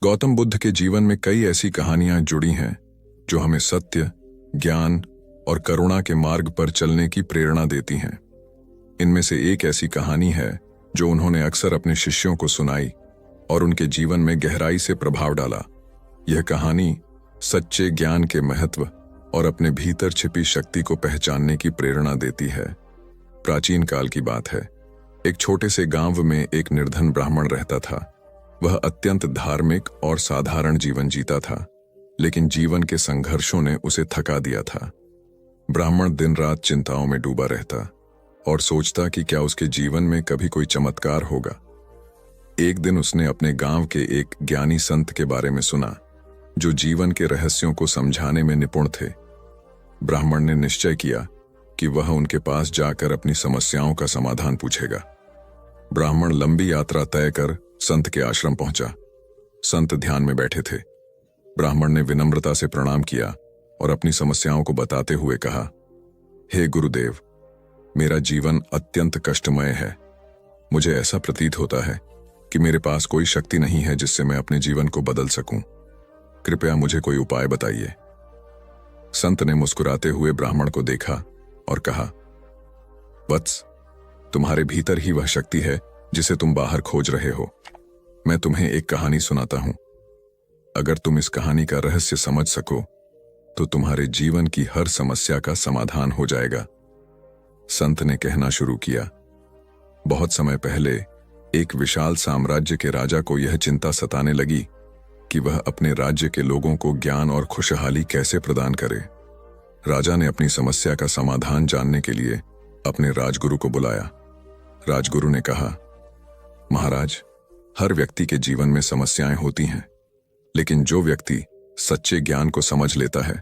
गौतम बुद्ध के जीवन में कई ऐसी कहानियां जुड़ी हैं जो हमें सत्य, ज्ञान और करुणा के मार्ग पर चलने की प्रेरणा देती हैं। इनमें से एक ऐसी कहानी है जो उन्होंने अक्सर अपने शिष्यों को सुनाई और उनके जीवन में गहराई से प्रभाव डाला। यह कहानी सच्चे ज्ञान के महत्व और अपने भीतर छिपी शक्ति को पहचानने की प्रेरणा देती है। प्राचीन काल की बात है। एक छोटे से गांव में एक निर्धन ब्राह्मण रहता था। वह अत्यंत धार्मिक और साधारण जीवन जीता था, लेकिन जीवन के संघर्षों ने उसे थका दिया था। ब्राह्मण दिन रात चिंताओं में डूबा रहता और सोचता कि क्या उसके जीवन में कभी कोई चमत्कार होगा। एक दिन उसने अपने गांव के एक ज्ञानी संत के बारे में सुना जो जीवन के रहस्यों को समझाने में निपुण थे। ब्राह्मण ने निश्चय किया कि वह उनके पास जाकर अपनी समस्याओं का समाधान पूछेगा। ब्राह्मण लंबी यात्रा तय कर संत के आश्रम पहुंचा। संत ध्यान में बैठे थे। ब्राह्मण ने विनम्रता से प्रणाम किया और अपनी समस्याओं को बताते हुए कहा, हे गुरुदेव, मेरा जीवन अत्यंत कष्टमय है। मुझे ऐसा प्रतीत होता है कि मेरे पास कोई शक्ति नहीं है जिससे मैं अपने जीवन को बदल सकूं। कृपया मुझे कोई उपाय बताइए। संत ने मुस्कुराते हुए ब्राह्मण को देखा और कहा, वत्स, तुम्हारे भीतर ही वह शक्ति है जिसे तुम बाहर खोज रहे हो। मैं तुम्हें एक कहानी सुनाता हूं। अगर तुम इस कहानी का रहस्य समझ सको तो तुम्हारे जीवन की हर समस्या का समाधान हो जाएगा। संत ने कहना शुरू किया, बहुत समय पहले एक विशाल साम्राज्य के राजा को यह चिंता सताने लगी कि वह अपने राज्य के लोगों को ज्ञान और खुशहाली कैसे प्रदान करे। राजा ने अपनी समस्या का समाधान जानने के लिए अपने राजगुरु को बुलाया। राजगुरु ने कहा, महाराज, हर व्यक्ति के जीवन में समस्याएं होती हैं, लेकिन जो व्यक्ति सच्चे ज्ञान को समझ लेता है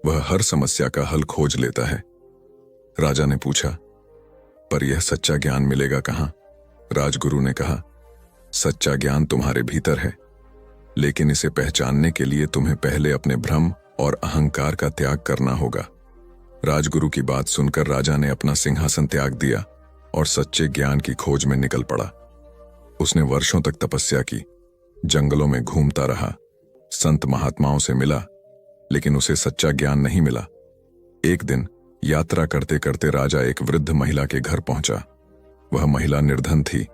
वह हर समस्या का हल खोज लेता है। राजा ने पूछा, पर यह सच्चा ज्ञान मिलेगा कहां? राजगुरु ने कहा, सच्चा ज्ञान तुम्हारे भीतर है, लेकिन इसे पहचानने के लिए तुम्हें पहले अपने भ्रम और अहंकार का त्याग करना होगा। राजगुरु की बात सुनकर राजा ने अपना सिंहासन त्याग दिया और सच्चे ज्ञान की खोज में निकल पड़ा। उसने वर्षों तक तपस्या की, जंगलों में घूमता रहा, संत महात्माओं से मिला, लेकिन उसे सच्चा ज्ञान नहीं मिला। एक दिन यात्रा करते करते राजा एक वृद्ध महिला के घर पहुंचा। वह महिला निर्धन थी,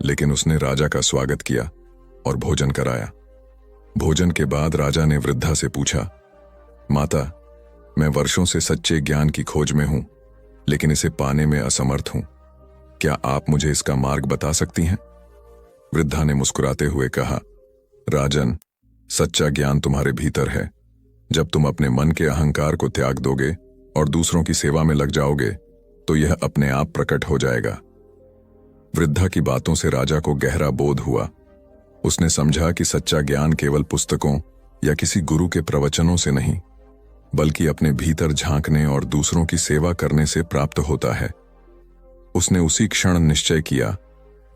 लेकिन उसने राजा का स्वागत किया और भोजन कराया। भोजन के बाद राजा ने वृद्धा से पूछा, माता, मैं वर्षों से सच्चे ज्ञान की खोज में हूं, लेकिन इसे पाने में असमर्थ हूं। क्या आप मुझे इसका मार्ग बता सकती हैं? वृद्धा ने मुस्कुराते हुए कहा, राजन, सच्चा ज्ञान तुम्हारे भीतर है। जब तुम अपने मन के अहंकार को त्याग दोगे और दूसरों की सेवा में लग जाओगे तो यह अपने आप प्रकट हो जाएगा। वृद्धा की बातों से राजा को गहरा बोध हुआ। उसने समझा कि सच्चा ज्ञान केवल पुस्तकों या किसी गुरु के प्रवचनों से नहीं, बल्कि अपने भीतर झांकने और दूसरों की सेवा करने से प्राप्त होता है। उसने उसी क्षण निश्चय किया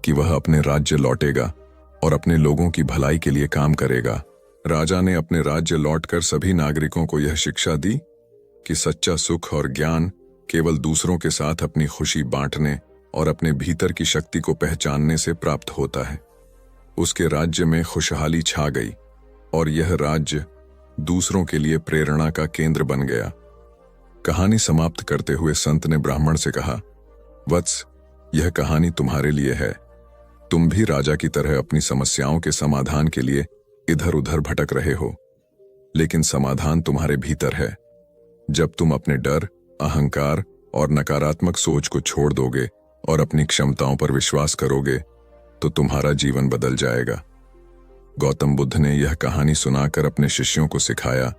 कि वह अपने राज्य लौटेगा और अपने लोगों की भलाई के लिए काम करेगा। राजा ने अपने राज्य लौटकर सभी नागरिकों को यह शिक्षा दी कि सच्चा सुख और ज्ञान केवल दूसरों के साथ अपनी खुशी बांटने और अपने भीतर की शक्ति को पहचानने से प्राप्त होता है। उसके राज्य में खुशहाली छा गई और यह राज्य दूसरों के लिए प्रेरणा का केंद्र बन गया। कहानी समाप्त करते हुए संत ने ब्राह्मण से कहा, वत्स, यह कहानी तुम्हारे लिए है। तुम भी राजा की तरह अपनी समस्याओं के समाधान के लिए इधर उधर भटक रहे हो, लेकिन समाधान तुम्हारे भीतर है। जब तुम अपने डर, अहंकार और नकारात्मक सोच को छोड़ दोगे और अपनी क्षमताओं पर विश्वास करोगे तो तुम्हारा जीवन बदल जाएगा। गौतम बुद्ध ने यह कहानी सुनाकर अपने शिष्यों को सिखाया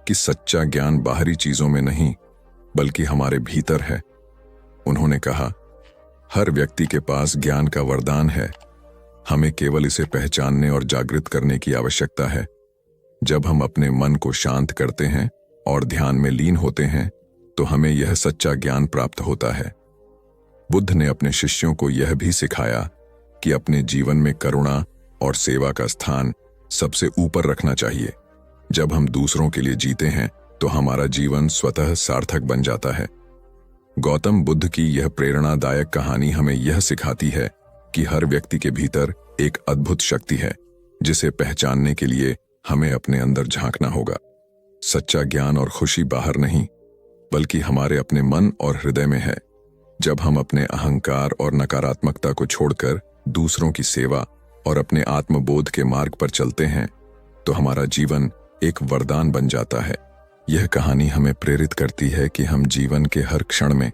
कि सच्चा ज्ञान बाहरी चीजों में नहीं, बल्कि हमारे भीतर है। उन्होंने कहा, हर व्यक्ति के पास ज्ञान का वरदान है। हमें केवल इसे पहचानने और जागृत करने की आवश्यकता है। जब हम अपने मन को शांत करते हैं और ध्यान में लीन होते हैं तो हमें यह सच्चा ज्ञान प्राप्त होता है। बुद्ध ने अपने शिष्यों को यह भी सिखाया कि अपने जीवन में करुणा और सेवा का स्थान सबसे ऊपर रखना चाहिए। जब हम दूसरों के लिए जीते हैं तो हमारा जीवन स्वतः सार्थक बन जाता है। गौतम बुद्ध की यह प्रेरणादायक कहानी हमें यह सिखाती है कि हर व्यक्ति के भीतर एक अद्भुत शक्ति है जिसे पहचानने के लिए हमें अपने अंदर झांकना होगा। सच्चा ज्ञान और खुशी बाहर नहीं, बल्कि हमारे अपने मन और हृदय में है। जब हम अपने अहंकार और नकारात्मकता को छोड़कर दूसरों की सेवा और अपने आत्मबोध के मार्ग पर चलते हैं, तो हमारा जीवन एक वरदान बन जाता है। यह कहानी हमें प्रेरित करती है कि हम जीवन के हर क्षण में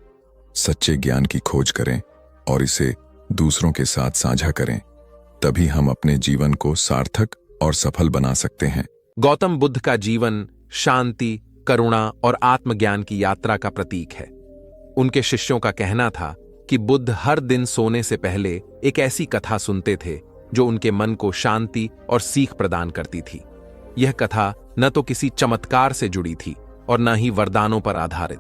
सच्चे ज्ञान की खोज करें और इसे दूसरों के साथ साझा करें। तभी हम अपने जीवन को सार्थक और सफल बना सकते हैं। गौतम बुद्ध का जीवन शांति, करुणा और आत्मज्ञान की यात्रा का प्रतीक है। उनके शिष्यों का कहना था कि बुद्ध हर दिन सोने से पहले एक ऐसी कथा सुनते थे जो उनके मन को शांति और सीख प्रदान करती थी। यह कथा न तो किसी चमत्कार से जुड़ी थी और न ही वरदानों पर आधारित,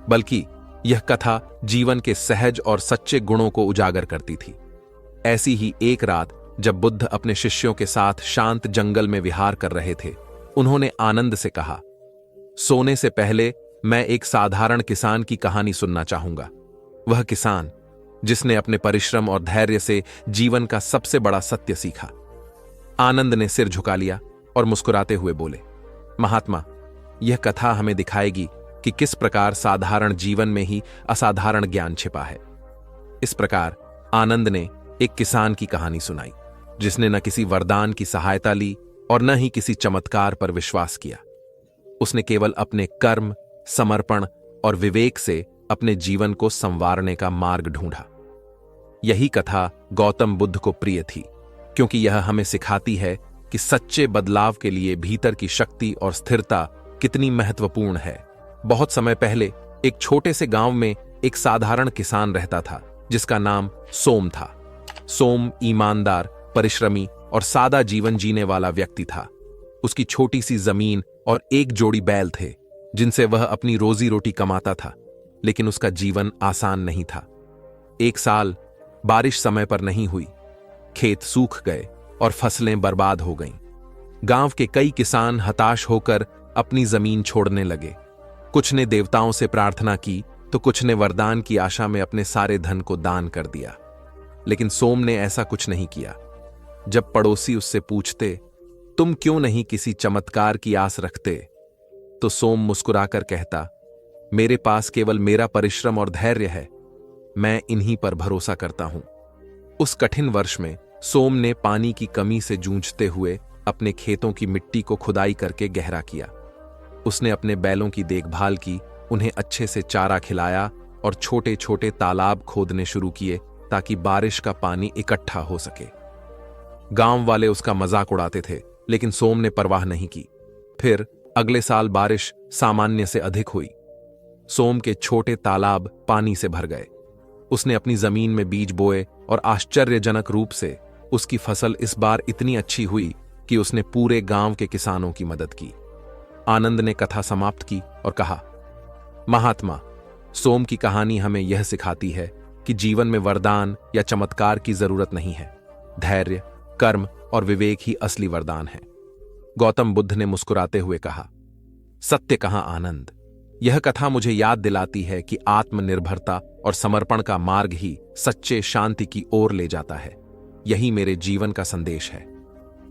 बल्कि यह कथा जीवन के सहज और सच्चे गुणों को उजागर करती थी। ऐसी ही एक रात जब बुद्ध अपने शिष्यों के साथ शांत जंगल में विहार कर रहे थे, उन्होंने आनंद से कहा, सोने से पहले मैं एक साधारण किसान की कहानी सुनना चाहूंगा। वह किसान जिसने अपने परिश्रम और धैर्य से जीवन का सबसे बड़ा सत्य सीखा। आनंद ने सिर झुका लिया और मुस्कुराते हुए बोले, महात्मा, यह कथा हमें दिखाएगी कि किस प्रकार साधारण जीवन में ही असाधारण ज्ञान छिपा है। इस प्रकार आनंद ने एक किसान की कहानी सुनाई, जिसने न किसी वरदान की सहायता ली और न ही किसी चमत्कार पर विश्वास किया। उसने केवल अपने कर्म, समर्पण और विवेक से अपने जीवन को संवारने का मार्ग ढूंढा। यही कथा गौतम बुद्ध को प्रिय थी, क्योंकि यह हमें सिखाती है कि सच्चे बदलाव के लिए भीतर की शक्ति और स्थिरता कितनी महत्वपूर्ण है। बहुत समय पहले एक छोटे से गांव में एक साधारण किसान रहता था, जिसका नाम सोम था। सोम ईमानदार, परिश्रमी और सादा जीवन जीने वाला व्यक्ति था। उसकी छोटी सी जमीन और एक जोड़ी बैल थे, जिनसे वह अपनी रोजी रोटी कमाता था। लेकिन उसका जीवन आसान नहीं था। एक साल बारिश समय पर नहीं हुई, खेत सूख गए और फसलें बर्बाद हो गईं। गांव के कई किसान हताश होकर अपनी जमीन छोड़ने लगे। कुछ ने देवताओं से प्रार्थना की तो कुछ ने वरदान की आशा में अपने सारे धन को दान कर दिया। लेकिन सोम ने ऐसा कुछ नहीं किया। जब पड़ोसी उससे पूछते, तुम क्यों नहीं किसी चमत्कार की आस रखते, तो सोम मुस्कुराकर कहता, मेरे पास केवल मेरा परिश्रम और धैर्य है। मैं इन्हीं पर भरोसा करता हूं। उस कठिन वर्ष में सोम ने पानी की कमी से जूझते हुए अपने खेतों की मिट्टी को खुदाई करके गहरा किया। उसने अपने बैलों की देखभाल की, उन्हें अच्छे से चारा खिलाया और छोटे छोटे तालाब खोदने शुरू किए ताकि बारिश का पानी इकट्ठा हो सके। गांव वाले उसका मजाक उड़ाते थे, लेकिन सोम ने परवाह नहीं की। फिर अगले साल बारिश सामान्य से अधिक हुई। सोम के छोटे तालाब पानी से भर गए। उसने अपनी जमीन में बीज बोए और आश्चर्यजनक रूप से उसकी फसल इस बार इतनी अच्छी हुई कि उसने पूरे गांव के किसानों की मदद की। आनंद ने कथा समाप्त की और कहा, महात्मा, सोम की कहानी हमें यह सिखाती है कि जीवन में वरदान या चमत्कार की जरूरत नहीं है। धैर्य, कर्म और विवेक ही असली वरदान है। गौतम बुद्ध ने मुस्कुराते हुए कहा, सत्य कहां आनंद। यह कथा मुझे याद दिलाती है कि आत्मनिर्भरता और समर्पण का मार्ग ही सच्चे शांति की ओर ले जाता है। यही मेरे जीवन का संदेश है।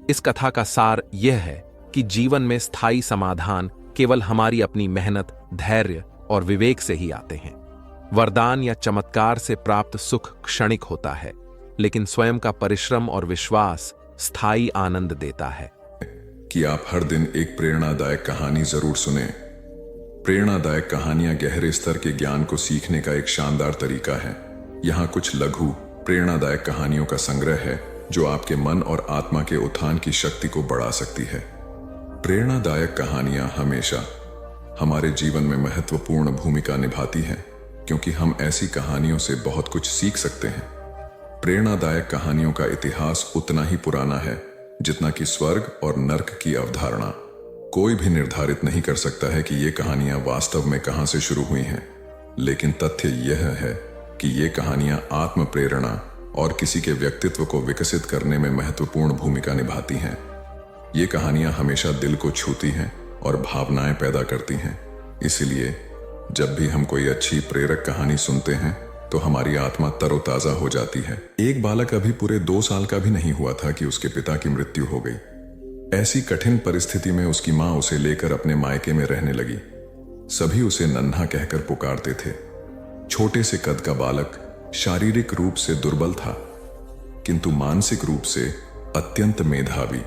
इस कथा का सार यह है कि जीवन में स्थायी समाधान केवल हमारी अपनी मेहनत, धैर्य और विवेक से ही आते हैं। वरदान या चमत्कार से प्राप्त सुख क्षणिक होता है, लेकिन स्वयं का परिश्रम और विश्वास स्थायी आनंद देता है। कि आप हर दिन एक प्रेरणादायक कहानी जरूर सुने। प्रेरणादायक कहानियां गहरे स्तर के ज्ञान को सीखने का एक शानदार तरीका है। यहाँ कुछ लघु प्रेरणादायक कहानियों का संग्रह है जो आपके मन और आत्मा के उत्थान की शक्ति को बढ़ा सकती है। प्रेरणादायक कहानियां हमेशा हमारे जीवन में महत्वपूर्ण भूमिका निभाती हैं, क्योंकि हम ऐसी कहानियों से बहुत कुछ सीख सकते हैं। प्रेरणादायक कहानियों का इतिहास उतना ही पुराना है जितना कि स्वर्ग और नर्क की अवधारणा। कोई भी निर्धारित नहीं कर सकता है कि ये कहानियां वास्तव में कहां से शुरू हुई हैं, लेकिन तथ्य यह है कि ये कहानियां आत्म प्रेरणा और किसी के व्यक्तित्व को विकसित करने में महत्वपूर्ण भूमिका निभाती हैं। ये कहानियां हमेशा दिल को छूती हैं और भावनाएं पैदा करती हैं। इसलिए जब भी हम कोई अच्छी प्रेरक कहानी सुनते हैं तो हमारी आत्मा तरोताजा हो जाती है। एक बालक अभी पूरे 2 साल का भी नहीं हुआ था कि उसके पिता की मृत्यु हो गई। ऐसी कठिन परिस्थिति में उसकी मां उसे लेकर अपने मायके में रहने लगी। सभी उसे नन्हा कहकर पुकारते थे। छोटे से कद का बालक शारीरिक रूप से दुर्बल था, किंतु मानसिक रूप से अत्यंत मेधावी।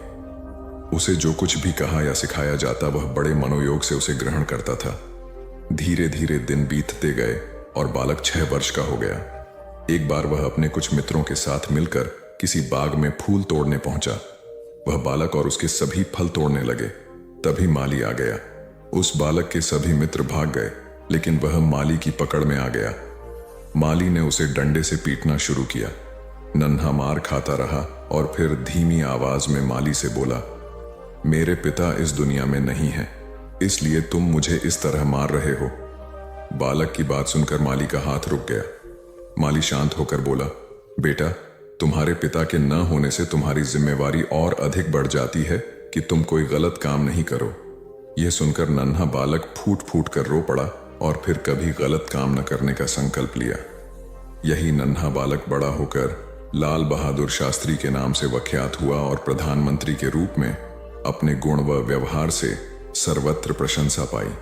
उसे जो कुछ भी कहा या सिखाया जाता वह बड़े मनोयोग से उसे ग्रहण करता था। धीरे धीरे दिन बीतते गए और बालक 6 वर्ष का हो गया। एक बार वह अपने कुछ मित्रों के साथ मिलकर किसी बाग में फूल तोड़ने पहुंचा। वह बालक और उसके सभी फल तोड़ने लगे। तभी माली आ गया। उस बालक के सभी मित्र भाग गए, लेकिन वह माली की पकड़ में आ गया। माली ने उसे डंडे से पीटना शुरू किया। नन्हा मार खाता रहा और फिर धीमी आवाज में माली से बोला, मेरे पिता इस दुनिया में नहीं है, इसलिए तुम मुझे इस तरह मार रहे हो। बालक की बात सुनकर माली का हाथ रुक गया। माली शांत होकर बोला, बेटा, तुम्हारे पिता के न होने से तुम्हारी जिम्मेवारी और अधिक बढ़ जाती है कि तुम कोई गलत काम नहीं करो। यह सुनकर नन्हा बालक फूट फूट कर रो पड़ा और फिर कभी गलत काम न करने का संकल्प लिया। यही नन्हा बालक बड़ा होकर लाल बहादुर शास्त्री के नाम से विख्यात हुआ और प्रधानमंत्री के रूप में अपने गुण व व्यवहार से सर्वत्र प्रशंसा पाई।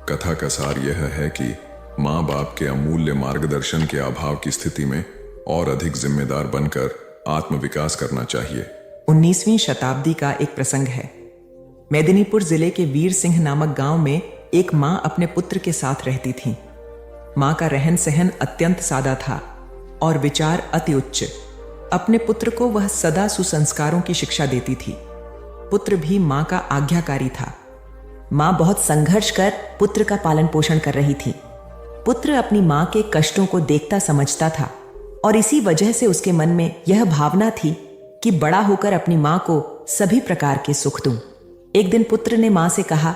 कथा का सार यह है कि माँ बाप के अमूल्य मार्गदर्शन के अभाव की स्थिति में और अधिक जिम्मेदार बनकर आत्मविकास करना चाहिए। 19वीं शताब्दी का एक प्रसंग है। मेदिनीपुर जिले के वीर सिंह नामक गांव में एक माँ अपने पुत्र के साथ रहती थी। माँ का रहन सहन अत्यंत सादा था और विचार अति उच्च। अपने पुत्र को वह सदा सुसंस्कारों की शिक्षा देती थी। पुत्र भी माँ का आज्ञाकारी था। माँ बहुत संघर्ष कर पुत्र का पालन पोषण कर रही थी। पुत्र अपनी माँ के कष्टों को देखता समझता था और इसी वजह से उसके मन में यह भावना थी कि बड़ा होकर अपनी माँ को सभी प्रकार के सुख दूं। एक दिन पुत्र ने माँ से कहा,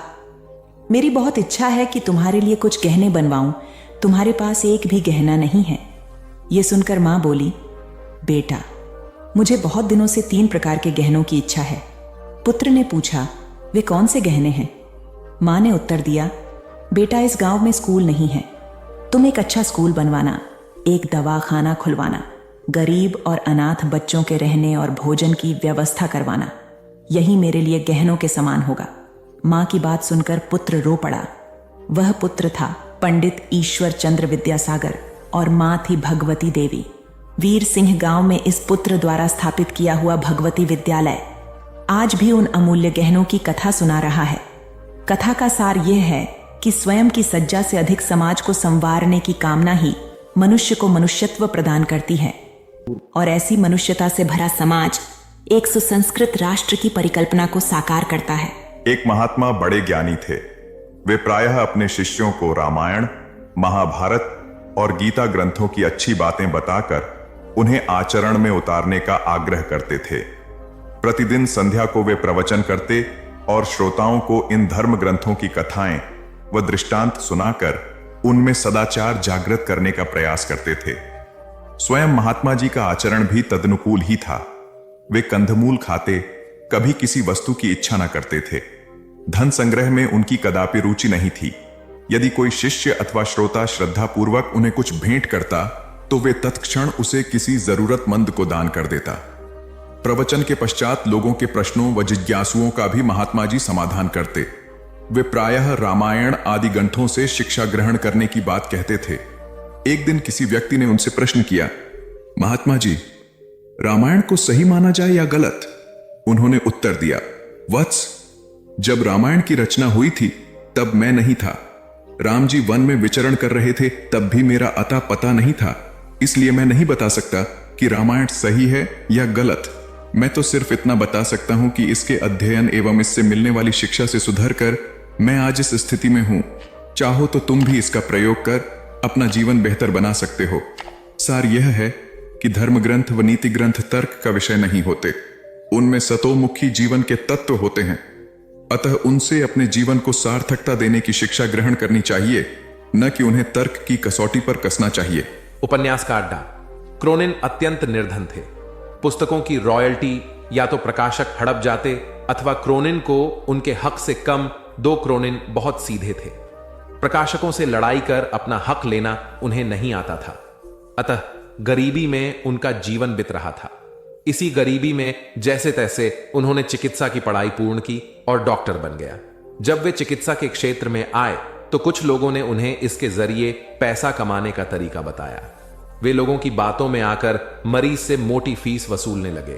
मेरी बहुत इच्छा है कि तुम्हारे लिए कुछ गहने बनवाऊं, तुम्हारे पास एक भी गहना नहीं है। ये सुनकर माँ बोली, बेटा, मुझे बहुत दिनों से 3 प्रकार के गहनों की इच्छा है। पुत्र ने पूछा, वे कौन से गहने हैं? माँ ने उत्तर दिया, बेटा, इस गांव में स्कूल नहीं है, तुम एक अच्छा स्कूल बनवाना, एक दवाखाना खुलवाना, गरीब और अनाथ बच्चों के रहने और भोजन की व्यवस्था करवाना, यही मेरे लिए गहनों के समान होगा। माँ की बात सुनकर पुत्र रो पड़ा। वह पुत्र था पंडित ईश्वर चंद्र विद्यासागर और माँ थी भगवती देवी। वीर सिंह गांव में इस पुत्र द्वारा स्थापित किया हुआ भगवती विद्यालय आज भी उन अमूल्य गहनों की कथा सुना रहा है। कथा का सार यह है कि स्वयं की सज्जा से अधिक समाज को संवारने की कामना ही मनुष्य को मनुष्यत्व प्रदान करती है और ऐसी मनुष्यता से भरा समाज एक सुसंस्कृत राष्ट्र की परिकल्पना को साकार करता है। एक महात्मा बड़े ज्ञानी थे। वे प्रायः अपने शिष्यों को रामायण, महाभारत और गीता ग्रंथों की अच्छी बातें बताकर उन्हें आचरण में उतारने का आग्रह करते थे। प्रतिदिन संध्या को वे प्रवचन करते और श्रोताओं को इन धर्म ग्रंथों की कथाएं व दृष्टांत सुनाकर उनमें सदाचार जागृत करने का प्रयास करते थे। स्वयं महात्मा जी का आचरण भी तदनुकूल ही था। वे कंदमूल खाते, कभी किसी वस्तु की इच्छा न करते थे। धन संग्रह में उनकी कदापि रुचि नहीं थी। यदि कोई शिष्य अथवा श्रोता श्रद्धापूर्वक उन्हें कुछ भेंट करता तो वे तत्क्षण उसे किसी जरूरतमंद को दान कर देता। प्रवचन के पश्चात लोगों के प्रश्नों व जिज्ञासुओं का भी महात्मा जी समाधान करते। वे प्रायः रामायण आदि ग्रंथों से शिक्षा ग्रहण करने की बात कहते थे। एक दिन किसी व्यक्ति ने उनसे प्रश्न किया, महात्मा जी, रामायण को सही माना जाए या गलत? उन्होंने उत्तर दिया, वत्स, जब रामायण की रचना हुई थी तब मैं नहीं था। राम जी वन में विचरण कर रहे थे तब भी मेरा अता पता नहीं था, इसलिए मैं नहीं बता सकता कि रामायण सही है या गलत। मैं तो सिर्फ इतना बता सकता हूं कि इसके अध्ययन एवं इससे मिलने वाली शिक्षा से सुधर कर मैं आज इस स्थिति में हूं। चाहो तो तुम भी इसका प्रयोग कर अपना जीवन बेहतर बना सकते हो। सार यह है कि धर्म ग्रंथ व नीति ग्रंथ तर्क का विषय नहीं होते, उनमें सतोमुखी जीवन के तत्व होते हैं। अतः उनसे अपने जीवन को सार्थकता देने की शिक्षा ग्रहण करनी चाहिए, न कि उन्हें तर्क की कसौटी पर कसना चाहिए। उपन्यास का अड्डा। क्रोनिन अत्यंत निर्धन थे। पुस्तकों की रॉयल्टी या तो प्रकाशक हड़प जाते अथवा क्रोनिन को उनके हक से कम 2 क्रोनिन बहुत सीधे थे। प्रकाशकों से लड़ाई कर अपना हक लेना उन्हें नहीं आता था, अतः गरीबी में उनका जीवन बीत रहा था। इसी गरीबी में जैसे तैसे उन्होंने चिकित्सा की पढ़ाई पूर्ण की और डॉक्टर बन गया। जब वे चिकित्सा के क्षेत्र में आए तो कुछ लोगों ने उन्हें इसके जरिए पैसा कमाने का तरीका बताया। वे लोगों की बातों में आकर मरीज से मोटी फीस वसूलने लगे।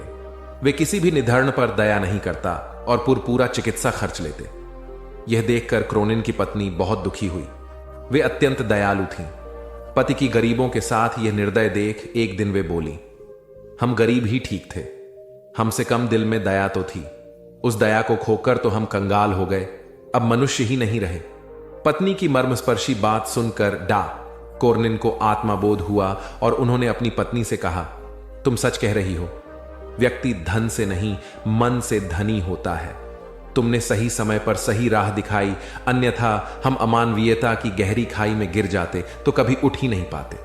वे किसी भी निधन पर दया नहीं करता और पूरा चिकित्सा खर्च लेते। यह देखकर क्रोनिन की पत्नी बहुत दुखी हुई। वे अत्यंत दयालु थीं। पति की गरीबों के साथ यह निर्दय देख एक दिन वे बोली, हम गरीब ही ठीक थे, हमसे कम दिल में दया तो थी। उस दया को खोकर तो हम कंगाल हो गए, अब मनुष्य ही नहीं रहे। पत्नी की मर्मस्पर्शी बात सुनकर क्रोनिन को आत्मबोध हुआ और उन्होंने अपनी पत्नी से कहा, तुम सच कह रही हो। व्यक्ति धन से नहीं मन से धनी होता है। तुमने सही समय पर सही राह दिखाई, अन्यथा हम अमानवीयता की गहरी खाई में गिर जाते तो कभी उठ ही नहीं पाते।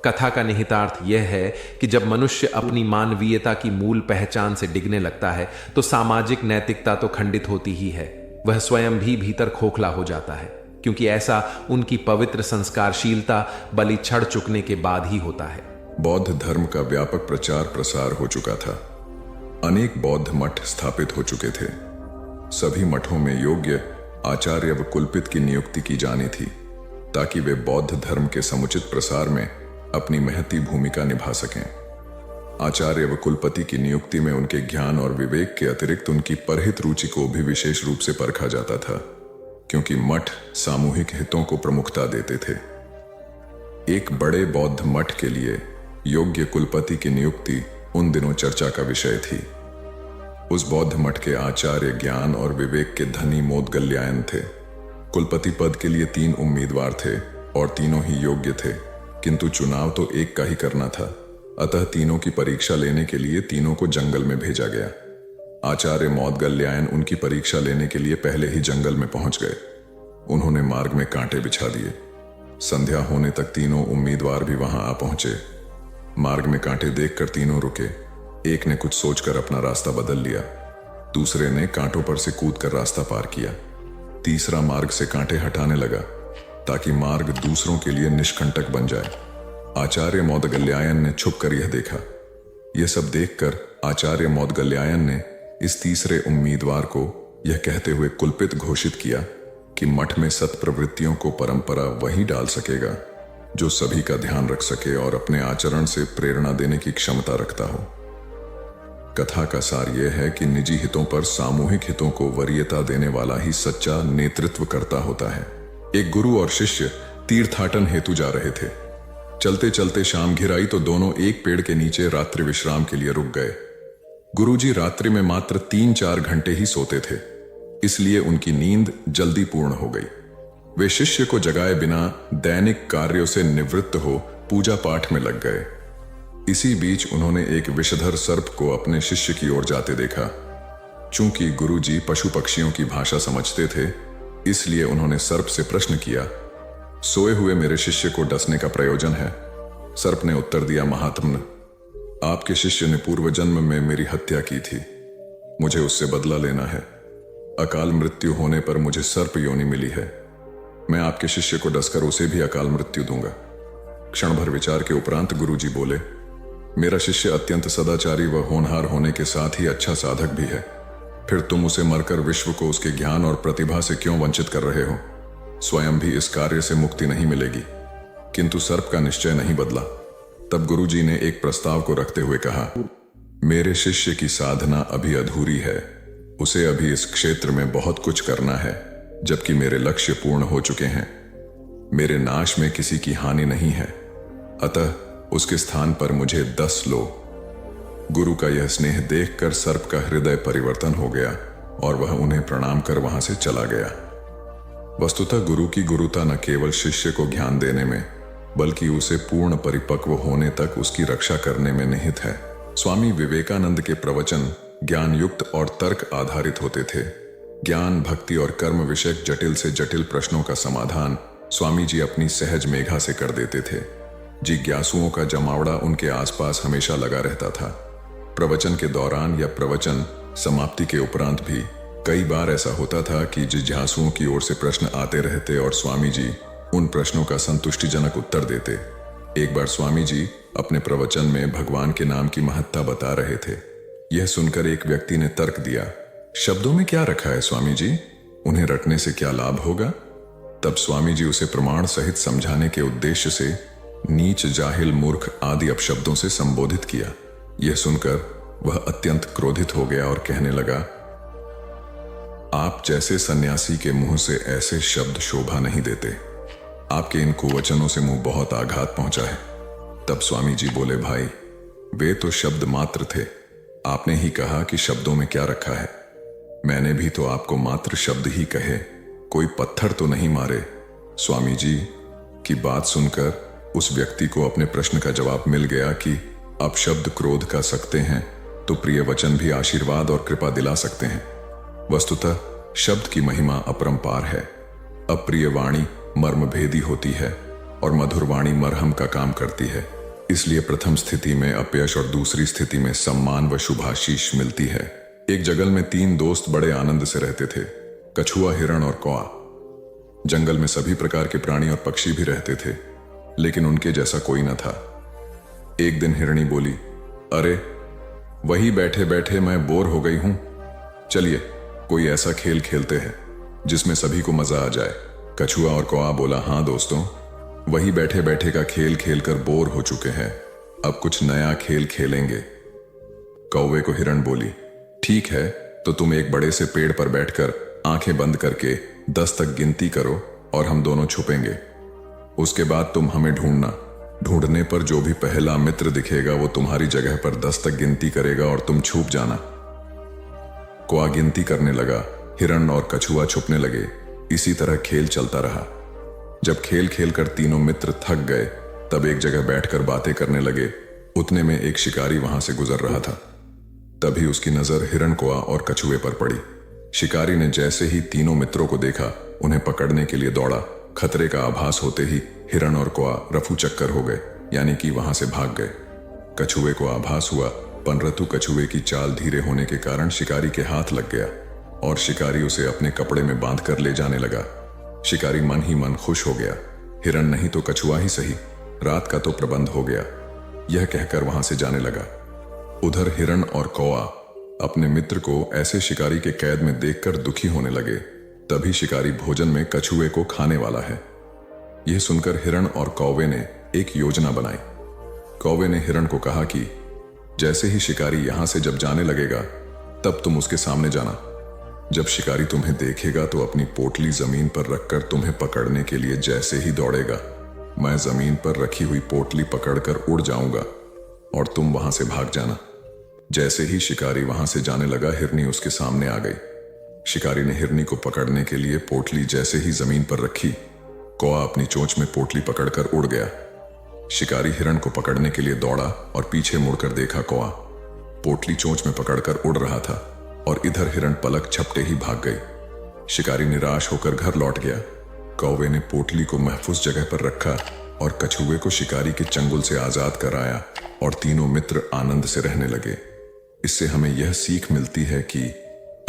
कथा का निहितार्थ यह है कि जब मनुष्य अपनी मानवीयता की मूल पहचान से डिगने लगता है तो सामाजिक नैतिकता तो खंडित होती ही है, वह स्वयं भी भीतर खोखला हो जाता है, क्योंकि ऐसा उनकी पवित्र संस्कारशीलता बलि चढ़ चुकने के बाद ही होता है। बौद्ध धर्म का व्यापक प्रचार प्रसार हो चुका था। अनेक बौद्ध मठ स्थापित हो चुके थे। सभी मठों में योग्य आचार्य व कुलपित की नियुक्ति की जानी थी ताकि वे बौद्ध धर्म के समुचित प्रसार में अपनी महती भूमिका निभा सकें। आचार्य व कुलपति की नियुक्ति में उनके ज्ञान और विवेक के अतिरिक्त उनकी परहित रुचि को भी विशेष रूप से परखा जाता था, क्योंकि मठ सामूहिक हितों को प्रमुखता देते थे। एक बड़े बौद्ध मठ के लिए योग्य कुलपति की नियुक्ति उन दिनों चर्चा का विषय थी। उस बौद्ध मठ के आचार्य ज्ञान और विवेक के धनी मोदगल्यायन थे। कुलपति पद के लिए 3 उम्मीदवार थे और तीनों ही योग्य थे, किंतु चुनाव तो एक का ही करना था। अतः तीनों की परीक्षा लेने के लिए तीनों को जंगल में भेजा गया। आचार्य मोदगल्यायन उनकी परीक्षा लेने के लिए पहले ही जंगल में पहुंच गए। उन्होंने मार्ग में कांटे बिछा दिए। संध्या होने तक तीनों उम्मीदवार भी वहां आ पहुंचे। मार्ग में कांटे देखकर तीनों रुके। एक ने कुछ सोचकर अपना रास्ता बदल लिया, दूसरे ने कांटों पर से कूदकर रास्ता पार किया, तीसरा मार्ग से कांटे हटाने लगा ताकि मार्ग दूसरों के लिए निष्कंटक बन जाए। आचार्य मोदगल्यायन ने छुपकर यह देखा। यह सब देखकर आचार्य मोदगल्यायन ने इस तीसरे उम्मीदवार को यह कहते हुए कुलपित घोषित किया कि मठ में सत्प्रवृत्तियों को परंपरा वही डाल सकेगा जो सभी का ध्यान रख सके और अपने आचरण से प्रेरणा देने की क्षमता रखता हो। कथा का सार यह है कि निजी हितों पर सामूहिक हितों को वरीयता देने वाला ही सच्चा नेतृत्व करता होता है। एक गुरु और शिष्य तीर्थाटन हेतु जा रहे थे। चलते चलते शाम घिर आई तो दोनों एक पेड़ के नीचे रात्रि विश्राम के लिए रुक गए। गुरुजी रात्रि में मात्र 3-4 घंटे ही सोते थे, इसलिए उनकी नींद जल्दी पूर्ण हो गई। वे शिष्य को जगाए बिना दैनिक कार्यों से निवृत्त हो पूजा पाठ में लग गए। इसी बीच उन्होंने एक विषधर सर्प को अपने शिष्य की ओर जाते देखा। चूंकि गुरुजी पशु पक्षियों की भाषा समझते थे, इसलिए उन्होंने सर्प से प्रश्न किया, सोए हुए मेरे शिष्य को डसने का प्रयोजन है? सर्प ने उत्तर दिया, महात्मन, आपके शिष्य ने पूर्व जन्म में मेरी हत्या की थी, मुझे उससे बदला लेना है। अकाल मृत्यु होने पर मुझे सर्प योनि मिली है। मैं आपके शिष्य को डसकर उसे भी अकाल मृत्यु दूंगा। क्षण भर विचार के उपरांत गुरुजी बोले, मेरा शिष्य अत्यंत सदाचारी व होनहार होने के साथ ही अच्छा साधक भी है, फिर तुम उसे मरकर विश्व को उसके ज्ञान और प्रतिभा से क्यों वंचित कर रहे हो? स्वयं भी इस कार्य से मुक्ति नहीं मिलेगी। किंतु सर्प का निश्चय नहीं बदला। तब गुरुजी ने एक प्रस्ताव को रखते हुए कहा, मेरे शिष्य की साधना अभी अधूरी है, उसे अभी इस क्षेत्र में बहुत कुछ करना है, जबकि मेरे लक्ष्य पूर्ण हो चुके हैं। मेरे नाश में किसी की हानि नहीं है, अतः उसके स्थान पर मुझे 10 लो। गुरु का यह स्नेह देखकर सर्प का हृदय परिवर्तन हो गया और वह उन्हें प्रणाम कर वहां से चला गया। वस्तुतः गुरु की गुरुता न केवल शिष्य को ज्ञान देने में, बल्कि उसे पूर्ण परिपक्व होने तक उसकी रक्षा करने में निहित है। स्वामी विवेकानंद के प्रवचन ज्ञान युक्त और तर्क आधारित होते थे। ज्ञान, भक्ति और कर्म विषयक जटिल से जटिल प्रश्नों का समाधान स्वामी जी अपनी सहज मेघा से कर देते थे। जिज्ञासुओं का जमावड़ा उनके आसपास हमेशा लगा रहता था। प्रवचन के दौरान या प्रवचन समाप्ति के उपरांत भी कई बार ऐसा होता था कि जिज्ञासुओं की ओर से प्रश्न आते रहते और स्वामी जी उन प्रश्नों का संतुष्टिजनक उत्तर देते। एक बार स्वामी जी अपने प्रवचन में भगवान के नाम की महत्ता बता रहे थे। यह सुनकर एक व्यक्ति ने तर्क दिया, शब्दों में क्या रखा है स्वामी जी, उन्हें रटने से क्या लाभ होगा। तब स्वामी जी उसे प्रमाण सहित समझाने के उद्देश्य से नीच, जाहिल, मूर्ख आदि अपशब्दों से संबोधित किया। यह सुनकर वह अत्यंत क्रोधित हो गया और कहने लगा, आप जैसे सन्यासी के मुंह से ऐसे शब्द शोभा नहीं देते। आपके इन कुवचनों से मुंह बहुत आघात पहुंचा है। तब स्वामी जी बोले, भाई वे तो शब्द मात्र थे, आपने ही कहा कि शब्दों में क्या रखा है। मैंने भी तो आपको मात्र शब्द ही कहे, कोई पत्थर तो नहीं मारे। स्वामी जी की बात सुनकर उस व्यक्ति को अपने प्रश्न का जवाब मिल गया कि अब शब्द क्रोध का सकते हैं तो प्रिय वचन भी आशीर्वाद और कृपा दिला सकते हैं। वस्तुतः शब्द की महिमा अपरंपार है। अप्रिय वाणी मर्म भेदी होती है और मधुर वाणी मरहम का काम करती है। इसलिए प्रथम स्थिति में अपयश और दूसरी स्थिति में सम्मान व शुभाशीष मिलती है। एक जंगल में 3 दोस्त बड़े आनंद से रहते थे, कछुआ, हिरण और कौआ। जंगल में सभी प्रकार के प्राणी और पक्षी भी रहते थे, लेकिन उनके जैसा कोई न था। एक दिन हिरणी बोली, अरे वही बैठे बैठे मैं बोर हो गई हूं, चलिए कोई ऐसा खेल खेलते हैं जिसमें सभी को मजा आ जाए। कछुआ और कौआ बोला, हाँ दोस्तों, वही बैठे बैठे का खेल खेलकर बोर हो चुके हैं, अब कुछ नया खेल खेलेंगे। कौवे को हिरण बोली, ठीक है, तो तुम एक बड़े से पेड़ पर बैठकर आंखें बंद करके 10 तक गिनती करो और हम दोनों छुपेंगे। उसके बाद तुम हमें ढूंढना। ढूंढने पर जो भी पहला मित्र दिखेगा वो तुम्हारी जगह पर 10 तक गिनती करेगा और तुम छुप जाना। कौआ गिनती करने लगा, हिरण और कछुआ छुपने लगे। इसी तरह खेल चलता रहा। जब खेल खेलकर तीनों मित्र थक गए, तब एक जगह बैठकर बातें करने लगे। उतने में एक शिकारी वहां से गुजर रहा था। तभी उसकी नजर हिरण, कौआ और कछुए पर पड़ी। शिकारी ने जैसे ही तीनों मित्रों को देखा, उन्हें पकड़ने के लिए दौड़ा। खतरे का आभास होते ही हिरण और कौआ रफू चक्कर हो गए, यानी कि वहां से भाग गए। कछुए को आभास हुआ, परंतु कछुए की चाल धीरे होने के कारण शिकारी के हाथ लग गया और शिकारी उसे अपने कपड़े में बांधकर ले जाने लगा। शिकारी मन ही मन खुश हो गया, हिरण नहीं तो कछुआ ही सही, रात का तो प्रबंध हो गया, यह कहकर वहां से जाने लगा। उधर हिरण और कौआ अपने मित्र को ऐसे शिकारी के कैद में देखकर दुखी होने लगे। तभी शिकारी भोजन में कछुए को खाने वाला है। यह सुनकर हिरण और कौवे ने एक योजना बनाई। कौवे ने हिरण को कहा कि जैसे ही शिकारी यहां से जब जाने लगेगा, तब तुम उसके सामने जाना। जब शिकारी तुम्हें देखेगा तो अपनी पोटली जमीन पर रखकर तुम्हें पकड़ने के लिए जैसे ही दौड़ेगा, मैं जमीन पर रखी हुई पोटली पकड़कर उड़ जाऊंगा और तुम वहां से भाग जाना। जैसे ही शिकारी वहां से जाने लगा, हिरनी उसके सामने आ गई। शिकारी ने हिरनी को पकड़ने के लिए पोटली जैसे ही जमीन पर रखी, कौआ अपनी चोंच में पोटली पकड़कर उड़ गया। शिकारी हिरण को पकड़ने के लिए दौड़ा और पीछे मुड़कर देखा, कौआ पोटली चोंच में पकड़कर उड़ रहा था और इधर हिरण पलक झपटे ही भाग गई। शिकारी निराश होकर घर लौट गया। कौवे ने पोटली को महफूज जगह पर रखा और कछुए को शिकारी के चंगुल से आजाद कराया और तीनों मित्र आनंद से रहने लगे। इससे हमें यह सीख मिलती है कि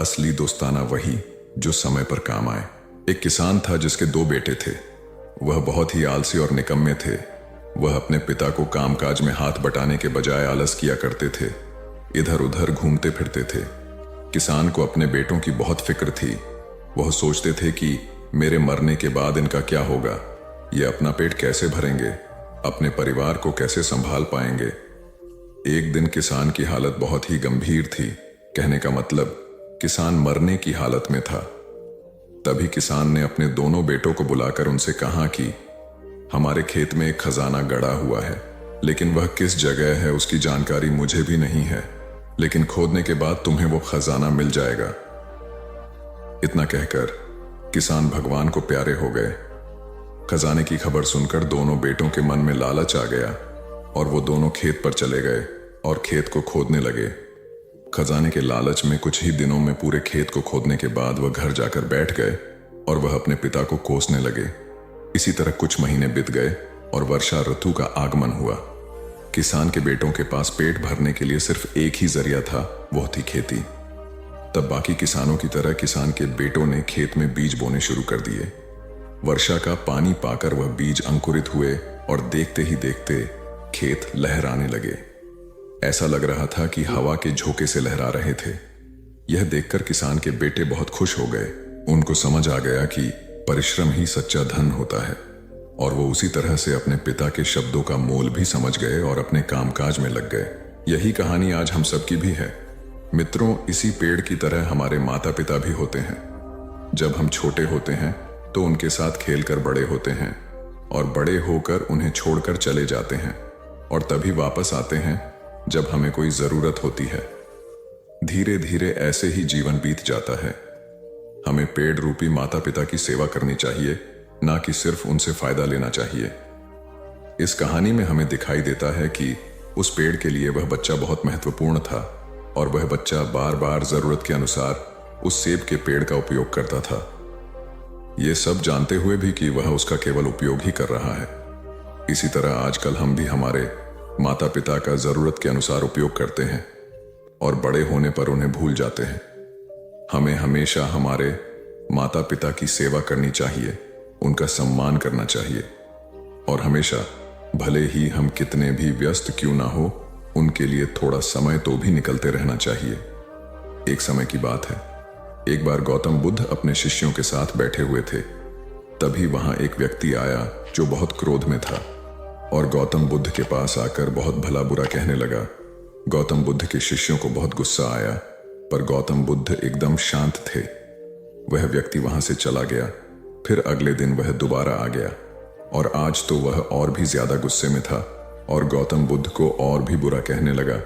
असली दोस्ताना वही जो समय पर काम आए। एक किसान था जिसके 2 बेटे थे। वह बहुत ही आलसी और निकम्मे थे। वह अपने पिता को कामकाज में हाथ बटाने के बजाय आलस किया करते थे, इधर उधर घूमते फिरते थे। किसान को अपने बेटों की बहुत फिक्र थी। वह सोचते थे कि मेरे मरने के बाद इनका क्या होगा, ये अपना पेट कैसे भरेंगे, अपने परिवार को कैसे संभाल पाएंगे। एक दिन किसान की हालत बहुत ही गंभीर थी, कहने का मतलब किसान मरने की हालत में था। तभी किसान ने अपने दोनों बेटों को बुलाकर उनसे कहा कि हमारे खेत में एक खजाना गड़ा हुआ है, लेकिन वह किस जगह है उसकी जानकारी मुझे भी नहीं है, लेकिन खोदने के बाद तुम्हें वो खजाना मिल जाएगा। इतना कहकर किसान भगवान को प्यारे हो गए। खजाने की खबर सुनकर दोनों बेटों के मन में लालच आ गया और वो दोनों खेत पर चले गए और खेत को खोदने लगे। खजाने के लालच में कुछ ही दिनों में पूरे खेत को खोदने के बाद वह घर जाकर बैठ गए और वह अपने पिता को कोसने लगे। इसी तरह कुछ महीने बीत गए और वर्षा ऋतु का आगमन हुआ। किसान के बेटों के पास पेट भरने के लिए सिर्फ एक ही जरिया था, वो थी खेती। तब बाकी किसानों की तरह किसान के बेटों ने खेत में बीज बोने शुरू कर दिए। वर्षा का पानी पाकर वह बीज अंकुरित हुए और देखते ही देखते खेत लहराने लगे। ऐसा लग रहा था कि हवा के झोंके से लहरा रहे थे। यह देखकर किसान के बेटे बहुत खुश हो गए। उनको समझ आ गया कि परिश्रम ही सच्चा धन होता है, और वो उसी तरह से अपने पिता के शब्दों का मोल भी समझ गए और अपने कामकाज में लग गए। यही कहानी आज हम सबकी भी है। मित्रों, इसी पेड़ की तरह हमारे माता पिता भी होते हैं। जब हम छोटे होते हैं तो उनके साथ खेलकर बड़े होते हैं, और बड़े होकर उन्हें छोड़कर चले जाते हैं, और तभी वापस आते हैं जब हमें कोई जरूरत होती है। धीरे धीरे ऐसे ही जीवन बीत जाता है। हमें पेड़ रूपी माता पिता की सेवा करनी चाहिए, ना कि सिर्फ उनसे फायदा लेना चाहिए। इस कहानी में हमें दिखाई देता है कि उस पेड़ के लिए वह बच्चा बहुत महत्वपूर्ण था, और वह बच्चा बार बार जरूरत के अनुसार उस सेब के पेड़ का उपयोग करता था, ये सब जानते हुए भी कि वह उसका केवल उपयोग ही कर रहा है। इसी तरह आजकल हम भी हमारे माता पिता का जरूरत के अनुसार उपयोग करते हैं, और बड़े होने पर उन्हें भूल जाते हैं। हमें हमेशा हमारे माता पिता की सेवा करनी चाहिए, उनका सम्मान करना चाहिए, और हमेशा भले ही हम कितने भी व्यस्त क्यों ना हो, उनके लिए थोड़ा समय तो भी निकलते रहना चाहिए। एक समय की बात है, एक बार गौतम बुद्ध अपने शिष्यों के साथ बैठे हुए थे। तभी वहां एक व्यक्ति आया जो बहुत क्रोध में था, और गौतम बुद्ध के पास आकर बहुत भला बुरा कहने लगा। गौतम बुद्ध के शिष्यों को बहुत गुस्सा आया, पर गौतम बुद्ध एकदम शांत थे। वह व्यक्ति वहां से चला गया। फिर अगले दिन वह दोबारा आ गया, और आज तो वह और भी ज्यादा गुस्से में था और गौतम बुद्ध को और भी बुरा कहने लगा।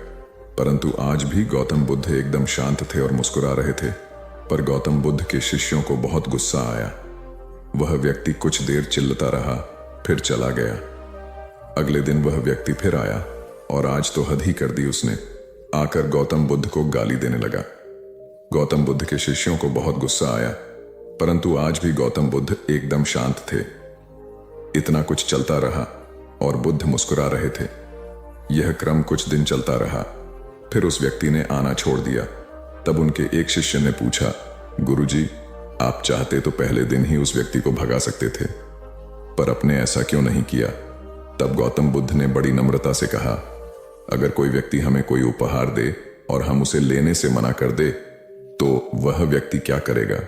परंतु आज भी गौतम बुद्ध एकदम शांत थे और मुस्कुरा रहे थे। पर गौतम बुद्ध के शिष्यों को बहुत गुस्सा आया। वह व्यक्ति कुछ देर चिल्लाता रहा, फिर चला गया। अगले दिन वह व्यक्ति फिर आया, और आज तो हद ही कर दी उसने। आकर गौतम बुद्ध को गाली देने लगा। गौतम बुद्ध के शिष्यों को बहुत गुस्सा आया, परंतु आज भी गौतम बुद्ध एकदम शांत थे। इतना कुछ चलता रहा और बुद्ध मुस्कुरा रहे थे। यह क्रम कुछ दिन चलता रहा। फिर उस व्यक्ति ने आना छोड़ दिया। तब उनके एक शिष्य ने पूछा, गुरुजी, आप चाहते तो पहले दिन ही उस व्यक्ति को भगा सकते थे, पर आपने ऐसा क्यों नहीं किया? तब गौतम बुद्ध ने बड़ी नम्रता से कहा, अगर कोई व्यक्ति हमें कोई उपहार दे और हम उसे लेने से मना कर दे तो वह व्यक्ति क्या करेगा?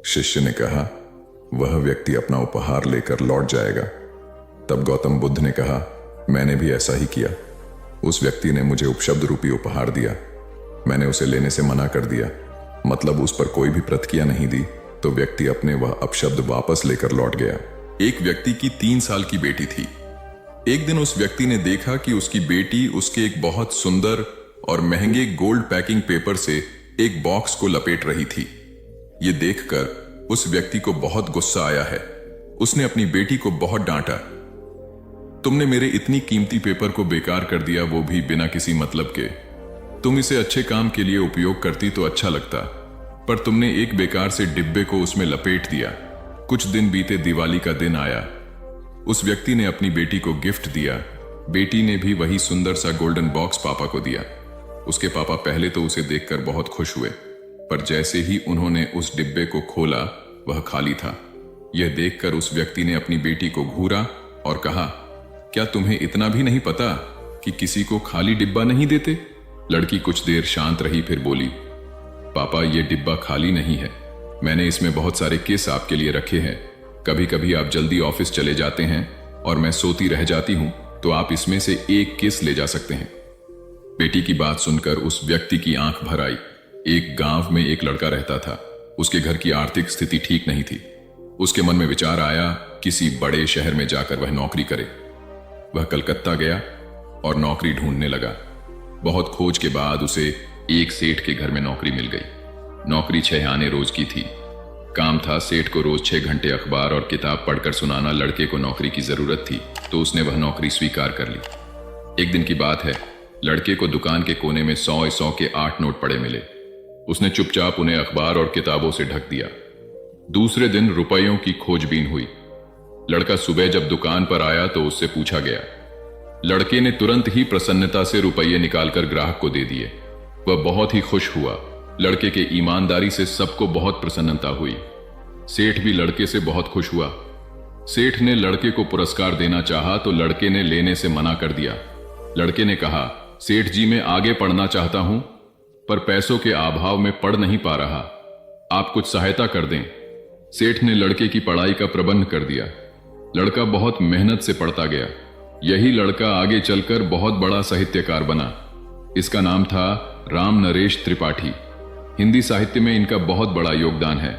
शिष्य ने कहा, वह व्यक्ति अपना उपहार लेकर लौट जाएगा। तब गौतम बुद्ध ने कहा, मैंने भी ऐसा ही किया। उस व्यक्ति ने मुझे उपशब्द रूपी उपहार दिया, मैंने उसे लेने से मना कर दिया, मतलब उस पर कोई भी प्रतिक्रिया नहीं दी, तो व्यक्ति अपने वह अपशब्द वापस लेकर लौट गया। एक व्यक्ति की 3 साल की बेटी थी। एक दिन उस व्यक्ति ने देखा कि उसकी बेटी उसके एक बहुत सुंदर और महंगे गोल्ड पैकिंग पेपर से एक बॉक्स को लपेट रही थी। ये देखकर उस व्यक्ति को बहुत गुस्सा आया है। उसने अपनी बेटी को बहुत डांटा, तुमने मेरे इतनी कीमती पेपर को बेकार कर दिया, वो भी बिना किसी मतलब के। तुम इसे अच्छे काम के लिए उपयोग करती तो अच्छा लगता, पर तुमने एक बेकार से डिब्बे को उसमें लपेट दिया। कुछ दिन बीते, दिवाली का दिन आया। उस व्यक्ति ने अपनी बेटी को गिफ्ट दिया। बेटी ने भी वही सुंदर सा गोल्डन बॉक्स पापा को दिया। उसके पापा पहले तो उसे देखकर बहुत खुश हुए, पर जैसे ही उन्होंने उस डिब्बे को खोला, वह खाली था। यह देखकर उस व्यक्ति ने अपनी बेटी को घूरा और कहा, क्या तुम्हें इतना भी नहीं पता कि किसी को खाली डिब्बा नहीं देते? लड़की कुछ देर शांत रही, फिर बोली, पापा, यह डिब्बा खाली नहीं है, मैंने इसमें बहुत सारे किस आपके लिए रखे हैं। कभी कभी आप जल्दी ऑफिस चले जाते हैं और मैं सोती रह जाती हूं, तो आप इसमें से एक किस ले जा सकते हैं। बेटी की बात सुनकर उस व्यक्ति की आंख भर आई। एक गांव में एक लड़का रहता था। उसके घर की आर्थिक स्थिति ठीक नहीं थी। उसके मन में विचार आया, किसी बड़े शहर में जाकर वह नौकरी करे। वह कलकत्ता गया और नौकरी ढूंढने लगा। बहुत खोज के बाद उसे एक सेठ के घर में नौकरी मिल गई। नौकरी 6 आने रोज की थी। काम था सेठ को रोज 6 घंटे अखबार और किताब पढ़कर सुनाना। लड़के को नौकरी की जरूरत थी, तो उसने वह नौकरी स्वीकार कर ली। एक दिन की बात है, लड़के को दुकान के कोने में 100 के 8 नोट पड़े मिले। उसने चुपचाप उन्हें अखबार और किताबों से ढक दिया। दूसरे दिन रुपयों की खोजबीन हुई। लड़का सुबह जब दुकान पर आया तो उससे पूछा गया। लड़के ने तुरंत ही प्रसन्नता से रुपये निकालकर ग्राहक को दे दिए। वह बहुत ही खुश हुआ। लड़के के ईमानदारी से सबको बहुत प्रसन्नता हुई। सेठ भी लड़के से बहुत खुश हुआ। सेठ ने लड़के को पुरस्कार देना चाहा तो लड़के ने लेने से मना कर दिया। लड़के ने कहा, सेठ जी, मैं आगे पढ़ना चाहता हूं, पर पैसों के अभाव में पढ़ नहीं पा रहा। आप कुछ सहायता कर दें। सेठ ने लड़के की पढ़ाई का प्रबंध कर दिया। लड़का बहुत मेहनत से पढ़ता गया। यही लड़का आगे चलकर बहुत बड़ा साहित्यकार बना। इसका नाम था राम नरेश त्रिपाठी। हिंदी साहित्य में इनका बहुत बड़ा योगदान है।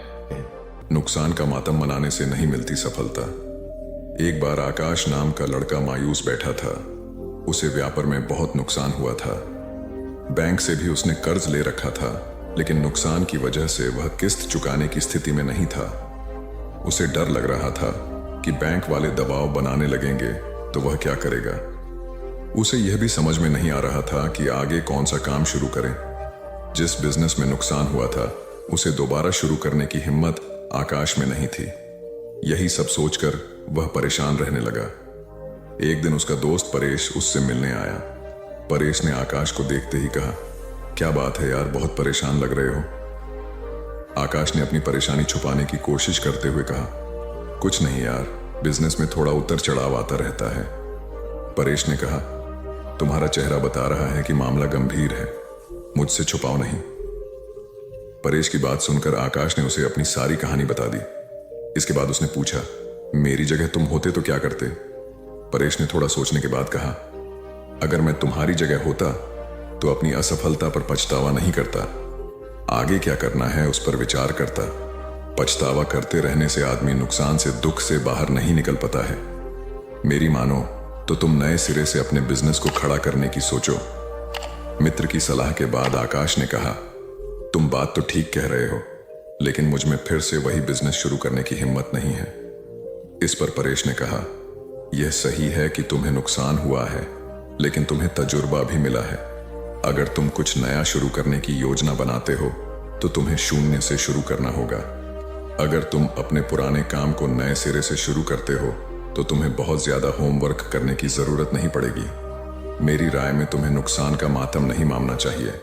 नुकसान का मातम मनाने से नहीं मिलती सफलता। एक बार आकाश नाम का लड़का मायूस बैठा था। उसे व्यापार में बहुत नुकसान हुआ था। बैंक से भी उसने कर्ज ले रखा था, लेकिन नुकसान की वजह से वह किस्त चुकाने की स्थिति में नहीं था। उसे डर लग रहा था कि बैंक वाले दबाव बनाने लगेंगे तो वह क्या करेगा। उसे यह भी समझ में नहीं आ रहा था कि आगे कौन सा काम शुरू करें। जिस बिजनेस में नुकसान हुआ था उसे दोबारा शुरू करने की हिम्मत आकाश में नहीं थी। यही सब सोचकर वह परेशान रहने लगा। एक दिन उसका दोस्त परेश उससे मिलने आया। परेश ने आकाश को देखते ही कहा, क्या बात है यार, बहुत परेशान लग रहे हो। आकाश ने अपनी परेशानी छुपाने की कोशिश करते हुए कहा, कुछ नहीं यार, बिजनेस में थोड़ा उतर चढ़ाव आता रहता है। परेश ने कहा, तुम्हारा चेहरा बता रहा है कि मामला गंभीर है, मुझसे छुपाओ नहीं। परेश की बात सुनकर आकाश ने उसे अपनी सारी कहानी बता दी। इसके बाद उसने पूछा, मेरी जगह तुम होते तो क्या करते। परेश ने थोड़ा सोचने के बाद कहा, अगर मैं तुम्हारी जगह होता तो अपनी असफलता पर पछतावा नहीं करता, आगे क्या करना है उस पर विचार करता। पछतावा करते रहने से आदमी नुकसान से, दुख से बाहर नहीं निकल पाता है। मेरी मानो तो तुम नए सिरे से अपने बिजनेस को खड़ा करने की सोचो। मित्र की सलाह के बाद आकाश ने कहा, तुम बात तो ठीक कह रहे हो, लेकिन मुझ में फिर से वही बिजनेस शुरू करने की हिम्मत नहीं है। इस पर परेश ने कहा, यह सही है कि तुम्हें नुकसान हुआ है, लेकिन तुम्हें तजुर्बा भी मिला है। अगर तुम कुछ नया शुरू करने की योजना बनाते हो तो तुम्हें शून्य से शुरू करना होगा। अगर तुम अपने पुराने काम को नए सिरे से शुरू करते हो तो तुम्हें बहुत ज्यादा होमवर्क करने की जरूरत नहीं पड़ेगी। मेरी राय में तुम्हें नुकसान का मातम नहीं मानना चाहिए।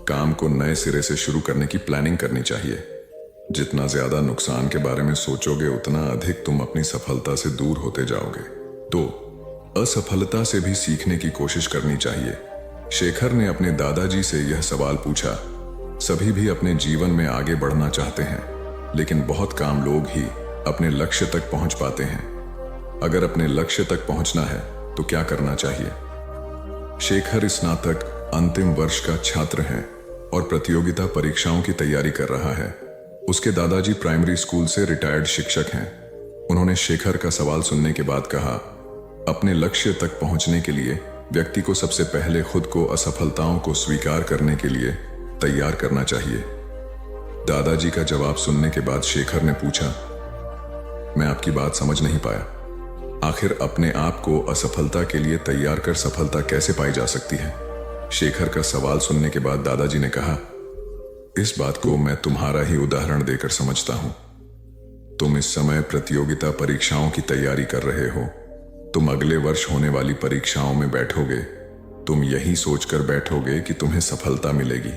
काम को नए सिरे से शुरू करने की प्लानिंग करनी चाहिए। जितना ज्यादा नुकसान के बारे में सोचोगे उतना अधिक तुम अपनी सफलता से दूर होते जाओगे। तो असफलता से भी सीखने की कोशिश करनी चाहिए। शेखर ने अपने दादाजी से यह सवाल पूछा। सभी भी अपने जीवन में आगे बढ़ना चाहते हैं, लेकिन बहुत कम लोग ही अपने लक्ष्य तक पहुंच पाते हैं। अगर अपने लक्ष्य तक पहुंचना है तो क्या करना चाहिए। शेखर स्नातक अंतिम वर्ष का छात्र है और प्रतियोगिता परीक्षाओं की तैयारी कर रहा है। उसके दादाजी प्राइमरी स्कूल से रिटायर्ड शिक्षक हैं। उन्होंने शेखर का सवाल सुनने के बाद कहा, अपने लक्ष्य तक पहुंचने के लिए व्यक्ति को सबसे पहले खुद को असफलताओं को स्वीकार करने के लिए तैयार करना चाहिए। दादाजी का जवाब सुनने के बाद शेखर ने पूछा, मैं आपकी बात समझ नहीं पाया। आखिर अपने आप को असफलता के लिए तैयार कर सफलता कैसे पाई जा सकती है। शेखर का सवाल सुनने के बाद दादाजी ने कहा, इस बात को मैं तुम्हारा ही उदाहरण देकर समझता हूं। तुम इस समय प्रतियोगिता परीक्षाओं की तैयारी कर रहे हो। तुम अगले वर्ष होने वाली परीक्षाओं में बैठोगे। तुम यही सोचकर बैठोगे कि तुम्हें सफलता मिलेगी।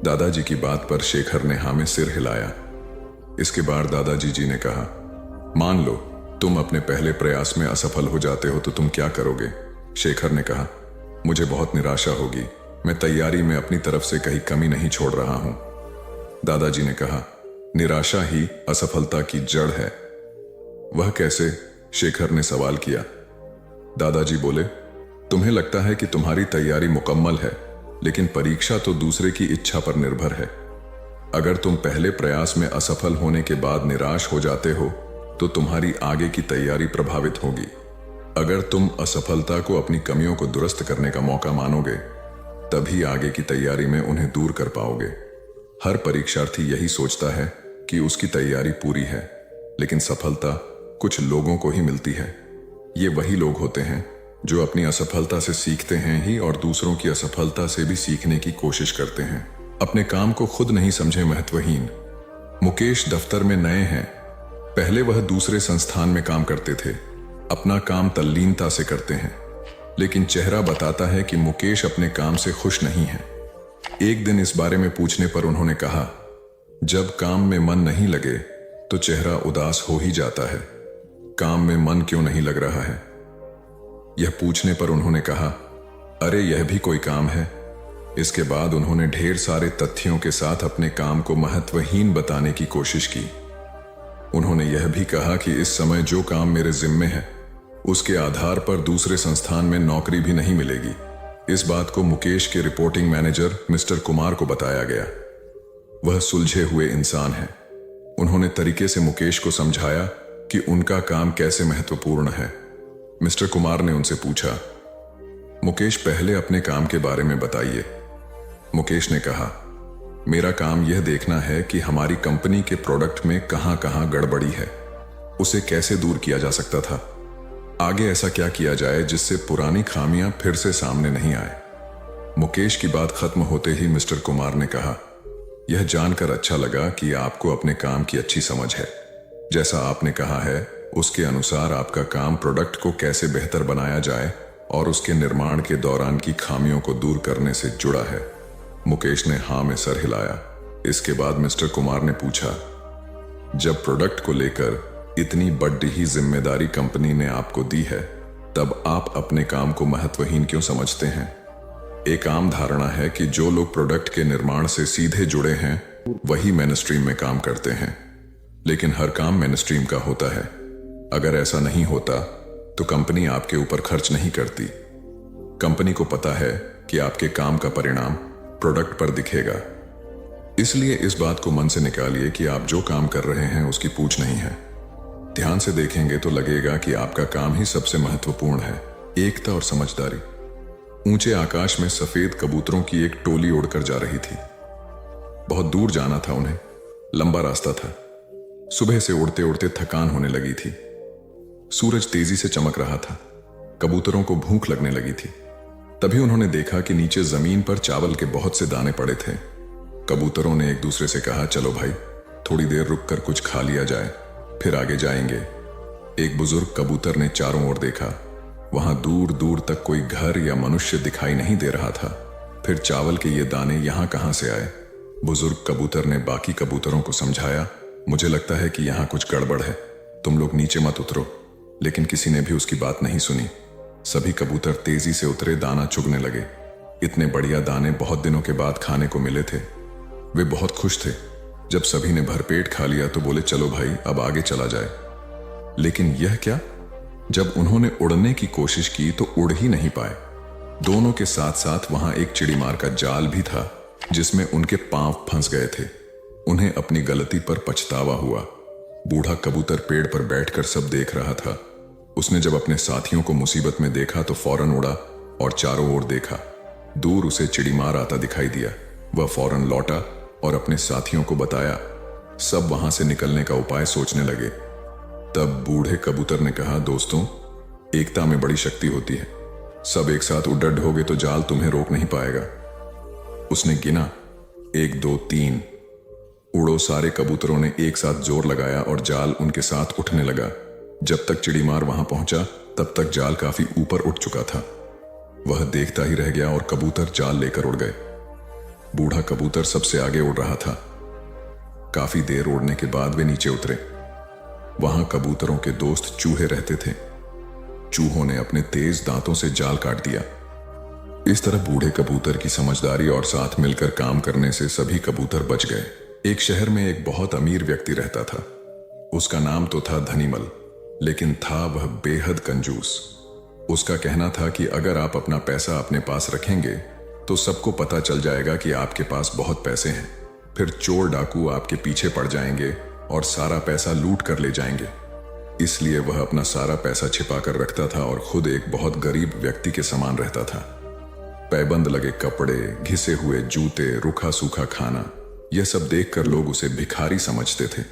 दादाजी की बात पर शेखर ने हाँ में सिर हिलाया। इसके बाद दादाजी जी ने कहा, मान लो तुम अपने पहले प्रयास में असफल हो जाते हो तो तुम क्या करोगे। शेखर ने कहा, मुझे बहुत निराशा होगी। मैं तैयारी में अपनी तरफ से कहीं कमी नहीं छोड़ रहा हूं। दादाजी ने कहा, निराशा ही असफलता की जड़ है। वह कैसे? शेखर ने सवाल किया। दादाजी बोले, तुम्हें लगता है कि तुम्हारी तैयारी मुकम्मल है, लेकिन परीक्षा तो दूसरे की इच्छा पर निर्भर है। अगर तुम पहले प्रयास में असफल होने के बाद निराश हो जाते हो तो तुम्हारी आगे की तैयारी प्रभावित होगी। अगर तुम असफलता को अपनी कमियों को दुरुस्त करने का मौका मानोगे, तभी आगे की तैयारी में उन्हें दूर कर पाओगे। हर परीक्षार्थी यही सोचता है कि उसकी तैयारी पूरी है, लेकिन सफलता कुछ लोगों को ही मिलती है। ये वही लोग होते हैं जो अपनी असफलता से सीखते हैं ही और दूसरों की असफलता से भी सीखने की कोशिश करते हैं। अपने काम को खुद नहीं समझे महत्वहीन। मुकेश दफ्तर में नए हैं। पहले वह दूसरे संस्थान में काम करते थे। अपना काम तल्लीनता से करते हैं, लेकिन चेहरा बताता है कि मुकेश अपने काम से खुश नहीं है। एक दिन इस बारे में पूछने पर उन्होंने कहा, जब काम में मन नहीं लगे तो चेहरा उदास हो ही जाता है। काम में मन क्यों नहीं लग रहा है? यह पूछने पर उन्होंने कहा, अरे यह भी कोई काम है। इसके बाद उन्होंने ढेर सारे तथ्यों के साथ अपने काम को महत्वहीन बताने की कोशिश की। उन्होंने यह भी कहा कि इस समय जो काम मेरे जिम्मे है उसके आधार पर दूसरे संस्थान में नौकरी भी नहीं मिलेगी। इस बात को मुकेश के रिपोर्टिंग मैनेजर मिस्टर कुमार को बताया गया। वह सुलझे हुए इंसान हैं। उन्होंने तरीके से मुकेश को समझाया कि उनका काम कैसे महत्वपूर्ण है। मिस्टर कुमार ने उनसे पूछा, मुकेश पहले अपने काम के बारे में बताइए। मुकेश ने कहा, मेरा काम यह देखना है कि हमारी कंपनी के प्रोडक्ट में कहां कहां गड़बड़ी है, उसे कैसे दूर किया जा सकता था, आगे ऐसा क्या किया जाए जिससे पुरानी खामियां फिर से सामने नहीं आए। मुकेश की बात खत्म होते ही मिस्टर कुमार ने कहा, यह जानकर अच्छा लगा कि आपको अपने काम की अच्छी समझ है। जैसा आपने कहा है उसके अनुसार आपका काम प्रोडक्ट को कैसे बेहतर बनाया जाए और उसके निर्माण के दौरान की खामियों को दूर करने से जुड़ा है। मुकेश ने हाँ में सर हिलाया। इसके बाद मिस्टर कुमार ने पूछा, जब प्रोडक्ट को लेकर इतनी बड़ी ही जिम्मेदारी कंपनी ने आपको दी है तब आप अपने काम को महत्वहीन क्यों समझते हैं? एक आम धारणा है कि जो लोग प्रोडक्ट के निर्माण से सीधे जुड़े हैं वही मेनस्ट्रीम में काम करते हैं, लेकिन हर काम मेनस्ट्रीम का होता है। अगर ऐसा नहीं होता तो कंपनी आपके ऊपर खर्च नहीं करती। कंपनी को पता है कि आपके काम का परिणाम प्रोडक्ट पर दिखेगा। इसलिए इस बात को मन से निकालिए कि आप जो काम कर रहे हैं उसकी पूछ नहीं है। ध्यान से देखेंगे तो लगेगा कि आपका काम ही सबसे महत्वपूर्ण है। एकता और समझदारी। ऊंचे आकाश में सफेद कबूतरों की एक टोली उड़कर जा रही थी। बहुत दूर जाना था उन्हें, लंबा रास्ता था। सुबह से उड़ते उड़ते थकान होने लगी थी। सूरज तेजी से चमक रहा था। कबूतरों को भूख लगने लगी थी। तभी उन्होंने देखा कि नीचे जमीन पर चावल के बहुत से दाने पड़े थे। कबूतरों ने एक दूसरे से कहा, चलो भाई थोड़ी देर रुककर कुछ खा लिया जाए, फिर आगे जाएंगे। एक बुजुर्ग कबूतर ने चारों ओर देखा। वहां दूर दूर तक कोई घर या मनुष्य दिखाई नहीं दे रहा था। फिर चावल के ये दाने यहां कहां से आए? बुजुर्ग कबूतर ने बाकी कबूतरों को समझाया, मुझे लगता है कि यहां कुछ गड़बड़ है, तुम लोग नीचे मत उतरो। लेकिन किसी ने भी उसकी बात नहीं सुनी। सभी कबूतर तेजी से उतरे, दाना चुगने लगे। इतने बढ़िया दाने बहुत दिनों के बाद खाने को मिले थे। वे बहुत खुश थे। जब सभी ने भरपेट खा लिया तो बोले, चलो भाई अब आगे चला जाए। लेकिन यह क्या? जब उन्होंने उड़ने की कोशिश की तो उड़ ही नहीं पाए। दोनों के साथ साथ वहां एक चिड़ीमार का जाल भी था जिसमें उनके पांव फंस गए थे। उन्हें अपनी गलती पर पछतावा हुआ। बूढ़ा कबूतर पेड़ पर बैठकर सब देख रहा था। उसने जब अपने साथियों को मुसीबत में देखा तो फौरन उड़ा और चारों ओर देखा। दूर उसे चिड़ीमार आता दिखाई दिया। वह फौरन लौटा और अपने साथियों को बताया। सब वहां से निकलने का उपाय सोचने लगे। तब बूढ़े कबूतर ने कहा, दोस्तों एकता में बड़ी शक्ति होती है। सब एक साथ उड़ ढोगे तो जाल तुम्हें रोक नहीं पाएगा। उसने गिना, 1 2 3। उड़ो। सारे कबूतरों ने एक साथ जोर लगाया और जाल उनके साथ उठने लगा। जब तक चिड़ीमार वहां पहुंचा तब तक जाल काफी ऊपर उठ चुका था। वह देखता ही रह गया और कबूतर जाल लेकर उड़ गए। बूढ़ा कबूतर सबसे आगे उड़ रहा था। काफी देर उड़ने के बाद वे नीचे उतरे। वहां कबूतरों के दोस्त चूहे रहते थे। चूहों ने अपने तेज दांतों से जाल काट दिया। इस तरह बूढ़े कबूतर की समझदारी और साथ मिलकर काम करने से सभी कबूतर बच गए। एक शहर में एक बहुत अमीर व्यक्ति रहता था। उसका नाम तो था धनीमल, लेकिन था वह बेहद कंजूस। उसका कहना था कि अगर आप अपना पैसा अपने पास रखेंगे तो सबको पता चल जाएगा कि आपके पास बहुत पैसे हैं। फिर चोर डाकू आपके पीछे पड़ जाएंगे और सारा पैसा लूट कर ले जाएंगे। इसलिए वह अपना सारा पैसा छिपा कर रखता था और खुद एक बहुत गरीब व्यक्ति के समान रहता था। पैबंद लगे कपड़े, घिसे हुए जूते, रूखा सूखा खाना, यह सब देखकर लोग उसे भिखारी समझते थे।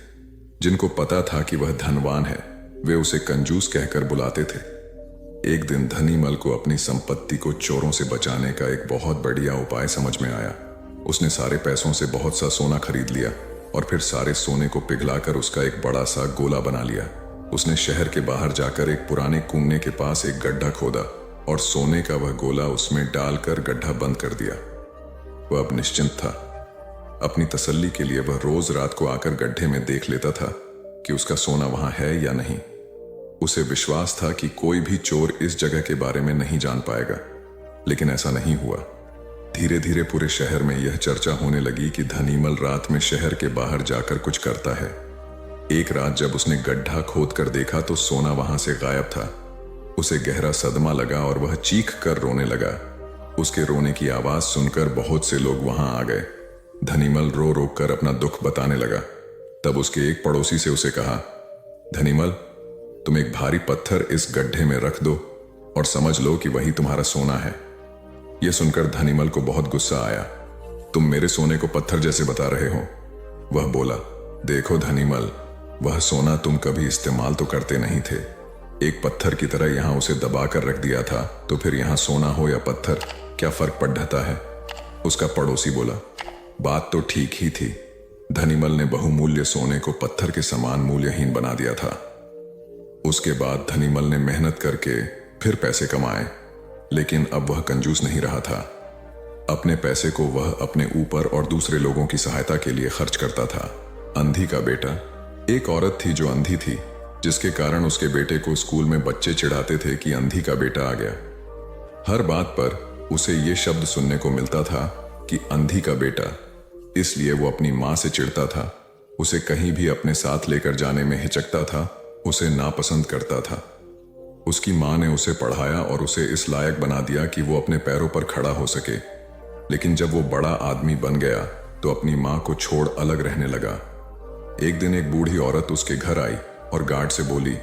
जिनको पता था कि वह धनवान है वे उसे कंजूस कहकर बुलाते थे। एक दिन धनीमल को अपनी संपत्ति को चोरों से बचाने का एक बहुत बढ़िया उपाय समझ में आया। उसने सारे पैसों से बहुत सा सोना खरीद लिया और फिर सारे सोने को पिघलाकर उसका एक बड़ा सा गोला बना लिया। उसने शहर के बाहर जाकर एक पुराने कुएं के पास एक गड्ढा खोदा और सोने का वह गोला उसमें डालकर गड्ढा बंद कर दिया। वह अब निश्चिंत था। अपनी तसल्ली के लिए वह रोज रात को आकर गड्ढे में देख लेता था कि उसका सोना वहां है या नहीं। उसे विश्वास था कि कोई भी चोर इस जगह के बारे में नहीं जान पाएगा। लेकिन ऐसा नहीं हुआ। धीरे धीरे पूरे शहर में यह चर्चा होने लगी कि धनीमल रात में शहर के बाहर जाकर कुछ करता है। एक रात जब उसने गड्ढा खोद कर देखा तो सोना वहां से गायब था। उसे गहरा सदमा लगा और वह चीख कर रोने लगा। उसके रोने की आवाज सुनकर बहुत से लोग वहां आ गए। धनीमल रो रो कर अपना दुख बताने लगा। तब उसके एक पड़ोसी से उसे कहा, धनीमल, तुम एक भारी पत्थर इस गड्ढे में रख दो और समझ लो कि वही तुम्हारा सोना है। यह सुनकर धनीमल को बहुत गुस्सा आया। तुम मेरे सोने को पत्थर जैसे बता रहे हो। वह बोला, देखो धनीमल, वह सोना तुम कभी इस्तेमाल तो करते नहीं थे। एक पत्थर की तरह यहां उसे दबा कर रख दिया था, तो फिर यहां सोना हो या पत्थर, क्या फर्क पड़ जाता है? उसका पड़ोसी बोला, बात तो ठीक ही थी। धनीमल ने बहुमूल्य सोने को पत्थर के समान मूल्यहीन बना दिया था। उसके बाद धनीमल ने मेहनत करके फिर पैसे कमाए, लेकिन अब वह कंजूस नहीं रहा था। अपने पैसे को वह अपने ऊपर और दूसरे लोगों की सहायता के लिए खर्च करता था। अंधी का बेटा। एक औरत थी जो अंधी थी, जिसके कारण उसके बेटे को स्कूल में बच्चे चिढ़ाते थे कि अंधी का बेटा आ गया। हर बात पर उसे ये शब्द सुनने को मिलता था कि अंधी का बेटा। इसलिए वो अपनी माँ से चिढ़ता था, उसे कहीं भी अपने साथ लेकर जाने में हिचकता था, उसे नापसंद करता था। उसकी माँ ने उसे पढ़ाया और उसे इस लायक बना दिया कि वो अपने पैरों पर खड़ा हो सके। लेकिन जब वो बड़ा आदमी बन गया तो अपनी माँ को छोड़ अलग रहने लगा। एक दिन एक बूढ़ी औरत उसके घर आई और गार्ड से बोली,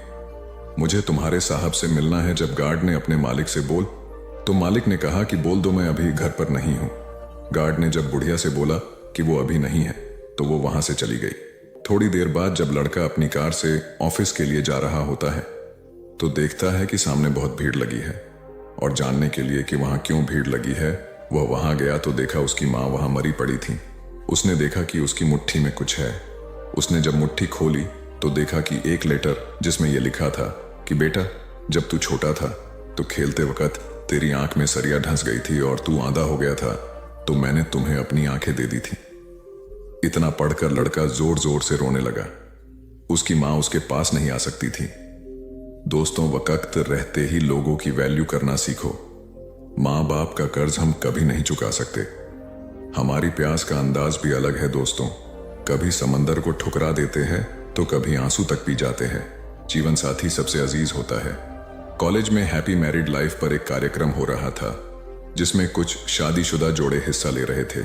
मुझे तुम्हारे साहब से मिलना है। जब गार्ड ने अपने मालिक से बोल, तो मालिक ने कहा कि बोल दो मैं अभी घर पर नहीं हूं। गार्ड ने जब बुढ़िया से बोला कि वो अभी नहीं है, तो वो वहां से चली गई। थोड़ी देर बाद जब लड़का अपनी कार से ऑफिस के लिए जा रहा होता है, तो देखता है कि सामने बहुत भीड़ लगी है। और जानने के लिए कि वहां क्यों भीड़ लगी है, वह वहां गया तो देखा उसकी माँ वहां मरी पड़ी थी। उसने देखा कि उसकी मुट्ठी में कुछ है। उसने जब मुट्ठी खोली तो देखा कि एक लेटर, जिसमें यह लिखा था कि बेटा, जब तू छोटा था तो खेलते वक्त तेरी आंख में सरिया ढंस गई थी और तू आंधा हो गया था, तो मैंने तुम्हें अपनी आंखें दे दी थी। इतना पढ़कर लड़का जोर जोर से रोने लगा। उसकी माँ उसके पास नहीं आ सकती थी। दोस्तों, वक्त रहते ही लोगों की वैल्यू करना सीखो। माँ बाप का कर्ज हम कभी नहीं चुका सकते। हमारी प्यास का अंदाज भी अलग है दोस्तों। कभी समंदर को ठुकरा देते हैं तो कभी आंसू तक पी जाते हैं। जीवन साथी सबसे अजीज होता है। कॉलेज में हैप्पी मैरिड लाइफ पर एक कार्यक्रम हो रहा था, जिसमें कुछ शादीशुदा जोड़े हिस्सा ले रहे थे।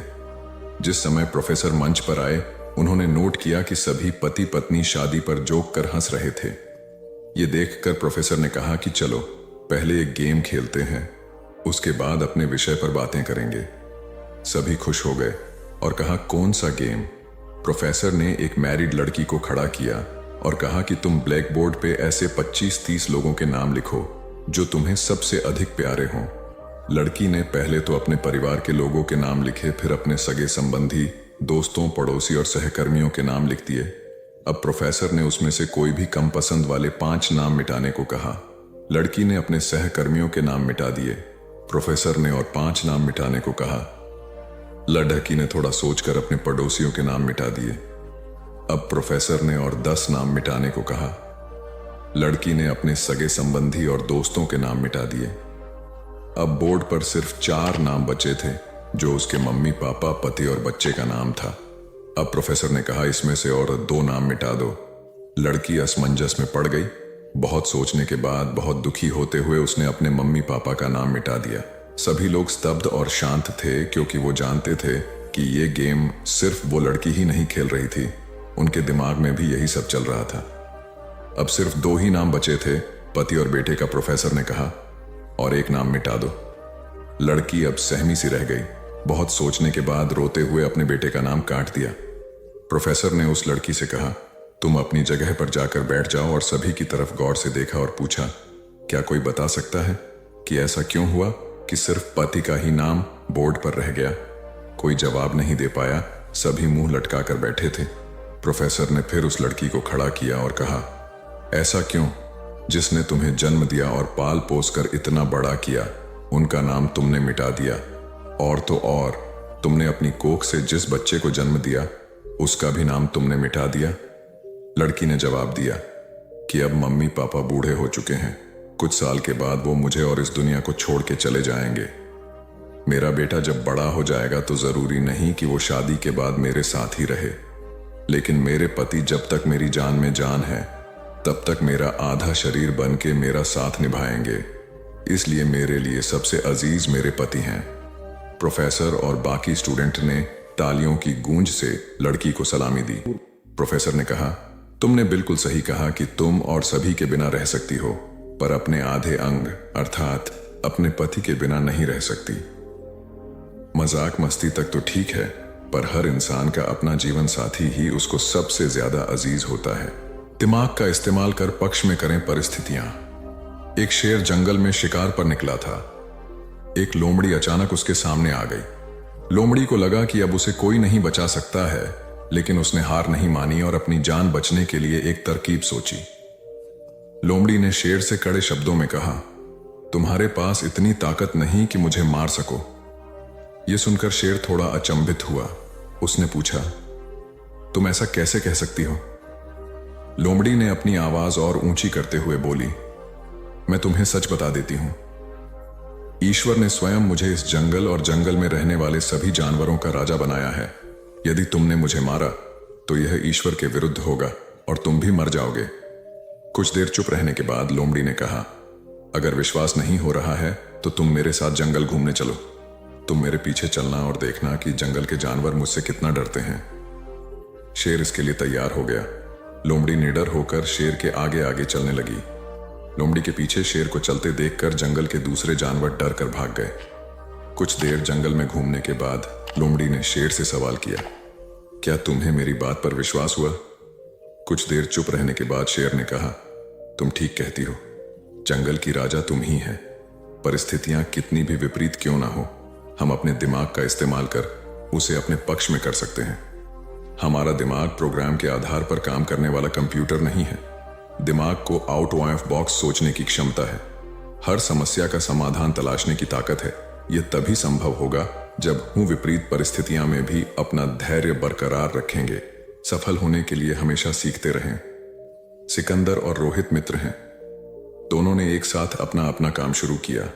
जिस समय प्रोफेसर मंच पर आए, उन्होंने नोट किया कि सभी पति पत्नी शादी पर जोक कर हंस रहे थे। ये देखकर प्रोफेसर ने कहा कि चलो पहले एक गेम खेलते हैं, उसके बाद अपने विषय पर बातें करेंगे। सभी खुश हो गए और कहा, कौन सा गेम? प्रोफेसर ने एक मैरिड लड़की को खड़ा किया और कहा कि तुम ब्लैक बोर्ड पे ऐसे 25-30 लोगों के नाम लिखो जो तुम्हें सबसे अधिक प्यारे हों। लड़की ने पहले तो अपने परिवार के लोगों के नाम लिखे, फिर अपने सगे संबंधी, दोस्तों, पड़ोसी और सहकर्मियों के नाम लिख दिए। अब प्रोफेसर ने उसमें से कोई भी कम पसंद वाले 5 नाम मिटाने को कहा। लड़की ने अपने सहकर्मियों के नाम मिटा दिए। प्रोफेसर ने और 5 नाम मिटाने को कहा। लड़की ने थोड़ा सोचकर अपने पड़ोसियों के नाम मिटा दिए। अब प्रोफेसर ने और 10 नाम मिटाने को कहा। लड़की ने अपने सगे संबंधी और दोस्तों के नाम मिटा दिए। अब बोर्ड पर सिर्फ 4 नाम बचे थे, जो उसके मम्मी पापा, पति और बच्चे का नाम था। अब प्रोफेसर ने कहा, इसमें से और 2 नाम मिटा दो। लड़की असमंजस में पड़ गई। बहुत सोचने के बाद, बहुत दुखी होते हुए उसने अपने मम्मी पापा का नाम मिटा दिया। सभी लोग स्तब्ध और शांत थे, क्योंकि वो जानते थे कि ये गेम सिर्फ वो लड़की ही नहीं खेल रही थी, उनके दिमाग में भी यही सब चल रहा था। अब सिर्फ 2 ही नाम बचे थे, पति और बेटे का। प्रोफेसर ने कहा, और 1 नाम मिटा दो। लड़की अब सहमी सी रह गई। बहुत सोचने के बाद रोते हुए अपने बेटे का नाम काट दिया। प्रोफेसर ने उस लड़की से कहा, तुम अपनी जगह पर जाकर बैठ जाओ, और सभी की तरफ गौर से देखा और पूछा, क्या कोई बता सकता है कि ऐसा क्यों हुआ कि सिर्फ पति का ही नाम बोर्ड पर रह गया? कोई जवाब नहीं दे पाया। सभी मुंह लटकाकर बैठे थे। प्रोफेसर ने फिर उस लड़की को खड़ा किया और कहा, ऐसा क्यों? जिसने तुम्हें जन्म दिया और पाल पोस कर इतना बड़ा किया, उनका नाम तुमने मिटा दिया। और तो और, तुमने अपनी कोख से जिस बच्चे को जन्म दिया, उसका भी नाम तुमने मिटा दिया। लड़की ने जवाब दिया कि अब मम्मी पापा बूढ़े हो चुके हैं। कुछ साल के बाद वो मुझे और इस दुनिया को छोड़ के चले जाएंगे। मेरा बेटा जब बड़ा हो जाएगा तो जरूरी नहीं कि वो शादी के बाद मेरे साथ ही रहे, लेकिन मेरे पति जब तक मेरी जान में जान है तब तक मेरा आधा शरीर बन के मेरा साथ निभाएंगे। इसलिए मेरे लिए सबसे अजीज मेरे पति हैं। प्रोफेसर और बाकी स्टूडेंट ने तालियों की गूंज से लड़की को सलामी दी। प्रोफेसर ने कहा, तुमने बिल्कुल सही कहा कि तुम और सभी के बिना रह सकती हो, पर अपने आधे अंग अर्थात अपने पति के बिना नहीं रह सकती। मजाक मस्ती तक तो ठीक है, पर हर इंसान का अपना जीवन साथी ही उसको सबसे ज्यादा अजीज होता है। दिमाग का इस्तेमाल कर पक्ष में करें परिस्थितियां। एक शेर जंगल में शिकार पर निकला था। एक लोमड़ी अचानक उसके सामने आ गई। लोमड़ी को लगा कि अब उसे कोई नहीं बचा सकता है, लेकिन उसने हार नहीं मानी और अपनी जान बचने के लिए एक तरकीब सोची। लोमड़ी ने शेर से कड़े शब्दों में कहा, तुम्हारे पास इतनी ताकत नहीं कि मुझे मार सको। यह सुनकर शेर थोड़ा अचंभित हुआ। उसने पूछा, तुम ऐसा कैसे कह सकती हो? लोमड़ी ने अपनी आवाज और ऊंची करते हुए बोली, मैं तुम्हें सच बता देती हूं। ईश्वर ने स्वयं मुझे इस जंगल और जंगल में रहने वाले सभी जानवरों का राजा बनाया है। यदि तुमने मुझे मारा तो यह ईश्वर के विरुद्ध होगा और तुम भी मर जाओगे। कुछ देर चुप रहने के बाद लोमड़ी ने कहा, अगर विश्वास नहीं हो रहा है तो तुम मेरे साथ जंगल घूमने चलो। तुम मेरे पीछे चलना और देखना कि जंगल के जानवर मुझसे कितना डरते हैं। शेर इसके लिए तैयार हो गया। लोमड़ी निडर होकर शेर के आगे आगे चलने लगी। लोमड़ी के पीछे शेर को चलते देखकर जंगल के दूसरे जानवर डर कर भाग गए। कुछ देर जंगल में घूमने के बाद लोमड़ी ने शेर से सवाल किया, क्या तुम्हें मेरी बात पर विश्वास हुआ? कुछ देर चुप रहने के बाद शेर ने कहा, तुम ठीक कहती हो, जंगल की राजा तुम ही है। परिस्थितियां कितनी भी विपरीत क्यों ना हो, हम अपने दिमाग का इस्तेमाल कर उसे अपने पक्ष में कर सकते हैं। हमारा दिमाग प्रोग्राम के आधार पर काम करने वाला कंप्यूटर नहीं है। दिमाग को आउट ऑफ बॉक्स सोचने की क्षमता है। हर समस्या का समाधान तलाशने की ताकत है। यह तभी संभव होगा जब हम विपरीत परिस्थितियां में भी अपना धैर्य बरकरार रखेंगे। सफल होने के लिए हमेशा सीखते रहें। सिकंदर और रोहित मित्र हैं। दोनों ने एक साथ अपना अपना काम शुरू किया।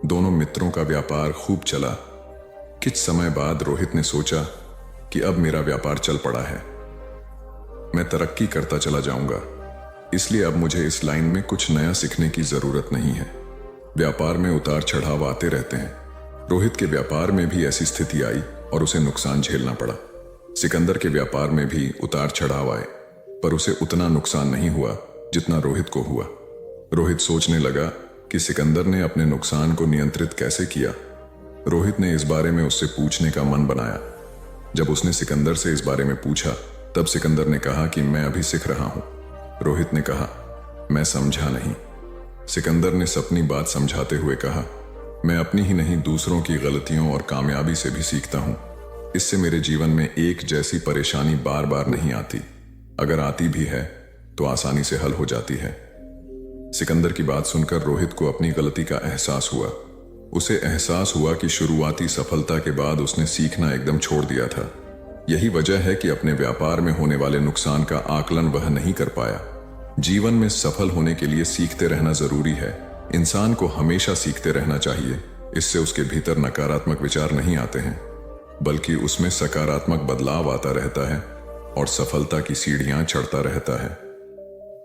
दोनों मित्रों का व्यापार खूब चला। कुछ समय बाद रोहित ने सोचा कि अब मेरा व्यापार चल पड़ा है, मैं तरक्की करता चला जाऊंगा, इसलिए अब मुझे इस लाइन में कुछ नया सीखने की जरूरत नहीं है। व्यापार में उतार चढ़ाव आते रहते हैं। रोहित के व्यापार में भी ऐसी स्थिति आई और उसे नुकसान झेलना पड़ा। सिकंदर के व्यापार में भी उतार चढ़ाव आए, पर उसे उतना नुकसान नहीं हुआ जितना रोहित को हुआ। रोहित सोचने लगा कि सिकंदर ने अपने नुकसान को नियंत्रित कैसे किया। रोहित ने इस बारे में उससे पूछने का मन बनाया। जब उसने सिकंदर से इस बारे में पूछा तब सिकंदर ने कहा कि मैं अभी सीख रहा हूं। रोहित ने कहा, मैं समझा नहीं। सिकंदर ने अपनी बात समझाते हुए कहा, मैं अपनी ही नहीं दूसरों की गलतियों और कामयाबी से भी सीखता हूं। इससे मेरे जीवन में एक जैसी परेशानी बार बार नहीं आती। अगर आती भी है तो आसानी से हल हो जाती है। सिकंदर की बात सुनकर रोहित को अपनी गलती का एहसास हुआ। उसे एहसास हुआ कि शुरुआती सफलता के बाद उसने सीखना एकदम छोड़ दिया था। यही वजह है कि अपने व्यापार में होने वाले नुकसान का आकलन वह नहीं कर पाया। जीवन में सफल होने के लिए सीखते रहना जरूरी है। इंसान को हमेशा सीखते रहना चाहिए। इससे उसके भीतर नकारात्मक विचार नहीं आते हैं, बल्कि उसमें सकारात्मक बदलाव आता रहता है और सफलता की सीढ़ियां चढ़ता रहता है।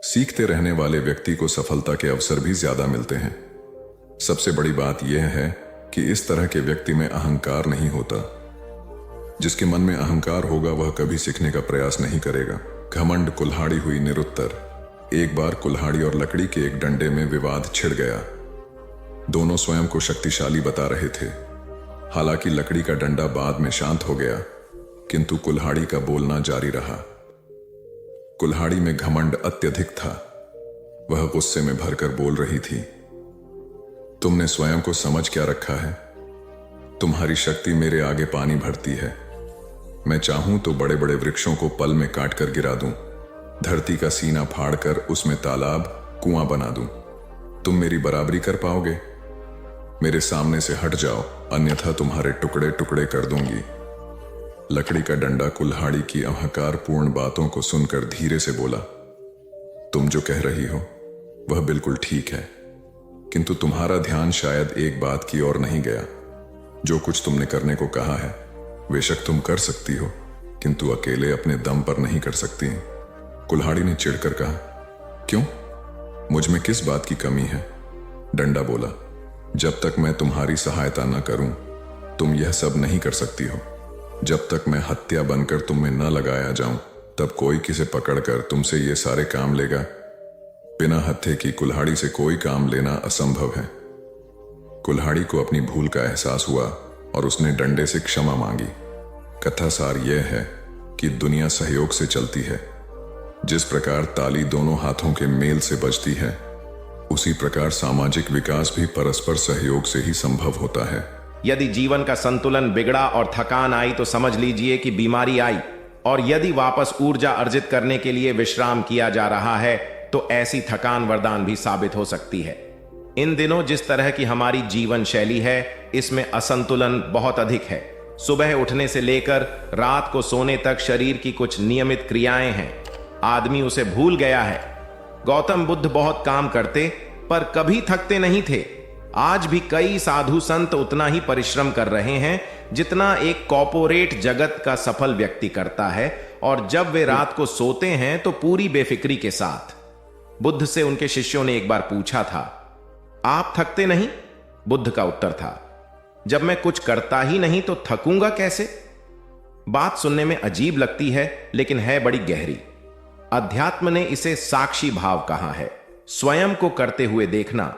सीखते रहने वाले व्यक्ति को सफलता के अवसर भी ज्यादा मिलते हैं। सबसे बड़ी बात यह है कि इस तरह के व्यक्ति में अहंकार नहीं होता। जिसके मन में अहंकार होगा वह कभी सीखने का प्रयास नहीं करेगा। घमंड कुल्हाड़ी हुई निरुत्तर। एक बार कुल्हाड़ी और लकड़ी के एक डंडे में विवाद छिड़ गया। दोनों स्वयं को शक्तिशाली बता रहे थे। हालांकि लकड़ी का डंडा बाद में शांत हो गया, किंतु कुल्हाड़ी का बोलना जारी रहा। कुल्हाड़ी में घमंड अत्यधिक था। वह गुस्से में भरकर बोल रही थी, तुमने स्वयं को समझ क्या रखा है? तुम्हारी शक्ति मेरे आगे पानी भरती है। मैं चाहूं तो बड़े बड़े वृक्षों को पल में काट कर गिरा दूं, धरती का सीना फाड़कर उसमें तालाब कुआं बना दूं। तुम मेरी बराबरी कर पाओगे? मेरे सामने से हट जाओ, अन्यथा तुम्हारे टुकड़े टुकड़े कर दूंगी। लकड़ी का डंडा कुल्हाड़ी की अहंकारपूर्ण बातों को सुनकर धीरे से बोला, तुम जो कह रही हो वह बिल्कुल ठीक है, किंतु तुम्हारा ध्यान शायद एक बात की ओर नहीं गया। जो कुछ तुमने करने को कहा है बेशक तुम कर सकती हो, किंतु अकेले अपने दम पर नहीं कर सकती। कुल्हाड़ी ने चिढ़कर कहा, क्यों? मुझ में किस बात की कमी है? डंडा बोला, जब तक मैं तुम्हारी सहायता न करूं तुम यह सब नहीं कर सकती हो। जब तक मैं हत्या बनकर तुम में न लगाया जाऊं तब कोई किसे पकड़कर तुमसे ये सारे काम लेगा। बिना हत्थे की कुल्हाड़ी से कोई काम लेना असंभव है। कुल्हाड़ी को अपनी भूल का एहसास हुआ और उसने डंडे से क्षमा मांगी। कथा सार यह है कि दुनिया सहयोग से चलती है। जिस प्रकार ताली दोनों हाथों के मेल से बजती है, उसी प्रकार सामाजिक विकास भी परस्पर सहयोग से ही संभव होता है। यदि जीवन का संतुलन बिगड़ा और थकान आई तो समझ लीजिए कि बीमारी आई, और यदि वापस ऊर्जा अर्जित करने के लिए विश्राम किया जा रहा है तो ऐसी थकान वरदान भी साबित हो सकती है। इन दिनों जिस तरह की हमारी जीवन शैली है, इसमें असंतुलन बहुत अधिक है। सुबह उठने से लेकर रात को सोने तक शरीर की कुछ नियमित क्रियाएं हैं, आदमी उसे भूल गया है। गौतम बुद्ध बहुत काम करते पर कभी थकते नहीं थे। आज भी कई साधु संत उतना ही परिश्रम कर रहे हैं जितना एक कॉर्पोरेट जगत का सफल व्यक्ति करता है, और जब वे रात को सोते हैं तो पूरी बेफिक्री के साथ। बुद्ध से उनके शिष्यों ने एक बार पूछा था, आप थकते नहीं? बुद्ध का उत्तर था, जब मैं कुछ करता ही नहीं तो थकूंगा कैसे? बात सुनने में अजीब लगती है लेकिन है बड़ी गहरी। अध्यात्म ने इसे साक्षी भाव कहा है। स्वयं को करते हुए देखना,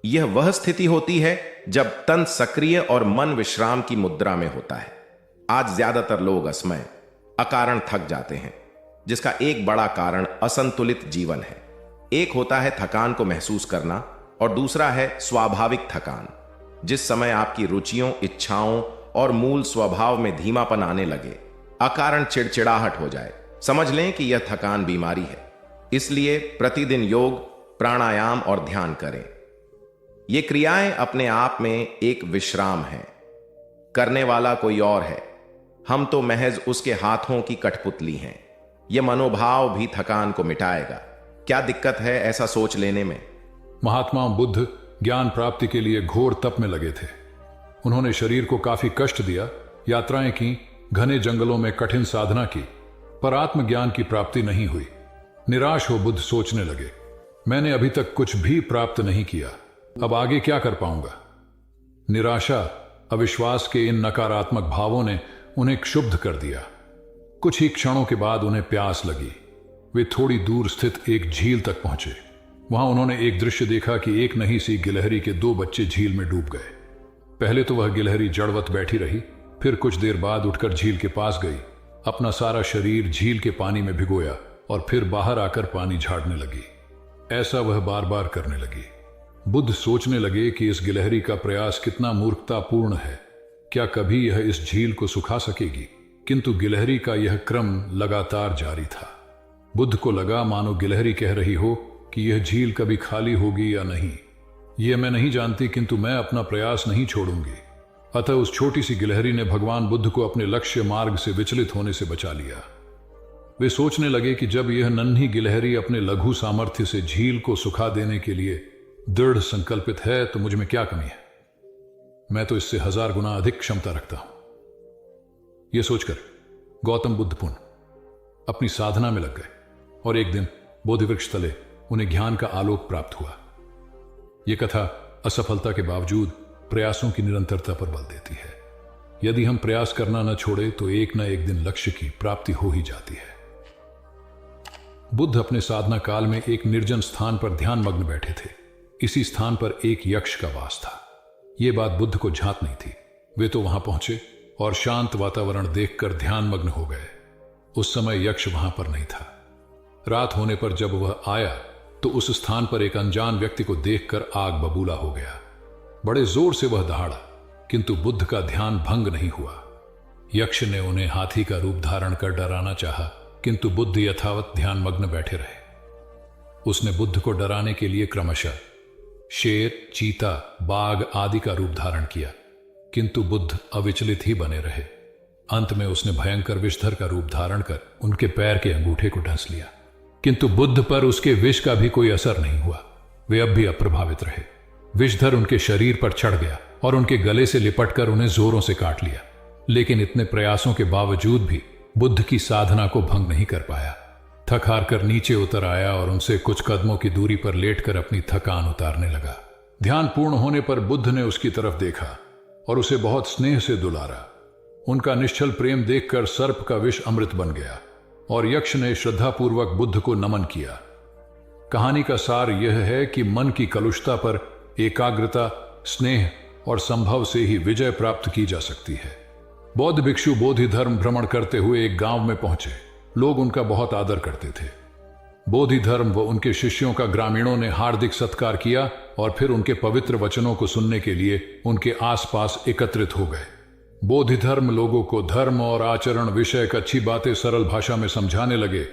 यह वह स्थिति होती है जब तन सक्रिय और मन विश्राम की मुद्रा में होता है। आज ज्यादातर लोग असमय, अकारण थक जाते हैं, जिसका एक बड़ा कारण असंतुलित जीवन है। एक होता है थकान को महसूस करना और दूसरा है स्वाभाविक थकान, जिस समय आपकी रुचियों, इच्छाओं और मूल स्वभाव में धीमापन आने लगे, अकारण चिड़चिड़ाहट हो जाए। समझ लें कि यह थकान बीमारी है। इसलिए प्रतिदिन योग, प्राणायाम और ध्यान करें। ये क्रियाएं अपने आप में एक विश्राम है। करने वाला कोई और है, हम तो महज उसके हाथों की कठपुतली हैं। यह मनोभाव भी थकान को मिटाएगा। क्या दिक्कत है ऐसा सोच लेने में? महात्मा बुद्ध ज्ञान प्राप्ति के लिए घोर तप में लगे थे। उन्होंने शरीर को काफी कष्ट दिया, यात्राएं की, घने जंगलों में कठिन साधना की, पर आत्मज्ञान की प्राप्ति नहीं हुई। निराश हो बुद्ध सोचने लगे, मैंने अभी तक कुछ भी प्राप्त नहीं किया, अब आगे क्या कर पाऊंगा? निराशा, अविश्वास के इन नकारात्मक भावों ने उन्हें क्षुब्ध कर दिया। कुछ ही क्षणों के बाद उन्हें प्यास लगी। वे थोड़ी दूर स्थित एक झील तक पहुंचे। वहां उन्होंने एक दृश्य देखा कि एक नन्ही सी गिलहरी के 2 बच्चे झील में डूब गए। पहले तो वह गिलहरी जड़वत बैठी रही, फिर कुछ देर बाद उठकर झील के पास गई, अपना सारा शरीर झील के पानी में भिगोया और फिर बाहर आकर पानी झाड़ने लगी। ऐसा वह बार बार करने लगी। बुद्ध सोचने लगे कि इस गिलहरी का प्रयास कितना मूर्खतापूर्ण है। क्या कभी यह इस झील को सुखा सकेगी? किंतु गिलहरी का यह क्रम लगातार जारी था। बुद्ध को लगा मानो गिलहरी कह रही हो कि यह झील कभी खाली होगी या नहीं, यह मैं नहीं जानती, किंतु मैं अपना प्रयास नहीं छोड़ूंगी। अतः उस छोटी सी गिलहरी ने भगवान बुद्ध को अपने लक्ष्य मार्ग से विचलित होने से बचा लिया। वे सोचने लगे कि जब यह नन्ही गिलहरी अपने लघु सामर्थ्य से झील को सुखा देने के लिए दृढ़ संकल्पित है तो मुझ में क्या कमी है? मैं तो इससे 1000 गुना अधिक क्षमता रखता हूं। यह सोचकर गौतम बुद्ध पुनः अपनी साधना में लग गए और एक दिन बोधि वृक्ष तले उन्हें ज्ञान का आलोक प्राप्त हुआ। यह कथा असफलता के बावजूद प्रयासों की निरंतरता पर बल देती है। यदि हम प्रयास करना न छोड़े तो एक न एक दिन लक्ष्य की प्राप्ति हो ही जाती है। बुद्ध अपने साधना काल में एक निर्जन स्थान पर ध्यान मग्न बैठे थे। इसी स्थान पर एक यक्ष का वास था। यह बात बुद्ध को झांत नहीं थी। वे तो वहां पहुंचे और शांत वातावरण देखकर ध्यान मग्न हो गए। उस समय यक्ष वहां पर नहीं था। रात होने पर जब वह आया तो उस स्थान पर एक अनजान व्यक्ति को देखकर आग बबूला हो गया। बड़े जोर से वह दहाड़ा, किंतु बुद्ध का ध्यान भंग नहीं हुआ। यक्ष ने उन्हें हाथी का रूप धारण कर डराना चाहा, किंतु बुद्ध यथावत ध्यान मग्न बैठे रहे। उसने बुद्ध को डराने के लिए क्रमशः शेर, चीता, बाघ आदि का रूप धारण किया, किंतु बुद्ध अविचलित ही बने रहे। अंत में उसने भयंकर विषधर का रूप धारण कर उनके पैर के अंगूठे को ढंस लिया, किंतु बुद्ध पर उसके विष का भी कोई असर नहीं हुआ। वे अब भी अप्रभावित रहे। विषधर उनके शरीर पर चढ़ गया और उनके गले से लिपटकर उन्हें जोरों से काट लिया। लेकिन इतने प्रयासों के बावजूद भी बुद्ध की साधना को भंग नहीं कर पाया। थक हार कर नीचे उतर आया और उनसे कुछ कदमों की दूरी पर लेटकर अपनी थकान उतारने लगा। ध्यान पूर्ण होने पर बुद्ध ने उसकी तरफ देखा और उसे बहुत स्नेह से दुलारा। उनका निश्चल प्रेम देखकर सर्प का विष अमृत बन गया और यक्ष ने श्रद्धापूर्वक बुद्ध को नमन किया। कहानी का सार यह है कि मन की कलुषता पर एकाग्रता, स्नेह और संभव से ही विजय प्राप्त की जा सकती है। बौद्ध भिक्षु बोधि धर्म भ्रमण करते हुए एक गांव में पहुंचे। लोग उनका बहुत आदर करते थे। बोधि धर्म व उनके शिष्यों का ग्रामीणों ने हार्दिक सत्कार किया और फिर उनके पवित्र वचनों को सुनने के लिए उनके आसपास एकत्रित हो गए। बोधि धर्म लोगों को धर्म और आचरण विषयक अच्छी बातें सरल भाषा में समझाने लगे।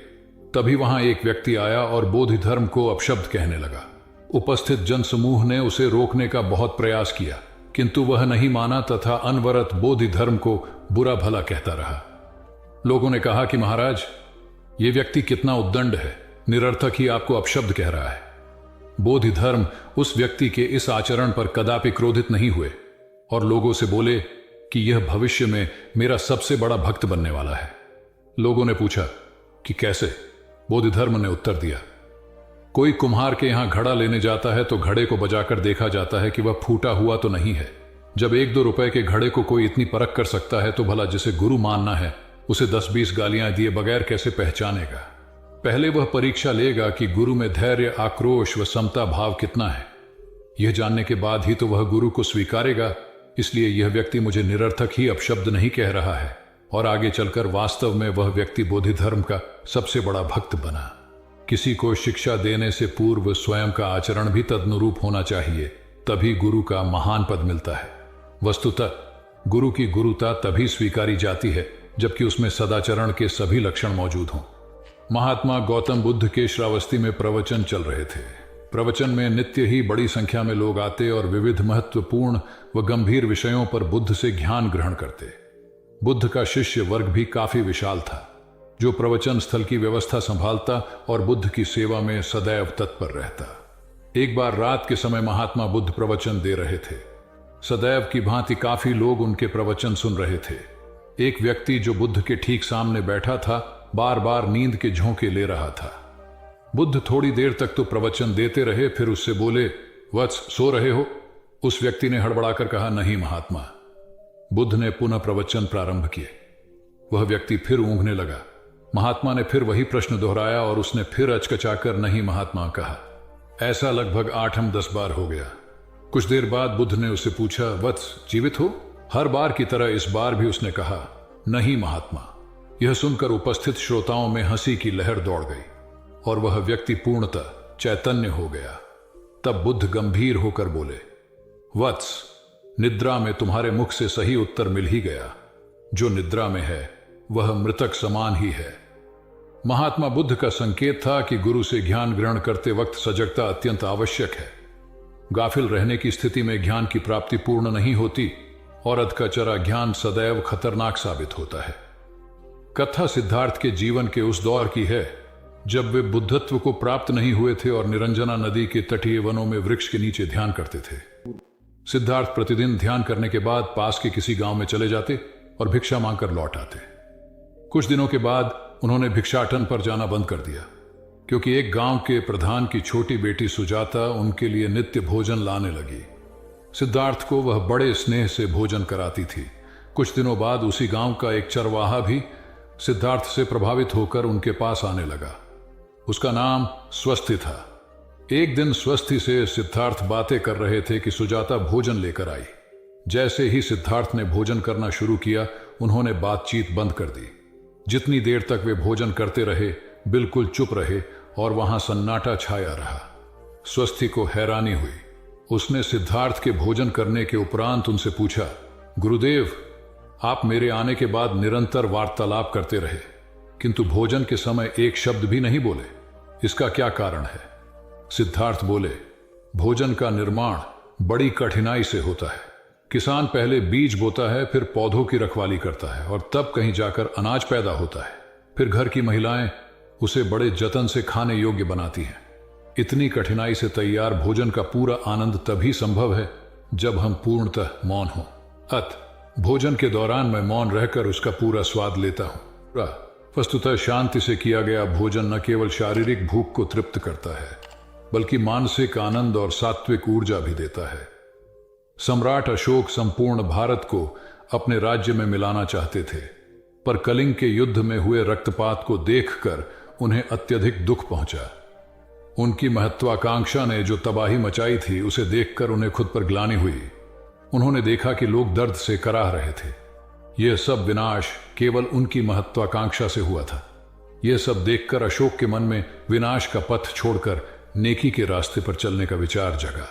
तभी वहां एक व्यक्ति आया और बोधि धर्म को अपशब्द कहने लगा। उपस्थित जनसमूह ने उसे रोकने का बहुत प्रयास किया, किंतु वह नहीं माना तथा अनवरत बोधि धर्म को बुरा भला कहता रहा। लोगों ने कहा कि महाराज, ये व्यक्ति कितना उद्दंड है, निरर्थक ही आपको अपशब्द कह रहा है। बोधि धर्म उस व्यक्ति के इस आचरण पर कदापि क्रोधित नहीं हुए और लोगों से बोले कि यह भविष्य में मेरा सबसे बड़ा भक्त बनने वाला है। लोगों ने पूछा कि कैसे? बोधि धर्म ने उत्तर दिया, कोई कुम्हार के यहां घड़ा लेने जाता है तो घड़े को बजाकर देखा जाता है कि वह फूटा हुआ तो नहीं है। जब 1-2 रुपए के घड़े को कोई इतनी परख कर सकता है तो भला जिसे गुरु मानना है उसे 10-20 गालियां दिए बगैर कैसे पहचानेगा? पहले वह परीक्षा लेगा कि गुरु में धैर्य, आक्रोश व समता भाव कितना है। यह जानने के बाद ही तो वह गुरु को स्वीकारेगा। इसलिए यह व्यक्ति मुझे निरर्थक ही अपशब्द नहीं कह रहा है और आगे चलकर वास्तव में वह व्यक्ति बोधि धर्म का सबसे बड़ा भक्त बना। किसी को शिक्षा देने से पूर्व स्वयं का आचरण भी तदनुरूप होना चाहिए, तभी गुरु का महान पद मिलता है। वस्तुतः गुरु की गुरुता तभी स्वीकारी जाती है जबकि उसमें सदाचरण के सभी लक्षण मौजूद हों। महात्मा गौतम बुद्ध के श्रावस्ती में प्रवचन चल रहे थे। प्रवचन में नित्य ही बड़ी संख्या में लोग आते और विविध महत्वपूर्ण व गंभीर विषयों पर बुद्ध से ज्ञान ग्रहण करते। बुद्ध का शिष्य वर्ग भी काफी विशाल था, जो प्रवचन स्थल की व्यवस्था संभालता और बुद्ध की सेवा में सदैव तत्पर रहता। एक बार रात के समय महात्मा बुद्ध प्रवचन दे रहे थे। सदैव की भांति काफी लोग उनके प्रवचन सुन रहे थे। एक व्यक्ति जो बुद्ध के ठीक सामने बैठा था बार बार नींद के झोंके ले रहा था। बुद्ध थोड़ी देर तक तो प्रवचन देते रहे, फिर उससे बोले, वत्स, सो रहे हो? उस व्यक्ति ने हड़बड़ाकर कहा, नहीं महात्मा। बुद्ध ने पुनः प्रवचन प्रारंभ किए। वह व्यक्ति फिर ऊँघने लगा। महात्मा ने फिर वही प्रश्न दोहराया और उसने फिर अचकचाकर नहीं महात्मा कहा। ऐसा लगभग 8-10 बार हो गया। कुछ देर बाद बुद्ध ने उससे पूछा, वत्स, जीवित हो? हर बार की तरह इस बार भी उसने कहा, नहीं महात्मा। यह सुनकर उपस्थित श्रोताओं में हंसी की लहर दौड़ गई और वह व्यक्ति पूर्णतः चैतन्य हो गया। तब बुद्ध गंभीर होकर बोले, वत्स, निद्रा में तुम्हारे मुख से सही उत्तर मिल ही गया। जो निद्रा में है वह मृतक समान ही है। महात्मा बुद्ध का संकेत था कि गुरु से ज्ञान ग्रहण करते वक्त सजगता अत्यंत आवश्यक है। गाफिल रहने की स्थिति में ज्ञान की प्राप्ति पूर्ण नहीं होती और अध का चरा ज्ञान सदैव खतरनाक साबित होता है। कथा सिद्धार्थ के जीवन के उस दौर की है जब वे बुद्धत्व को प्राप्त नहीं हुए थे और निरंजना नदी के तटीय वनों में वृक्ष के नीचे ध्यान करते थे। सिद्धार्थ प्रतिदिन ध्यान करने के बाद पास के किसी गांव में चले जाते और भिक्षा मांगकर लौट आते। कुछ दिनों के बाद उन्होंने भिक्षाटन पर जाना बंद कर दिया, क्योंकि एक गांव के प्रधान की छोटी बेटी सुजाता उनके लिए नित्य भोजन लाने लगी। सिद्धार्थ को वह बड़े स्नेह से भोजन कराती थी। कुछ दिनों बाद उसी गांव का एक चरवाहा भी सिद्धार्थ से प्रभावित होकर उनके पास आने लगा। उसका नाम स्वस्थि था। एक दिन स्वस्थि से सिद्धार्थ बातें कर रहे थे कि सुजाता भोजन लेकर आई। जैसे ही सिद्धार्थ ने भोजन करना शुरू किया, उन्होंने बातचीत बंद कर दी। जितनी देर तक वे भोजन करते रहे, बिल्कुल चुप रहे और वहां सन्नाटा छाया रहा। स्वस्थि को हैरानी हुई। उसने सिद्धार्थ के भोजन करने के उपरांत उनसे पूछा, गुरुदेव, आप मेरे आने के बाद निरंतर वार्तालाप करते रहे, किंतु भोजन के समय एक शब्द भी नहीं बोले। इसका क्या कारण है? सिद्धार्थ बोले, भोजन का निर्माण बड़ी कठिनाई से होता है। किसान पहले बीज बोता है, फिर पौधों की रखवाली करता है और तब कहीं जाकर अनाज पैदा होता है। फिर घर की महिलाएं उसे बड़े जतन से खाने योग्य बनाती हैं। इतनी कठिनाई से तैयार भोजन का पूरा आनंद तभी संभव है जब हम पूर्णतः मौन हों। भोजन के दौरान मैं मौन रहकर उसका पूरा स्वाद लेता हूं। वस्तुतः शांति से किया गया भोजन न केवल शारीरिक भूख को तृप्त करता है बल्कि मानसिक आनंद और सात्विक ऊर्जा भी देता है। सम्राट अशोक संपूर्ण भारत को अपने राज्य में मिलाना चाहते थे, पर कलिंग के युद्ध में हुए रक्तपात को देखकर उन्हें अत्यधिक दुख पहुंचा। उनकी महत्वाकांक्षा ने जो तबाही मचाई थी उसे देखकर उन्हें खुद पर ग्लानि हुई। उन्होंने देखा कि लोग दर्द से कराह रहे थे। यह सब विनाश केवल उनकी महत्वाकांक्षा से हुआ था। यह सब देखकर अशोक के मन में विनाश का पथ छोड़कर नेकी के रास्ते पर चलने का विचार जगा।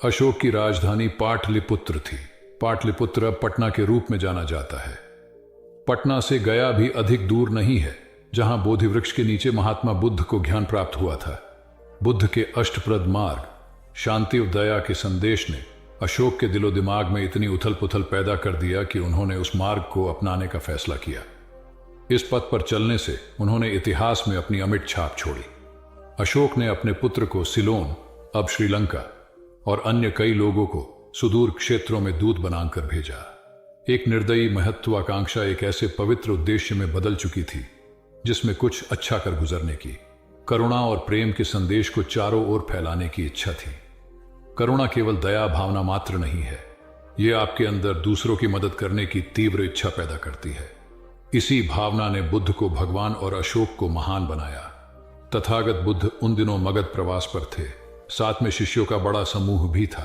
अशोक की राजधानी पाटलिपुत्र थी। पाटलिपुत्र अब पटना के रूप में जाना जाता है। पटना से गया भी अधिक दूर नहीं है, जहां बोधि वृक्ष के नीचे महात्मा बुद्ध को ज्ञान प्राप्त हुआ था। बुद्ध के अष्टप्रद मार्ग, शांति और दया के संदेश ने अशोक के दिलो दिमाग में इतनी उथल पुथल पैदा कर दिया कि उन्होंने उस मार्ग को अपनाने का फैसला किया। इस पथ पर चलने से उन्होंने इतिहास में अपनी अमिट छाप छोड़ी। अशोक ने अपने पुत्र को सिलोन, अब श्रीलंका, और अन्य कई लोगों को सुदूर क्षेत्रों में दूत बनाकर भेजा। एक निर्दयी महत्वाकांक्षा एक ऐसे पवित्र उद्देश्य में बदल चुकी थी जिसमें कुछ अच्छा कर गुजरने की, करुणा और प्रेम के संदेश को चारों ओर फैलाने की इच्छा थी। करुणा केवल दया भावना मात्र नहीं है, यह आपके अंदर दूसरों की मदद करने की तीव्र इच्छा पैदा करती है। इसी भावना ने बुद्ध को भगवान और अशोक को महान बनाया। तथागत बुद्ध उन दिनों मगध प्रवास पर थे। साथ में शिष्यों का बड़ा समूह भी था।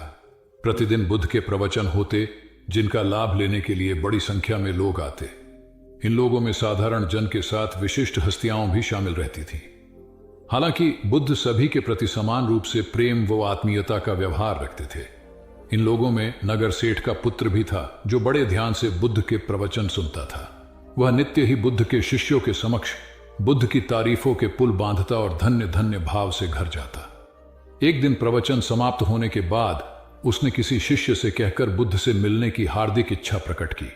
प्रतिदिन बुद्ध के प्रवचन होते जिनका लाभ लेने के लिए बड़ी संख्या में लोग आते। इन लोगों में साधारण जन के साथ विशिष्ट हस्तियां भी शामिल रहती थीं। हालांकि बुद्ध सभी के प्रति समान रूप से प्रेम व आत्मीयता का व्यवहार रखते थे। इन लोगों में नगर सेठ का पुत्र भी था जो बड़े ध्यान से बुद्ध के प्रवचन सुनता था। वह नित्य ही बुद्ध के शिष्यों के समक्ष बुद्ध की तारीफों के पुल बांधता और धन्य धन्य भाव से घर जाता। एक दिन प्रवचन समाप्त होने के बाद उसने किसी शिष्य से कहकर बुद्ध से मिलने की हार्दिक इच्छा प्रकट की।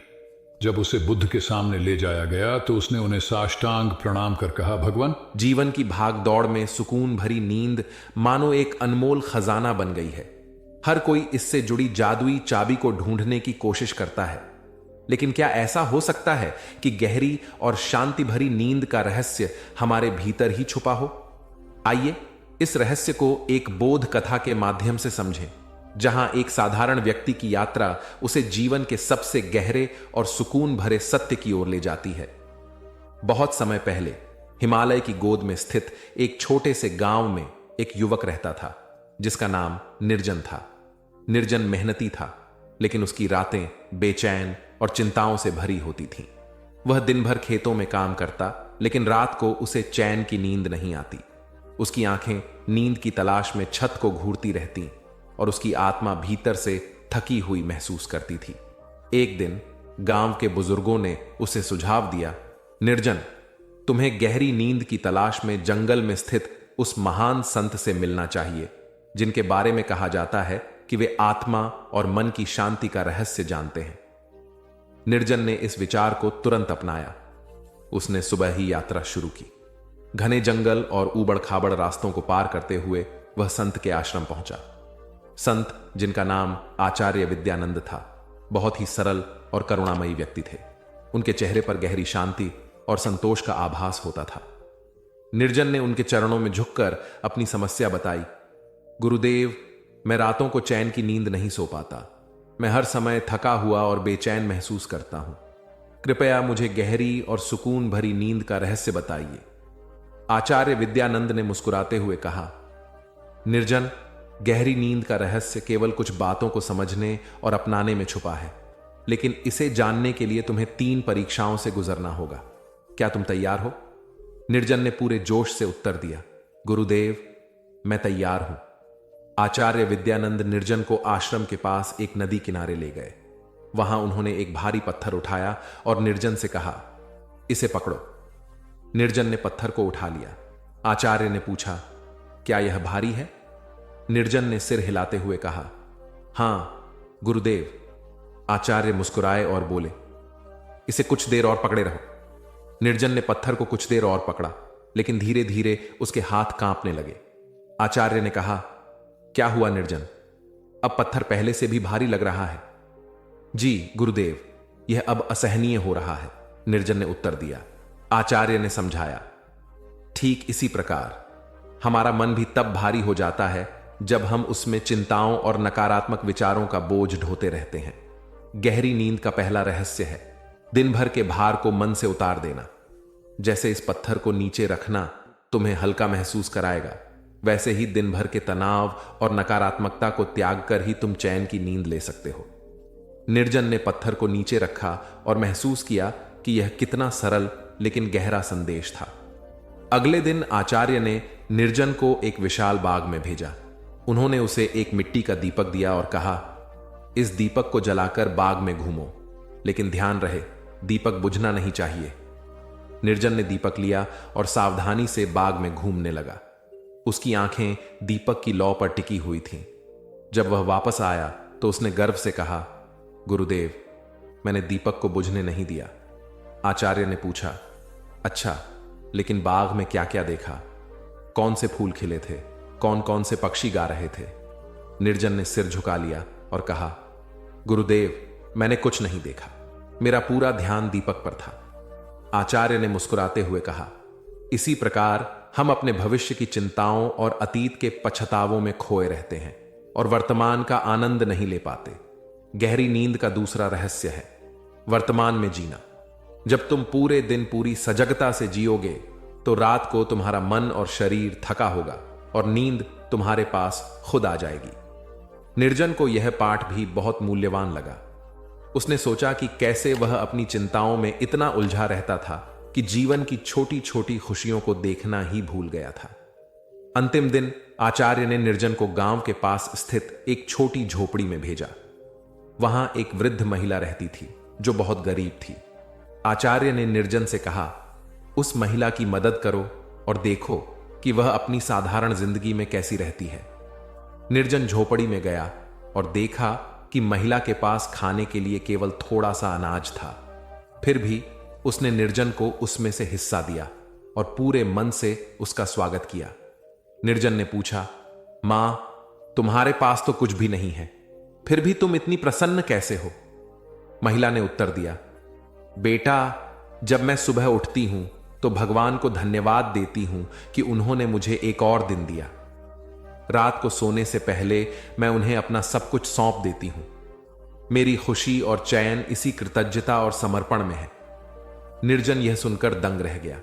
जब उसे बुद्ध के सामने ले जाया गया तो उसने उन्हें साष्टांग प्रणाम कर कहा, भगवान, जीवन की भाग दौड़ में सुकून भरी नींद मानो एक अनमोल खजाना बन गई है। हर कोई इससे जुड़ी जादुई चाबी को ढूंढने की कोशिश करता है, लेकिन क्या ऐसा हो सकता है कि गहरी और शांति भरी नींद का रहस्य हमारे भीतर ही छुपा हो? आइए इस रहस्य को एक बोध कथा के माध्यम से समझें, जहां एक साधारण व्यक्ति की यात्रा उसे जीवन के सबसे गहरे और सुकून भरे सत्य की ओर ले जाती है। बहुत समय पहले हिमालय की गोद में स्थित एक छोटे से गांव में एक युवक रहता था जिसका नाम निर्जन था। निर्जन मेहनती था, लेकिन उसकी रातें बेचैन और चिंताओं से भरी होती थीं। वह दिन भर खेतों में काम करता, लेकिन रात को उसे चैन की नींद नहीं आती। उसकी आंखें नींद की तलाश में छत को घूरती रहती और उसकी आत्मा भीतर से थकी हुई महसूस करती थी। एक दिन गांव के बुजुर्गों ने उसे सुझाव दिया, निर्जन, तुम्हें गहरी नींद की तलाश में जंगल में स्थित उस महान संत से मिलना चाहिए जिनके बारे में कहा जाता है कि वे आत्मा और मन की शांति का रहस्य जानते हैं। निर्जन ने इस विचार को तुरंत अपनाया। उसने सुबह ही यात्रा शुरू की। घने जंगल और ऊबड़ खाबड़ रास्तों को पार करते हुए वह संत के आश्रम पहुंचा। संत, जिनका नाम आचार्य विद्यानंद था, बहुत ही सरल और करुणामयी व्यक्ति थे। उनके चेहरे पर गहरी शांति और संतोष का आभास होता था। निर्जन ने उनके चरणों में झुककर अपनी समस्या बताई। गुरुदेव, मैं रातों को चैन की नींद नहीं सो पाता। मैं हर समय थका हुआ और बेचैन महसूस करता हूं। कृपया मुझे गहरी और सुकून भरी नींद का रहस्य बताइए। आचार्य विद्यानंद ने मुस्कुराते हुए कहा, निर्जन, गहरी नींद का रहस्य केवल कुछ बातों को समझने और अपनाने में छुपा है, लेकिन इसे जानने के लिए तुम्हें 3 परीक्षाओं से गुजरना होगा। क्या तुम तैयार हो? निर्जन ने पूरे जोश से उत्तर दिया, गुरुदेव, मैं तैयार हूं। आचार्य विद्यानंद निर्जन को आश्रम के पास एक नदी किनारे ले गए। वहां उन्होंने एक भारी पत्थर उठाया और निर्जन से कहा, इसे पकड़ो। निर्जन ने पत्थर को उठा लिया। आचार्य ने पूछा, क्या यह भारी है? निर्जन ने सिर हिलाते हुए कहा, हां गुरुदेव। आचार्य मुस्कुराए और बोले, इसे कुछ देर और पकड़े रहो। निर्जन ने पत्थर को कुछ देर और पकड़ा, लेकिन धीरे धीरे उसके हाथ कांपने लगे। आचार्य ने कहा, क्या हुआ निर्जन? अब पत्थर पहले से भी भारी लग रहा है। जी गुरुदेव, यह अब असहनीय हो रहा है, निर्जन ने उत्तर दिया। आचार्य ने समझाया, ठीक इसी प्रकार हमारा मन भी तब भारी हो जाता है जब हम उसमें चिंताओं और नकारात्मक विचारों का बोझ ढोते रहते हैं। गहरी नींद का पहला रहस्य है दिन भर के भार को मन से उतार देना। जैसे इस पत्थर को नीचे रखना तुम्हें हल्का महसूस कराएगा, वैसे ही दिन भर के तनाव और नकारात्मकता को त्याग कर ही तुम चैन की नींद ले सकते हो। निर्जन ने पत्थर को नीचे रखा और महसूस किया कि यह कितना सरल लेकिन गहरा संदेश था। अगले दिन आचार्य ने निर्जन को एक विशाल बाग में भेजा। उन्होंने उसे एक मिट्टी का दीपक दिया और कहा, इस दीपक को जलाकर बाग में घूमो, लेकिन ध्यान रहे दीपक बुझना नहीं चाहिए। निर्जन ने दीपक लिया और सावधानी से बाग में घूमने लगा। उसकी आंखें दीपक की लौ पर टिकी हुई थीं। जब वह वापस आया तो उसने गर्व से कहा, गुरुदेव, मैंने दीपक को बुझने नहीं दिया। आचार्य ने पूछा, अच्छा, लेकिन बाग में क्या क्या देखा? कौन से फूल खिले थे? कौन कौन से पक्षी गा रहे थे? निर्जन ने सिर झुका लिया और कहा, गुरुदेव, मैंने कुछ नहीं देखा, मेरा पूरा ध्यान दीपक पर था। आचार्य ने मुस्कुराते हुए कहा, इसी प्रकार हम अपने भविष्य की चिंताओं और अतीत के पछतावों में खोए रहते हैं और वर्तमान का आनंद नहीं ले पाते। गहरी नींद का दूसरा रहस्य है वर्तमान में जीना। जब तुम पूरे दिन पूरी सजगता से जियोगे तो रात को तुम्हारा मन और शरीर थका होगा और नींद तुम्हारे पास खुद आ जाएगी। निर्जन को यह पाठ भी बहुत मूल्यवान लगा। उसने सोचा कि कैसे वह अपनी चिंताओं में इतना उलझा रहता था कि जीवन की छोटी छोटी खुशियों को देखना ही भूल गया था। अंतिम दिन आचार्य ने निर्जन को गांव के पास स्थित एक छोटी झोपड़ी में भेजा। वहां एक वृद्ध महिला रहती थी जो बहुत गरीब थी। आचार्य ने निर्जन से कहा, उस महिला की मदद करो और देखो कि वह अपनी साधारण जिंदगी में कैसी रहती है। निर्जन झोपड़ी में गया और देखा कि महिला के पास खाने के लिए केवल थोड़ा सा अनाज था। फिर भी उसने निर्जन को उसमें से हिस्सा दिया और पूरे मन से उसका स्वागत किया। निर्जन ने पूछा, मां, तुम्हारे पास तो कुछ भी नहीं है, फिर भी तुम इतनी प्रसन्न कैसे हो? महिला ने उत्तर दिया, बेटा, जब मैं सुबह उठती हूं तो भगवान को धन्यवाद देती हूं कि उन्होंने मुझे एक और दिन दिया। रात को सोने से पहले मैं उन्हें अपना सब कुछ सौंप देती हूं। मेरी खुशी और चैन इसी कृतज्ञता और समर्पण में है। निर्जन यह सुनकर दंग रह गया।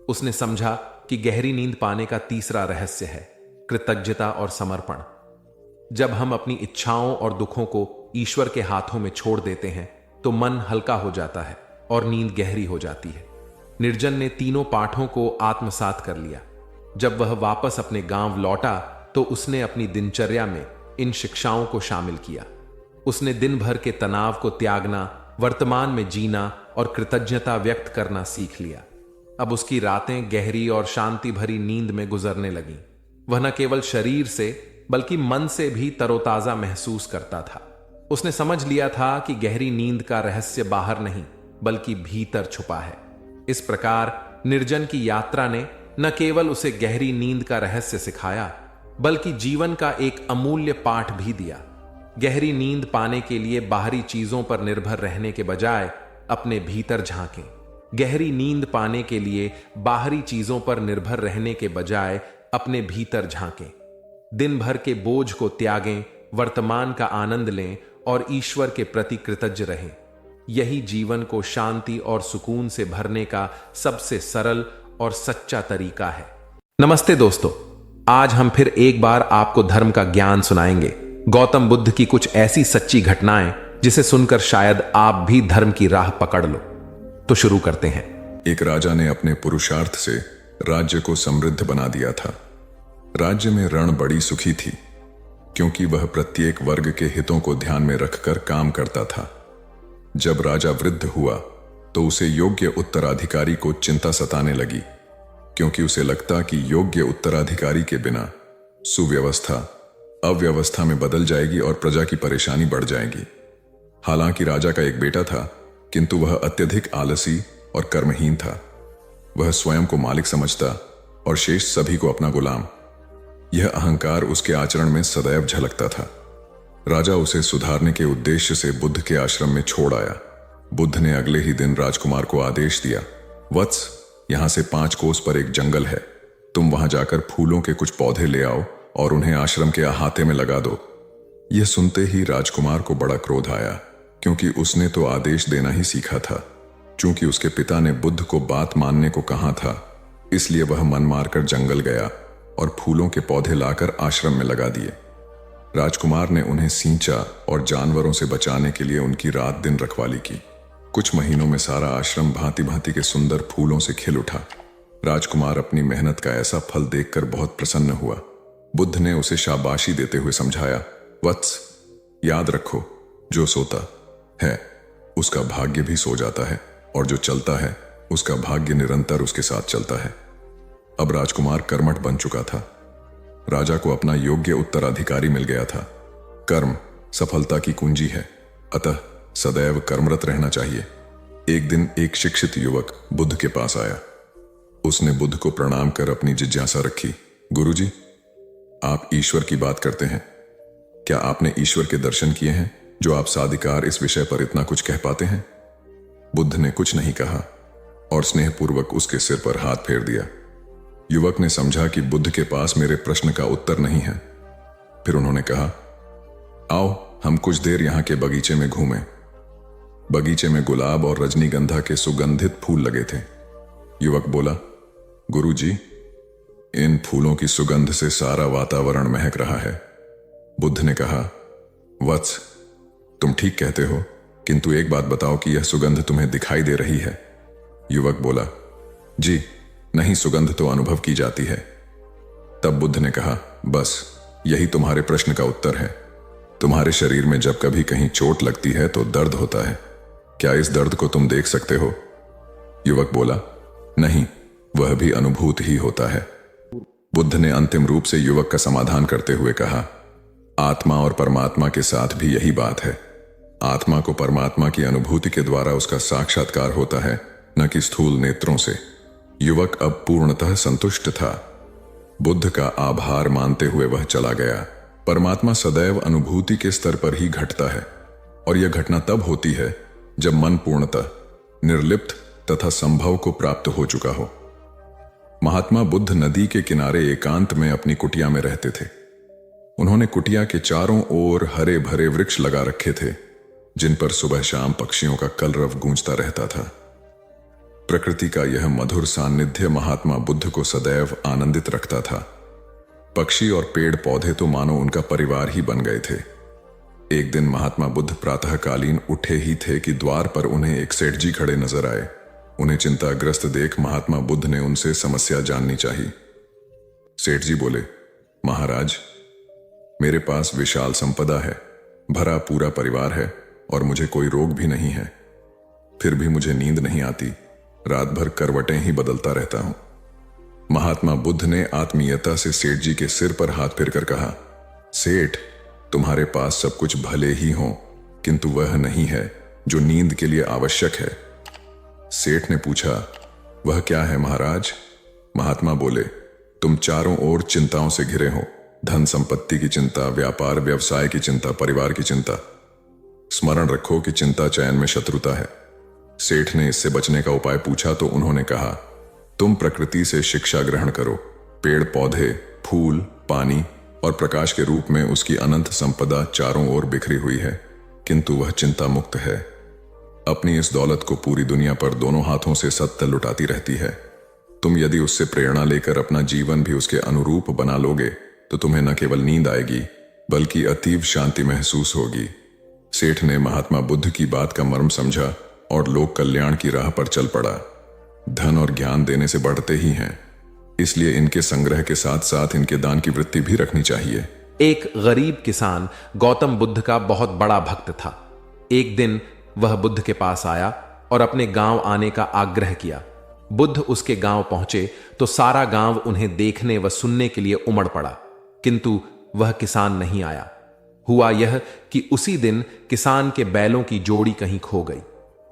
उसने समझा कि गहरी नींद पाने का तीसरा रहस्य है कृतज्ञता और समर्पण। जब हम अपनी इच्छाओं और दुखों को ईश्वर के हाथों में छोड़ देते हैं तो मन हल्का हो जाता है और नींद गहरी हो जाती है। निर्जन ने तीनों पाठों को आत्मसात कर लिया। जब वह वापस अपने गांव लौटा तो उसने अपनी दिनचर्या में इन शिक्षाओं को शामिल किया। उसने दिन भर के तनाव को त्यागना, वर्तमान में जीना और कृतज्ञता व्यक्त करना सीख लिया। अब उसकी रातें गहरी और शांति भरी नींद में गुजरने लगीं। वह न केवल शरीर से बल्कि मन से भी तरोताजा महसूस करता था। उसने समझ लिया था कि गहरी नींद का रहस्य बाहर नहीं बल्कि भीतर छुपा है। इस प्रकार निर्जन की यात्रा ने न केवल उसे गहरी नींद का रहस्य सिखाया बल्कि जीवन का एक अमूल्य पाठ भी दिया। गहरी नींद पाने के लिए बाहरी चीजों पर निर्भर रहने के बजाय अपने भीतर झांकें। गहरी नींद पाने के लिए बाहरी चीजों पर निर्भर रहने के बजाय अपने भीतर झांकें। दिन भर के बोझ को त्यागें, वर्तमान का आनंद लें और ईश्वर के प्रति कृतज्ञ रहें। यही जीवन को शांति और सुकून से भरने का सबसे सरल और सच्चा तरीका है। नमस्ते दोस्तों, आज हम फिर एक बार आपको धर्म का ज्ञान सुनाएंगे। गौतम बुद्ध की कुछ ऐसी सच्ची घटनाएं जिसे सुनकर शायद आप भी धर्म की राह पकड़ लो। तो शुरू करते हैं। एक राजा ने अपने पुरुषार्थ से राज्य को समृद्ध बना दिया था। राज्य में रण बड़ी सुखी थी क्योंकि वह प्रत्येक वर्ग के हितों को ध्यान में रखकर काम करता था। जब राजा वृद्ध हुआ तो उसे योग्य उत्तराधिकारी को चिंता सताने लगी क्योंकि उसे लगता कि योग्य उत्तराधिकारी के बिना सुव्यवस्था अव्यवस्था में बदल जाएगी और प्रजा की परेशानी बढ़ जाएगी। हालांकि राजा का एक बेटा था, किंतु वह अत्यधिक आलसी और कर्महीन था। वह स्वयं को मालिक समझता और शेष सभी को अपना गुलाम। यह अहंकार उसके आचरण में सदैव झलकता था। राजा उसे सुधारने के उद्देश्य से बुद्ध के आश्रम में छोड़ आया। बुद्ध ने अगले ही दिन राजकुमार को आदेश दिया, वत्स, यहां से 5 कोस पर एक जंगल है, तुम वहां जाकर फूलों के कुछ पौधे ले आओ और उन्हें आश्रम के अहाते में लगा दो। यह सुनते ही राजकुमार को बड़ा क्रोध आया, क्योंकि उसने तो आदेश देना ही सीखा था। चूंकि उसके पिता ने बुद्ध को बात मानने को कहा था, इसलिए वह मन मारकर जंगल गया और फूलों के पौधे लाकर आश्रम में लगा दिए। राजकुमार ने उन्हें सींचा और जानवरों से बचाने के लिए उनकी रात दिन रखवाली की। कुछ महीनों में सारा आश्रम भांति भांति के सुंदर फूलों से खिल उठा। राजकुमार अपनी मेहनत का ऐसा फल देखकर बहुत प्रसन्न हुआ। बुद्ध ने उसे शाबाशी देते हुए समझाया, वत्स, याद रखो, जो सोता है उसका भाग्य भी सो जाता है, और जो चलता है उसका भाग्य निरंतर उसके साथ चलता है। अब राजकुमार कर्मठ बन चुका था। राजा को अपना योग्य उत्तराधिकारी मिल गया था। कर्म सफलता की कुंजी है, अतः सदैव कर्मरत रहना चाहिए। एक दिन एक शिक्षित युवक बुद्ध के पास आया। उसने बुद्ध को प्रणाम कर अपनी जिज्ञासा रखी, गुरुजी, आप ईश्वर की बात करते हैं, क्या आपने ईश्वर के दर्शन किए हैं जो आप साधिकार इस विषय पर इतना कुछ कह पाते हैं? बुद्ध ने कुछ नहीं कहा और स्नेहपूर्वक उसके सिर पर हाथ फेर दिया। युवक ने समझा कि बुद्ध के पास मेरे प्रश्न का उत्तर नहीं है। फिर उन्होंने कहा, आओ हम कुछ देर यहां के बगीचे में घूमें। बगीचे में गुलाब और रजनीगंधा के सुगंधित फूल लगे थे। युवक बोला, गुरुजी, इन फूलों की सुगंध से सारा वातावरण महक रहा है। बुद्ध ने कहा, वत्स, तुम ठीक कहते हो, किंतु एक बात बताओ कि यह सुगंध तुम्हें दिखाई दे रही है? युवक बोला, जी नहीं, सुगंध तो अनुभव की जाती है। तब बुद्ध ने कहा, बस यही तुम्हारे प्रश्न का उत्तर है। तुम्हारे शरीर में जब कभी कहीं चोट लगती है तो दर्द होता है, क्या इस दर्द को तुम देख सकते हो? युवक बोला, नहीं, वह भी अनुभूत ही होता है। बुद्ध ने अंतिम रूप से युवक का समाधान करते हुए कहा, आत्मा और परमात्मा के साथ भी यही बात है। आत्मा को परमात्मा की अनुभूति के द्वारा उसका साक्षात्कार होता है, न कि स्थूल नेत्रों से। युवक अब पूर्णतः संतुष्ट था। बुद्ध का आभार मानते हुए वह चला गया। परमात्मा सदैव अनुभूति के स्तर पर ही घटता है, और यह घटना तब होती है जब मन पूर्णतः निर्लिप्त तथा संभव को प्राप्त हो चुका हो। महात्मा बुद्ध नदी के किनारे एकांत में अपनी कुटिया में रहते थे। उन्होंने कुटिया के चारों ओर हरे भरे वृक्ष लगा रखे थे, जिन पर सुबह शाम पक्षियों का कलरव गूंजता रहता था। प्रकृति का यह मधुर सान्निध्य महात्मा बुद्ध को सदैव आनंदित रखता था। पक्षी और पेड़ पौधे तो मानो उनका परिवार ही बन गए थे। एक दिन महात्मा बुद्ध प्रातःकालीन उठे ही थे कि द्वार पर उन्हें एक सेठ जी खड़े नजर आए। उन्हें चिंताग्रस्त देख महात्मा बुद्ध ने उनसे समस्या जाननी चाहिए। सेठ जी बोले, महाराज, मेरे पास विशाल संपदा है, भरा पूरा परिवार है और मुझे कोई रोग भी नहीं है। फिर भी मुझे नींद नहीं आती, रात भर करवटें ही बदलता रहता हूं। महात्मा बुद्ध ने आत्मीयता से सेठ जी के सिर पर हाथ फेरकर कहा, सेठ, तुम्हारे पास सब कुछ भले ही हो, किंतु वह नहीं है जो नींद के लिए आवश्यक है। सेठ ने पूछा, वह क्या है महाराज? महात्मा बोले, तुम चारों ओर चिंताओं से घिरे हो, धन संपत्ति की चिंता, व्यापार व्यवसाय की चिंता, परिवार की चिंता। स्मरण रखो कि चिंता चयन में शत्रुता है। सेठ ने इससे बचने का उपाय पूछा तो उन्होंने कहा, तुम प्रकृति से शिक्षा ग्रहण करो। पेड़ पौधे, फूल, पानी और प्रकाश के रूप में उसकी अनंत संपदा चारों ओर बिखरी हुई है, किंतु वह चिंता मुक्त है। अपनी इस दौलत को पूरी दुनिया पर दोनों हाथों से सत्य लुटाती रहती है। तुम यदि उससे प्रेरणा लेकर अपना जीवन भी उसके अनुरूप बना लोगे तो तुम्हें न केवल नींद आएगी बल्कि अतीव शांति महसूस होगी। सेठ ने महात्मा बुद्ध की बात का मर्म समझा और लोक कल्याण की राह पर चल पड़ा। धन और ज्ञान देने से बढ़ते ही हैं, इसलिए इनके संग्रह के साथ साथ इनके दान की वृत्ति भी रखनी चाहिए। एक गरीब किसान गौतम बुद्ध का बहुत बड़ा भक्त था। एक दिन वह बुद्ध के पास आया और अपने गांव आने का आग्रह किया। बुद्ध उसके गांव पहुंचे तो सारा गांव उन्हें देखने व सुनने के लिए उमड़ पड़ा, किंतु वह किसान नहीं आया। हुआ यह कि उसी दिन किसान के बैलों की जोड़ी कहीं खो गई।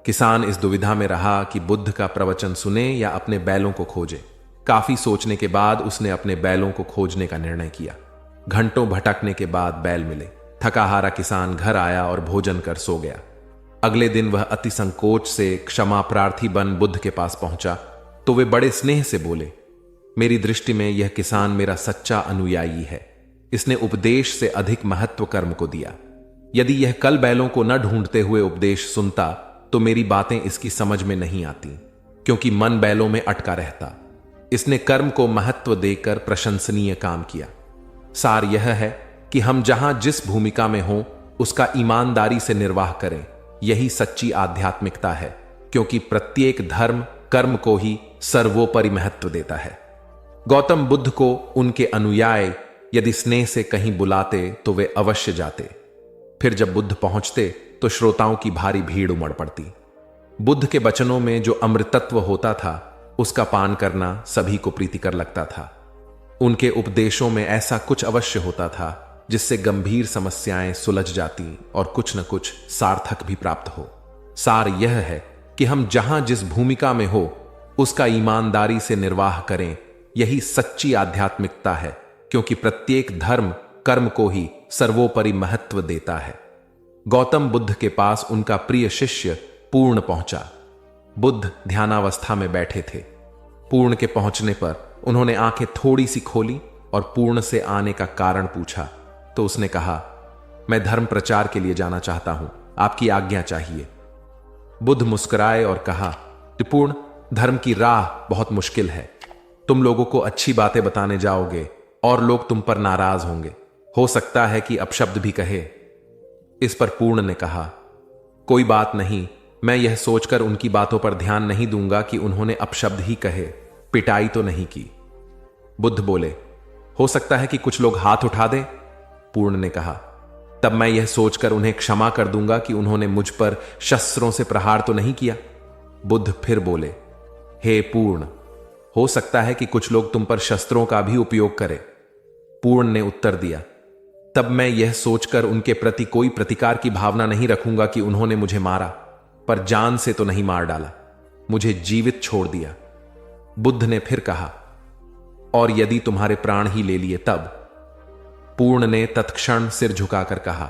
किसान इस दुविधा में रहा कि बुद्ध का प्रवचन सुने या अपने बैलों को खोजे। काफी सोचने के बाद उसने अपने बैलों को खोजने का निर्णय किया। घंटों भटकने के बाद बैल मिले। थका हारा किसान घर आया और भोजन कर सो गया। अगले दिन वह अति संकोच से क्षमा प्रार्थी बन बुद्ध के पास पहुंचा तो वे बड़े स्नेह से बोले, मेरी दृष्टि में यह किसान मेरा सच्चा अनुयायी है। इसने उपदेश से अधिक महत्व कर्म को दिया। यदि यह कल बैलों को न ढूंढते हुए उपदेश सुनता तो मेरी बातें इसकी समझ में नहीं आती, क्योंकि मन बैलों में अटका रहता। इसने कर्म को महत्व देकर प्रशंसनीय काम किया। सार यह है कि हम जहां जिस भूमिका में हों उसका ईमानदारी से निर्वाह करें। यही सच्ची आध्यात्मिकता है, क्योंकि प्रत्येक धर्म कर्म को ही सर्वोपरि महत्व देता है। गौतम बुद्ध को उनके अनुयायी यदि स्नेह से कहीं बुलाते तो वे अवश्य जाते। फिर जब बुद्ध पहुंचते तो श्रोताओं की भारी भीड़ उमड़ पड़ती। बुद्ध के वचनों में जो अमृतत्व होता था उसका पान करना सभी को प्रीतिकर लगता था। उनके उपदेशों में ऐसा कुछ अवश्य होता था जिससे गंभीर समस्याएं सुलझ जाती और कुछ न कुछ सार्थक भी प्राप्त हो। सार यह है कि हम जहां जिस भूमिका में हो उसका ईमानदारी से निर्वाह करें। यही सच्ची आध्यात्मिकता है, क्योंकि प्रत्येक धर्म कर्म को ही सर्वोपरि महत्व देता है। गौतम बुद्ध के पास उनका प्रिय शिष्य पूर्ण पहुंचा। बुद्ध ध्यानावस्था में बैठे थे। पूर्ण के पहुंचने पर उन्होंने आंखें थोड़ी सी खोली और पूर्ण से आने का कारण पूछा तो उसने कहा, मैं धर्म प्रचार के लिए जाना चाहता हूं, आपकी आज्ञा चाहिए। बुद्ध मुस्कुराए और कहा कि पूर्ण, धर्म की राह बहुत मुश्किल है। तुम लोगों को अच्छी बातें बताने जाओगे और लोग तुम पर नाराज होंगे। हो सकता है कि अपशब्द भी कहे। इस पर पूर्ण ने कहा, कोई बात नहीं, मैं यह सोचकर उनकी बातों पर ध्यान नहीं दूंगा कि उन्होंने अपशब्द ही कहे, पिटाई तो नहीं की। बुद्ध बोले, हो सकता है कि कुछ लोग हाथ उठा दें। पूर्ण ने कहा, तब मैं यह सोचकर उन्हें क्षमा कर दूंगा कि उन्होंने मुझ पर शस्त्रों से प्रहार तो नहीं किया। बुद्ध फिर बोले, हे पूर्ण, हो सकता है कि कुछ लोग तुम पर शस्त्रों का भी उपयोग करें। पूर्ण ने उत्तर दिया, तब मैं यह सोचकर उनके प्रति कोई प्रतिकार की भावना नहीं रखूंगा कि उन्होंने मुझे मारा, पर जान से तो नहीं मार डाला, मुझे जीवित छोड़ दिया। बुद्ध ने फिर कहा, और यदि तुम्हारे प्राण ही ले लिए तब? पूर्ण ने तत्क्षण सिर झुकाकर कहा,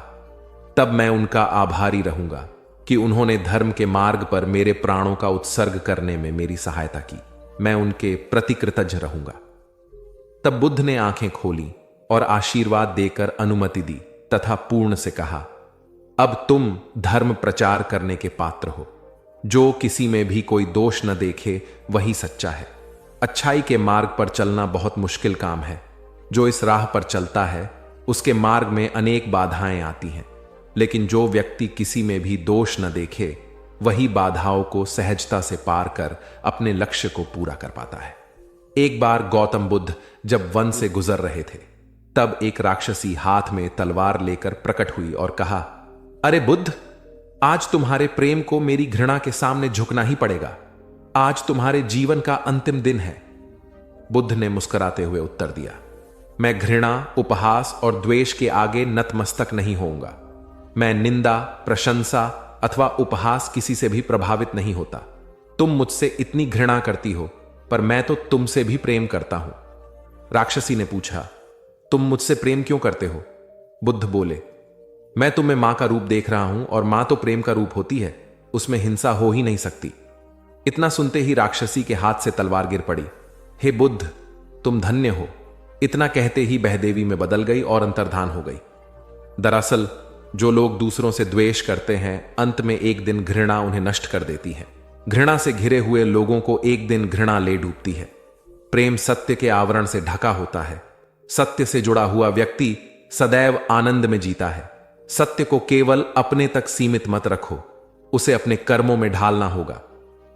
तब मैं उनका आभारी रहूंगा कि उन्होंने धर्म के मार्ग पर मेरे प्राणों का उत्सर्ग करने में मेरी सहायता की। मैं उनके प्रति कृतज्ञ रहूंगा। तब बुद्ध ने आंखें खोली और आशीर्वाद देकर अनुमति दी तथा पूर्ण से कहा, अब तुम धर्म प्रचार करने के पात्र हो। जो किसी में भी कोई दोष न देखे वही सच्चा है। अच्छाई के मार्ग पर चलना बहुत मुश्किल काम है। जो इस राह पर चलता है उसके मार्ग में अनेक बाधाएं आती हैं, लेकिन जो व्यक्ति किसी में भी दोष न देखे वही बाधाओं को सहजता से पार कर अपने लक्ष्य को पूरा कर पाता है। एक बार गौतम बुद्ध जब वन से गुजर रहे थे तब एक राक्षसी हाथ में तलवार लेकर प्रकट हुई और कहा, अरे बुद्ध, आज तुम्हारे प्रेम को मेरी घृणा के सामने झुकना ही पड़ेगा। आज तुम्हारे जीवन का अंतिम दिन है। बुद्ध ने मुस्कुराते हुए उत्तर दिया, मैं घृणा, उपहास और द्वेष के आगे नतमस्तक नहीं होऊंगा। मैं निंदा, प्रशंसा अथवा उपहास किसी से भी प्रभावित नहीं होता। तुम मुझसे इतनी घृणा करती हो, पर मैं तो तुमसे भी प्रेम करता हूं। राक्षसी ने पूछा, तुम मुझसे प्रेम क्यों करते हो? बुद्ध बोले, मैं तुम्हें मां का रूप देख रहा हूं और मां तो प्रेम का रूप होती है, उसमें हिंसा हो ही नहीं सकती। इतना सुनते ही राक्षसी के हाथ से तलवार गिर पड़ी। हे बुद्ध, तुम धन्य हो। इतना कहते ही बहदेवी में बदल गई और अंतर्धान हो गई। दरअसल जो लोग दूसरों से द्वेष करते हैं, अंत में एक दिन घृणा उन्हें नष्ट कर देती है। घृणा से घिरे हुए लोगों को एक दिन घृणा ले डूबती है। प्रेम सत्य के आवरण से ढका होता है। सत्य से जुड़ा हुआ व्यक्ति सदैव आनंद में जीता है। सत्य को केवल अपने तक सीमित मत रखो, उसे अपने कर्मों में ढालना होगा।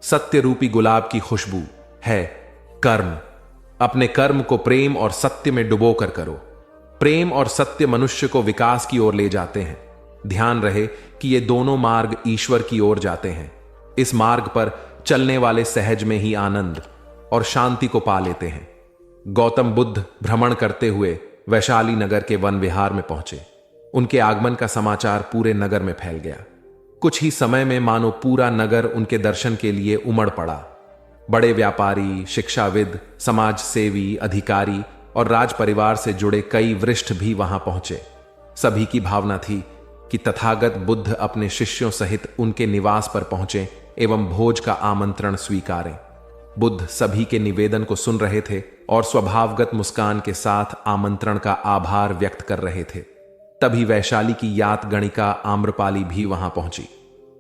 सत्य रूपी गुलाब की खुशबू है कर्म। अपने कर्म को प्रेम और सत्य में डुबो कर करो। प्रेम और सत्य मनुष्य को विकास की ओर ले जाते हैं। ध्यान रहे कि ये दोनों मार्ग ईश्वर की ओर जाते हैं। इस मार्ग पर चलने वाले सहज में ही आनंद और शांति को पा लेते हैं। गौतम बुद्ध भ्रमण करते हुए वैशाली नगर के वन विहार में पहुंचे। उनके आगमन का समाचार पूरे नगर में फैल गया। कुछ ही समय में मानो पूरा नगर उनके दर्शन के लिए उमड़ पड़ा। बड़े व्यापारी, शिक्षाविद, समाज सेवी, अधिकारी और राज परिवार से जुड़े कई वरिष्ठ भी वहां पहुंचे। सभी की भावना थी कि तथागत बुद्ध अपने शिष्यों सहित उनके निवास पर पहुंचे एवं भोज का आमंत्रण स्वीकारें। बुद्ध सभी के निवेदन को सुन रहे थे और स्वभावगत मुस्कान के साथ आमंत्रण का आभार व्यक्त कर रहे थे। तभी वैशाली की यात गणिका आम्रपाली भी वहां पहुंची।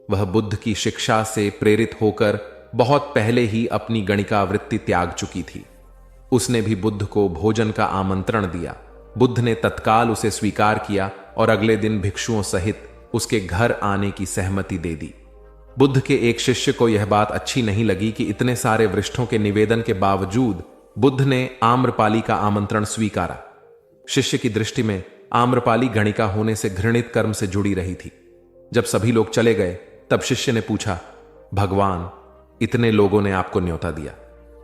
वह बुद्ध की शिक्षा से प्रेरित होकर बहुत पहले ही अपनी गणिका वृत्ति त्याग चुकी थी। उसने भी बुद्ध को भोजन का आमंत्रण दिया। बुद्ध ने तत्काल उसे स्वीकार किया और अगले दिन भिक्षुओं सहित उसके घर आने की सहमति दे दी। बुद्ध के एक शिष्य को यह बात अच्छी नहीं लगी कि इतने सारे वरिष्ठों के निवेदन के बावजूद बुद्ध ने आम्रपाली का आमंत्रण स्वीकारा। शिष्य की दृष्टि में आम्रपाली गणिका होने से घृणित कर्म से जुड़ी रही थी। जब सभी लोग चले गए तब शिष्य ने पूछा, भगवान, इतने लोगों ने आपको न्योता दिया,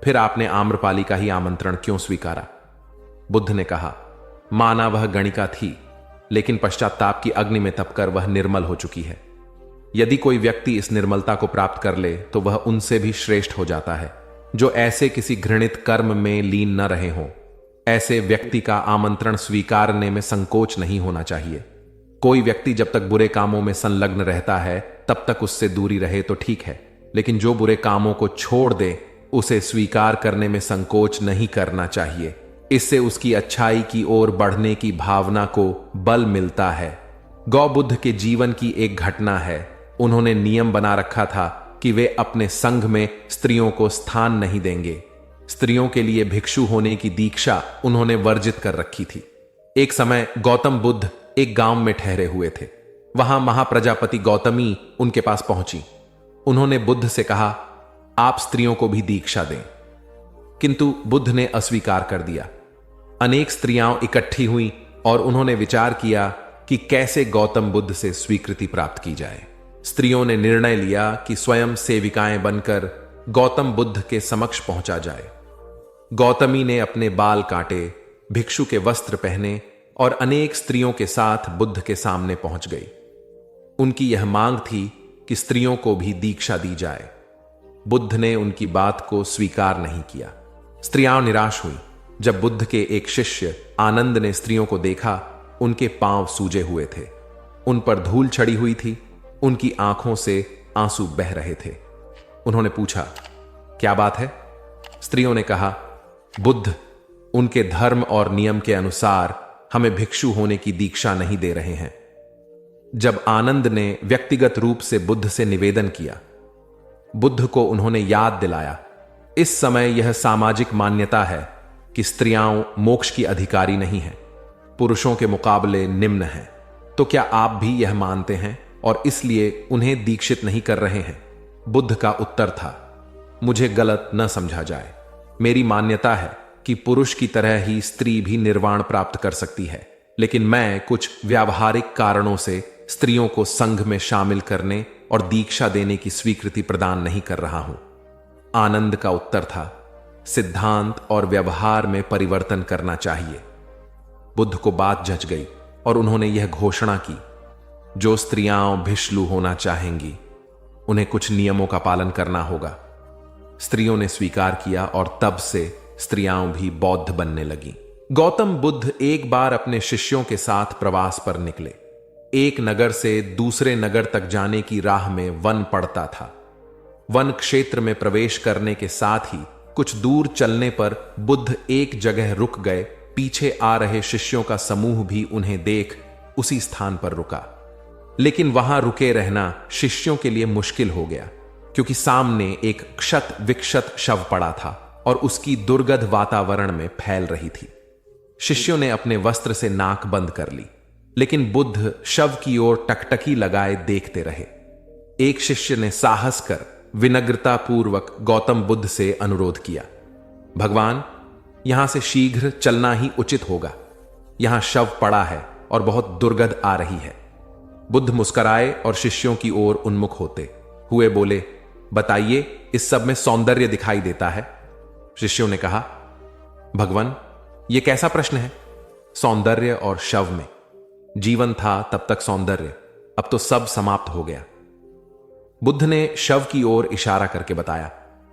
फिर आपने आम्रपाली का ही आमंत्रण क्यों स्वीकारा? बुद्ध ने कहा, माना वह गणिका थी, लेकिन पश्चाताप की अग्नि में तपकर वह निर्मल हो चुकी है। यदि कोई व्यक्ति इस निर्मलता को प्राप्त कर ले तो वह उनसे भी श्रेष्ठ हो जाता है जो ऐसे किसी घृणित कर्म में लीन न रहे हों। ऐसे व्यक्ति का आमंत्रण स्वीकारने में संकोच नहीं होना चाहिए। कोई व्यक्ति जब तक बुरे कामों में संलग्न रहता है तब तक उससे दूरी रहे तो ठीक है, लेकिन जो बुरे कामों को छोड़ दे उसे स्वीकार करने में संकोच नहीं करना चाहिए। इससे उसकी अच्छाई की ओर बढ़ने की भावना को बल मिलता है। गौबुद्ध के जीवन की एक घटना है। उन्होंने नियम बना रखा था कि वे अपने संघ में स्त्रियों को स्थान नहीं देंगे। स्त्रियों के लिए भिक्षु होने की दीक्षा उन्होंने वर्जित कर रखी थी। एक समय गौतम बुद्ध एक गांव में ठहरे हुए थे। वहां महाप्रजापति गौतमी उनके पास पहुंची। उन्होंने बुद्ध से कहा, आप स्त्रियों को भी दीक्षा दें, किंतु बुद्ध ने अस्वीकार कर दिया। अनेक स्त्रियां इकट्ठी हुईं और उन्होंने विचार किया कि कैसे गौतम बुद्ध से स्वीकृति प्राप्त की जाए। स्त्रियों ने निर्णय लिया कि स्वयं सेविकाएं बनकर गौतम बुद्ध के समक्ष पहुंचा जाए। गौतमी ने अपने बाल काटे, भिक्षु के वस्त्र पहने और अनेक स्त्रियों के साथ बुद्ध के सामने पहुंच गई। उनकी यह मांग थी कि स्त्रियों को भी दीक्षा दी जाए। बुद्ध ने उनकी बात को स्वीकार नहीं किया। स्त्रियां निराश हुई। जब बुद्ध के एक शिष्य आनंद ने स्त्रियों को देखा, उनके पांव सूजे हुए थे, उन पर धूल चढ़ी हुई थी, उनकी आंखों से आंसू बह रहे थे। उन्होंने पूछा, क्या बात है? स्त्रियों ने कहा, बुद्ध उनके धर्म और नियम के अनुसार हमें भिक्षु होने की दीक्षा नहीं दे रहे हैं। जब आनंद ने व्यक्तिगत रूप से बुद्ध से निवेदन किया, बुद्ध को उन्होंने याद दिलाया, इस समय यह सामाजिक मान्यता है कि स्त्रियां मोक्ष की अधिकारी नहीं हैं, पुरुषों के मुकाबले निम्न हैं। तो क्या आप भी यह मानते हैं और इसलिए उन्हें दीक्षित नहीं कर रहे हैं? बुद्ध का उत्तर था, मुझे गलत न समझा जाए। मेरी मान्यता है कि पुरुष की तरह ही स्त्री भी निर्वाण प्राप्त कर सकती है, लेकिन मैं कुछ व्यावहारिक कारणों से स्त्रियों को संघ में शामिल करने और दीक्षा देने की स्वीकृति प्रदान नहीं कर रहा हूं। आनंद का उत्तर था, सिद्धांत और व्यवहार में परिवर्तन करना चाहिए। बुद्ध को बात जच गई और उन्होंने यह घोषणा की, जो स्त्रियां भिक्षु होना चाहेंगी उन्हें कुछ नियमों का पालन करना होगा। स्त्रियों ने स्वीकार किया और तब से स्त्रियां भी बौद्ध बनने लगीं। गौतम बुद्ध एक बार अपने शिष्यों के साथ प्रवास पर निकले। एक नगर से दूसरे नगर तक जाने की राह में वन पड़ता था। वन क्षेत्र में प्रवेश करने के साथ ही कुछ दूर चलने पर बुद्ध एक जगह रुक गए। पीछे आ रहे शिष्यों का समूह भी उन्हें देख उसी स्थान पर रुका, लेकिन वहां रुके रहना शिष्यों के लिए मुश्किल हो गया, क्योंकि सामने एक क्षत विक्षत शव पड़ा था और उसकी दुर्गंध वातावरण में फैल रही थी। शिष्यों ने अपने वस्त्र से नाक बंद कर ली, लेकिन बुद्ध शव की ओर टकटकी लगाए देखते रहे। एक शिष्य ने साहस कर विनम्रता पूर्वक गौतम बुद्ध से अनुरोध किया, भगवान, यहां से शीघ्र चलना ही उचित होगा। यहां शव पड़ा है और बहुत दुर्गंध आ रही है। बुद्ध मुस्कुराए और शिष्यों की ओर उन्मुख होते हुए बोले, बताइए, इस सब में सौंदर्य दिखाई देता है? शिष्यों ने कहा, भगवान, यह कैसा प्रश्न है? सौंदर्य और शव में? जीवन था तब तक सौंदर्य, अब तो सब समाप्त हो गया। बुद्ध ने शव की ओर इशारा करके बताया,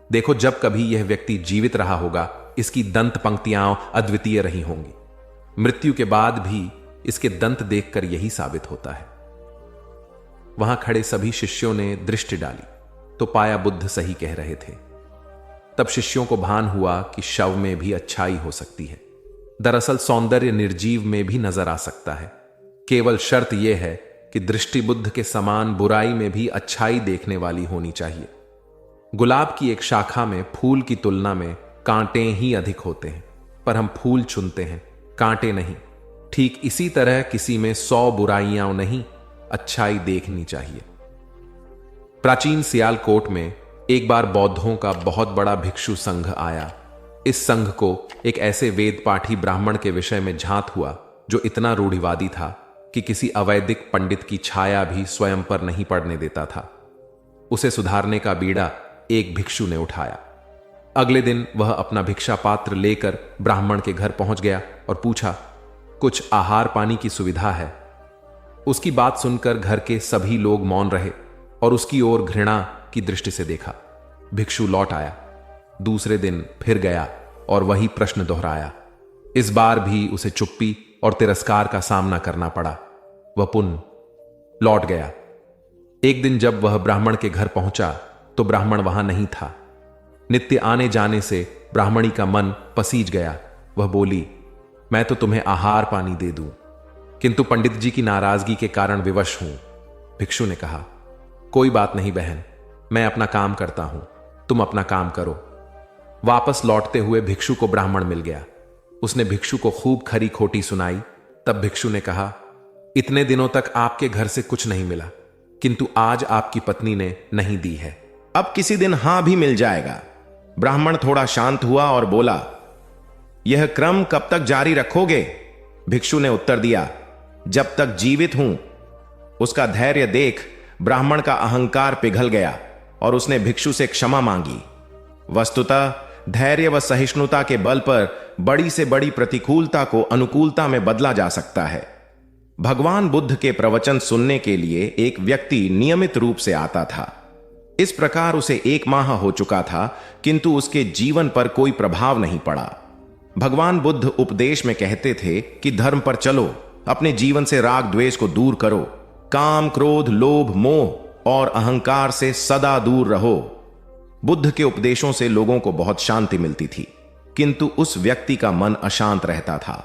देखो, जब कभी यह व्यक्ति जीवित रहा होगा, इसकी दंत पंक्तियां अद्वितीय रही होंगी। मृत्यु के बाद भी इसके दंत देखकर यही साबित होता है। वहां खड़े सभी शिष्यों ने दृष्टि डाली तो पाया बुद्ध सही कह रहे थे। तब शिष्यों को भान हुआ कि शव में भी अच्छाई हो सकती है। दरअसल सौंदर्य निर्जीव में भी नजर आ सकता है। केवल शर्त यह है कि दृष्टि बुद्ध के समान बुराई में भी अच्छाई देखने वाली होनी चाहिए। गुलाब की एक शाखा में फूल की तुलना में कांटे ही अधिक होते हैं, पर हम फूल चुनते हैं, कांटे नहीं। ठीक इसी तरह किसी में 100 बुराइयां नहीं, अच्छाई देखनी चाहिए। प्राचीन सियालकोट में एक बार बौद्धों का बहुत बड़ा भिक्षु संघ आया। इस संघ को एक ऐसे वेद पाठी ब्राह्मण के विषय में झांत हुआ जो इतना रूढ़िवादी था कि किसी अवैदिक पंडित की छाया भी स्वयं पर नहीं पड़ने देता था। उसे सुधारने का बीड़ा एक भिक्षु ने उठाया। अगले दिन वह अपना भिक्षा पात्र लेकर ब्राह्मण के घर पहुंच गया और पूछा, कुछ आहार पानी की सुविधा है? उसकी बात सुनकर घर के सभी लोग मौन रहे और उसकी ओर घृणा की दृष्टि से देखा। भिक्षु लौट आया। दूसरे दिन फिर गया और वही प्रश्न दोहराया। इस बार भी उसे चुप्पी और तिरस्कार का सामना करना पड़ा। वह पुनः लौट गया। एक दिन जब वह ब्राह्मण के घर पहुंचा तो ब्राह्मण वहां नहीं था। नित्य आने जाने से ब्राह्मणी का मन पसीज गया। वह बोली, मैं तो तुम्हें आहार पानी दे दूं, किंतु पंडित जी की नाराजगी के कारण विवश हूं। भिक्षु ने कहा, कोई बात नहीं बहन, मैं अपना काम करता हूं, तुम अपना काम करो। वापस लौटते हुए भिक्षु को ब्राह्मण मिल गया। उसने भिक्षु को खूब खरी खोटी सुनाई। तब भिक्षु ने कहा, इतने दिनों तक आपके घर से कुछ नहीं मिला, किंतु आज आपकी पत्नी ने नहीं दी है। अब किसी दिन हां भी मिल जाएगा। ब्राह्मण थोड़ा शांत हुआ और बोला, यह क्रम कब तक जारी रखोगे? भिक्षु ने उत्तर दिया, जब तक जीवित हूं। उसका धैर्य देख ब्राह्मण का अहंकार पिघल गया और उसने भिक्षु से क्षमा मांगी। वस्तुतः धैर्य व सहिष्णुता के बल पर बड़ी से बड़ी प्रतिकूलता को अनुकूलता में बदला जा सकता है। भगवान बुद्ध के प्रवचन सुनने के लिए एक व्यक्ति नियमित रूप से आता था। इस प्रकार उसे 1 माह हो चुका था, किंतु उसके जीवन पर कोई प्रभाव नहीं पड़ा। भगवान बुद्ध उपदेश में कहते थे कि धर्म पर चलो, अपने जीवन से राग द्वेष को दूर करो, काम क्रोध लोभ मोह और अहंकार से सदा दूर रहो। बुद्ध के उपदेशों से लोगों को बहुत शांति मिलती थी, किंतु उस व्यक्ति का मन अशांत रहता था।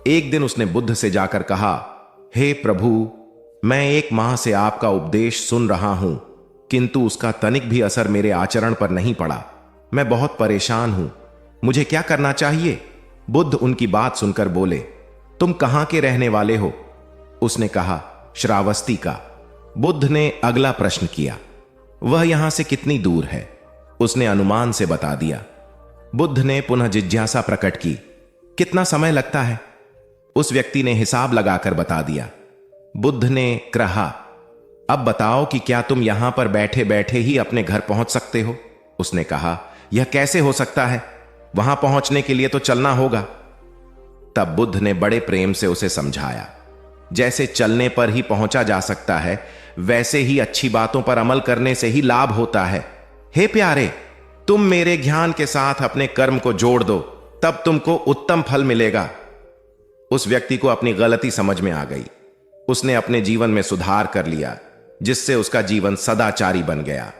एक दिन उसने बुद्ध से जाकर कहा, हे प्रभु, मैं 1 माह से आपका उपदेश सुन रहा हूं, किंतु उसका तनिक भी असर मेरे आचरण पर नहीं पड़ा। मैं बहुत परेशान हूं, मुझे क्या करना चाहिए? बुद्ध उनकी बात सुनकर बोले, तुम कहां के रहने वाले हो? उसने कहा, श्रावस्ती का। बुद्ध ने अगला प्रश्न किया, वह यहां से कितनी दूर है? उसने अनुमान से बता दिया। बुद्ध ने पुनः जिज्ञासा प्रकट की, कितना समय लगता है? उस व्यक्ति ने हिसाब लगाकर बता दिया। बुद्ध ने कहा, अब बताओ कि क्या तुम यहां पर बैठे बैठे ही अपने घर पहुंच सकते हो? उसने कहा, यह कैसे हो सकता है? वहां पहुंचने के लिए तो चलना होगा। तब बुद्ध ने बड़े प्रेम से उसे समझाया, जैसे चलने पर ही पहुंचा जा सकता है, वैसे ही अच्छी बातों पर अमल करने से ही लाभ होता है। हे प्यारे, तुम मेरे ज्ञान के साथ अपने कर्म को जोड़ दो, तब तुमको उत्तम फल मिलेगा। उस व्यक्ति को अपनी गलती समझ में आ गई। उसने अपने जीवन में सुधार कर लिया, जिससे उसका जीवन सदाचारी बन गया।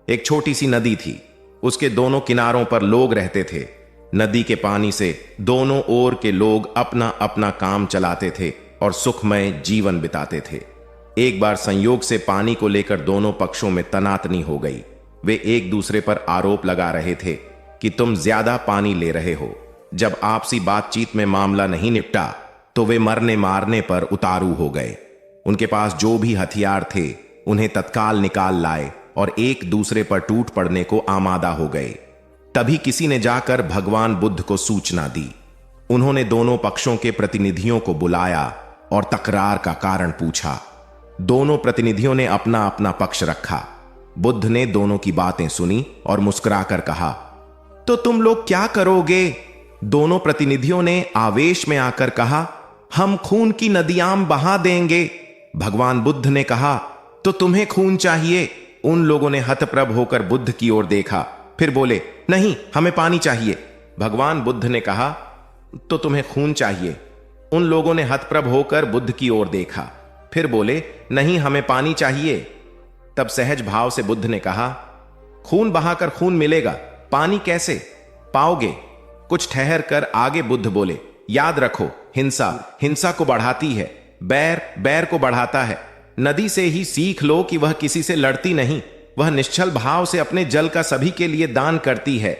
एक छोटी सी नदी थी, उसके दोनों किनारों पर लोग रहते थे। नदी के पानी से दोनों ओर के लोग अपना अपना काम चलाते थे और सुखमय जीवन बिताते थे। एक बार संयोग से पानी को लेकर दोनों पक्षों में तनातनी हो गई। वे एक दूसरे पर आरोप लगा रहे थे कि तुम ज्यादा पानी ले रहे हो। जब आपसी बातचीत में मामला नहीं निपटा तो वे मरने मारने पर उतारू हो गए। उनके पास जो भी हथियार थे उन्हें तत्काल निकाल लाए और एक दूसरे पर टूट पड़ने को आमादा हो गए। तभी किसी ने जाकर भगवान बुद्ध को सूचना दी। उन्होंने दोनों पक्षों के प्रतिनिधियों को बुलाया और तकरार का कारण पूछा। दोनों प्रतिनिधियों ने अपना अपना पक्ष रखा। बुद्ध ने दोनों की बातें सुनी और मुस्कुराकर कहा, तो तुम लोग क्या करोगे? दोनों प्रतिनिधियों ने आवेश में आकर कहा, हम खून की नदियां बहा देंगे। भगवान बुद्ध ने कहा, तो तुम्हें खून चाहिए? उन लोगों ने हतप्रभ होकर बुद्ध की ओर देखा। फिर बोले, नहीं हमें पानी चाहिए। भगवान बुद्ध ने कहा, तो तुम्हें खून चाहिए। उन लोगों ने हतप्रभ होकर बुद्ध की ओर देखा, फिर बोले, नहीं हमें पानी चाहिए। तब सहज भाव से बुद्ध ने कहा, खून बहाकर खून मिलेगा, पानी कैसे पाओगे? कुछ ठहर कर आगे बुद्ध बोले, याद रखो, हिंसा हिंसा को बढ़ाती है, बैर बैर को बढ़ाता है। नदी से ही सीख लो कि वह किसी से लड़ती नहीं, वह निश्चल भाव से अपने जल का सभी के लिए दान करती है।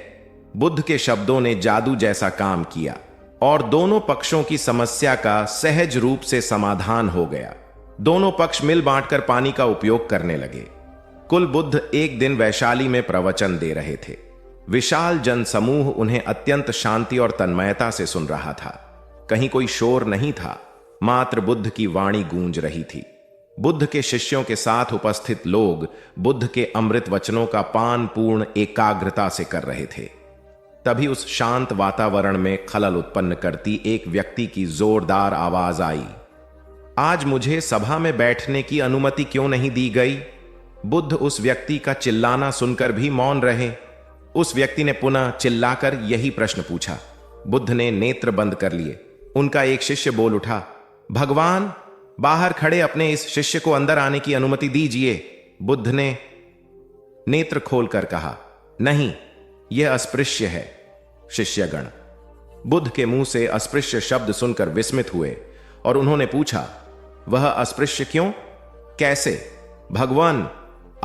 बुद्ध के शब्दों ने जादू जैसा काम किया और दोनों पक्षों की समस्या का सहज रूप से समाधान हो गया। दोनों पक्ष मिल बांटकर पानी का उपयोग करने लगे। कुल बुद्ध एक दिन वैशाली में प्रवचन दे रहे थे। विशाल जन समूह उन्हें अत्यंत शांति और तन्मयता से सुन रहा था। कहीं कोई शोर नहीं था, मात्र बुद्ध की वाणी गूंज रही थी। बुद्ध के शिष्यों के साथ उपस्थित लोग बुद्ध के अमृत वचनों का पान पूर्ण एकाग्रता से कर रहे थे। तभी उस शांत वातावरण में खलल उत्पन्न करती एक व्यक्ति की जोरदार आवाज आई, आज मुझे सभा में बैठने की अनुमति क्यों नहीं दी गई? बुद्ध उस व्यक्ति का चिल्लाना सुनकर भी मौन रहे। उस व्यक्ति ने पुनः चिल्लाकर यही प्रश्न पूछा। बुद्ध ने नेत्र बंद कर लिए। उनका एक शिष्य बोल उठा, भगवान, बाहर खड़े अपने इस शिष्य को अंदर आने की अनुमति दीजिए। बुद्ध ने नेत्र खोलकर कहा, नहीं, यह अस्पृश्य है। शिष्यगण बुद्ध के मुंह से अस्पृश्य शब्द सुनकर विस्मित हुए और उन्होंने पूछा, वह अस्पृश्य क्यों, कैसे? भगवान,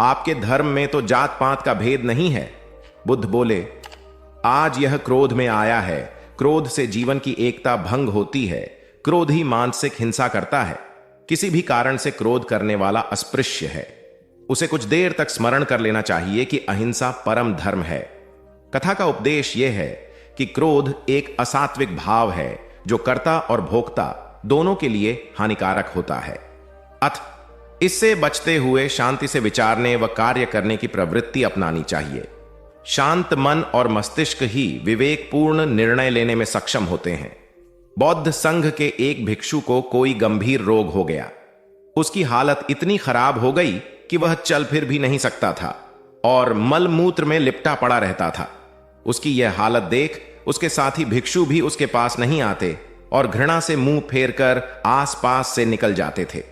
आपके धर्म में तो जात पात का भेद नहीं है। बुद्ध बोले, आज यह क्रोध में आया है। क्रोध से जीवन की एकता भंग होती है। क्रोध ही मानसिक हिंसा करता है। किसी भी कारण से क्रोध करने वाला अस्पृश्य है। उसे कुछ देर तक स्मरण कर लेना चाहिए कि अहिंसा परम धर्म है। कथा का उपदेश यह है कि क्रोध एक असात्विक भाव है जो कर्ता और भोक्ता दोनों के लिए हानिकारक होता है। इससे बचते हुए शांति से विचारने व कार्य करने की प्रवृत्ति अपनानी चाहिए। शांत मन और मस्तिष्क ही विवेकपूर्ण निर्णय लेने में सक्षम होते हैं। बौद्ध संघ के एक भिक्षु को कोई गंभीर रोग हो गया। उसकी हालत इतनी खराब हो गई कि वह चल फिर भी नहीं सकता था और मल मूत्र में लिपटा पड़ा रहता था। उसकी यह हालत देख उसके साथी भिक्षु भी उसके पास नहीं आते और घृणा से मुंह फेरकर आसपास से निकल जाते थे।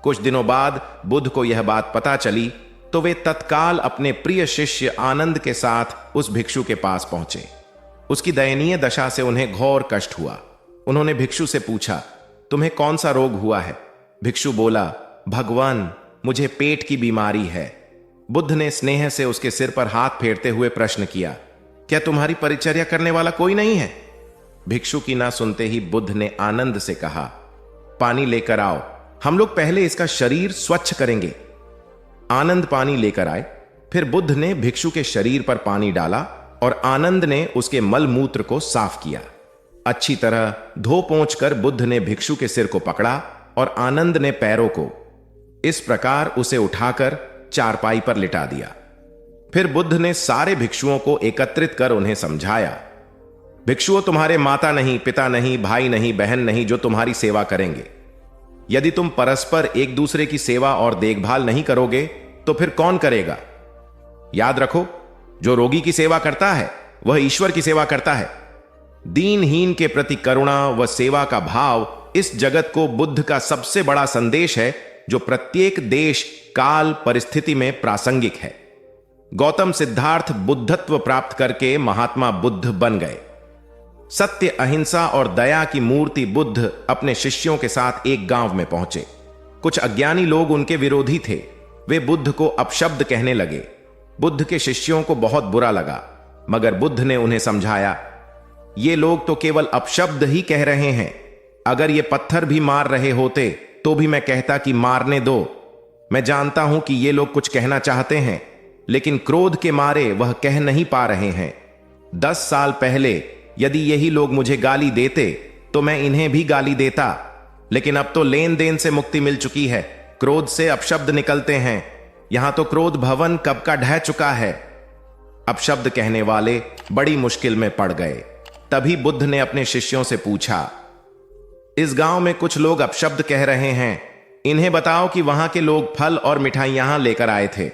कुछ दिनों बाद बुद्ध को यह बात पता चली तो वे तत्काल अपने प्रिय शिष्य आनंद के साथ उस भिक्षु के पास पहुंचे। उसकी दयनीय दशा से उन्हें घोर कष्ट हुआ। उन्होंने भिक्षु से पूछा, तुम्हें कौन सा रोग हुआ है? भिक्षु बोला, भगवान, मुझे पेट की बीमारी है। बुद्ध ने स्नेह से उसके सिर पर हाथ फेरते हुए प्रश्न किया, क्या तुम्हारी परिचर्या करने वाला कोई नहीं है? भिक्षु की ना सुनते ही बुद्ध ने आनंद से कहा, पानी लेकर आओ, हम लोग पहले इसका शरीर स्वच्छ करेंगे। आनंद पानी लेकर आए। फिर बुद्ध ने भिक्षु के शरीर पर पानी डाला और आनंद ने उसके मल मूत्र को साफ किया। अच्छी तरह धो पोंछ कर बुद्ध ने भिक्षु के सिर को पकड़ा और आनंद ने पैरों को। इस प्रकार उसे उठाकर चारपाई पर लिटा दिया। फिर बुद्ध ने सारे भिक्षुओं को एकत्रित कर उन्हें समझाया, भिक्षुओं, तुम्हारे माता नहीं, पिता नहीं, भाई नहीं, बहन नहीं जो तुम्हारी सेवा करेंगे। यदि तुम परस्पर एक दूसरे की सेवा और देखभाल नहीं करोगे तो फिर कौन करेगा? याद रखो, जो रोगी की सेवा करता है वह ईश्वर की सेवा करता है। दीनहीन के प्रति करुणा व सेवा का भाव इस जगत को बुद्ध का सबसे बड़ा संदेश है जो प्रत्येक देश, काल, परिस्थिति में प्रासंगिक है। गौतम सिद्धार्थ बुद्धत्व प्राप्त करके महात्मा बुद्ध बन गए। सत्य, अहिंसा और दया की मूर्ति बुद्ध अपने शिष्यों के साथ एक गांव में पहुंचे। कुछ अज्ञानी लोग उनके विरोधी थे। वे बुद्ध को अपशब्द कहने लगे। बुद्ध के शिष्यों को बहुत बुरा लगा, मगर बुद्ध ने उन्हें समझाया, ये लोग तो केवल अपशब्द ही कह रहे हैं। अगर ये पत्थर भी मार रहे होते तो भी मैं कहता कि मारने दो। मैं जानता हूं कि ये लोग कुछ कहना चाहते हैं, लेकिन क्रोध के मारे वह कह नहीं पा रहे हैं। 10 साल पहले यदि यही लोग मुझे गाली देते तो मैं इन्हें भी गाली देता, लेकिन अब तो लेन देन से मुक्ति मिल चुकी है। क्रोध से अपशब्द निकलते हैं। यहां तो क्रोध भवन कब का ढह चुका है। अपशब्द कहने वाले बड़ी मुश्किल में पड़ गए। तभी बुद्ध ने अपने शिष्यों से पूछा, इस गांव में कुछ लोग अपशब्द कह रहे हैं, इन्हें बताओ कि वहां के लोग फल और मिठाई यहां लेकर आए थे।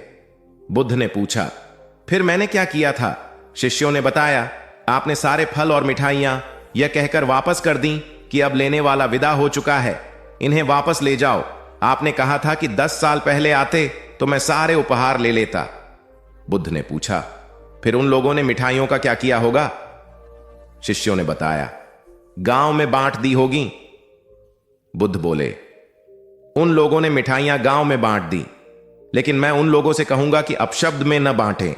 बुद्ध ने पूछा, फिर मैंने क्या किया था? शिष्यों ने बताया, आपने सारे फल और मिठाइयां यह कहकर वापस कर दी कि अब लेने वाला विदा हो चुका है, इन्हें वापस ले जाओ। आपने कहा था कि 10 साल पहले आते तो मैं सारे उपहार ले लेता। बुद्ध ने पूछा, फिर उन लोगों ने मिठाइयों का क्या किया होगा? शिष्यों ने बताया, गांव में बांट दी होगी। बुद्ध बोले, उन लोगों ने मिठाइयां गांव में बांट दी, लेकिन मैं उन लोगों से कहूंगा कि अपशब्द में न बांटें।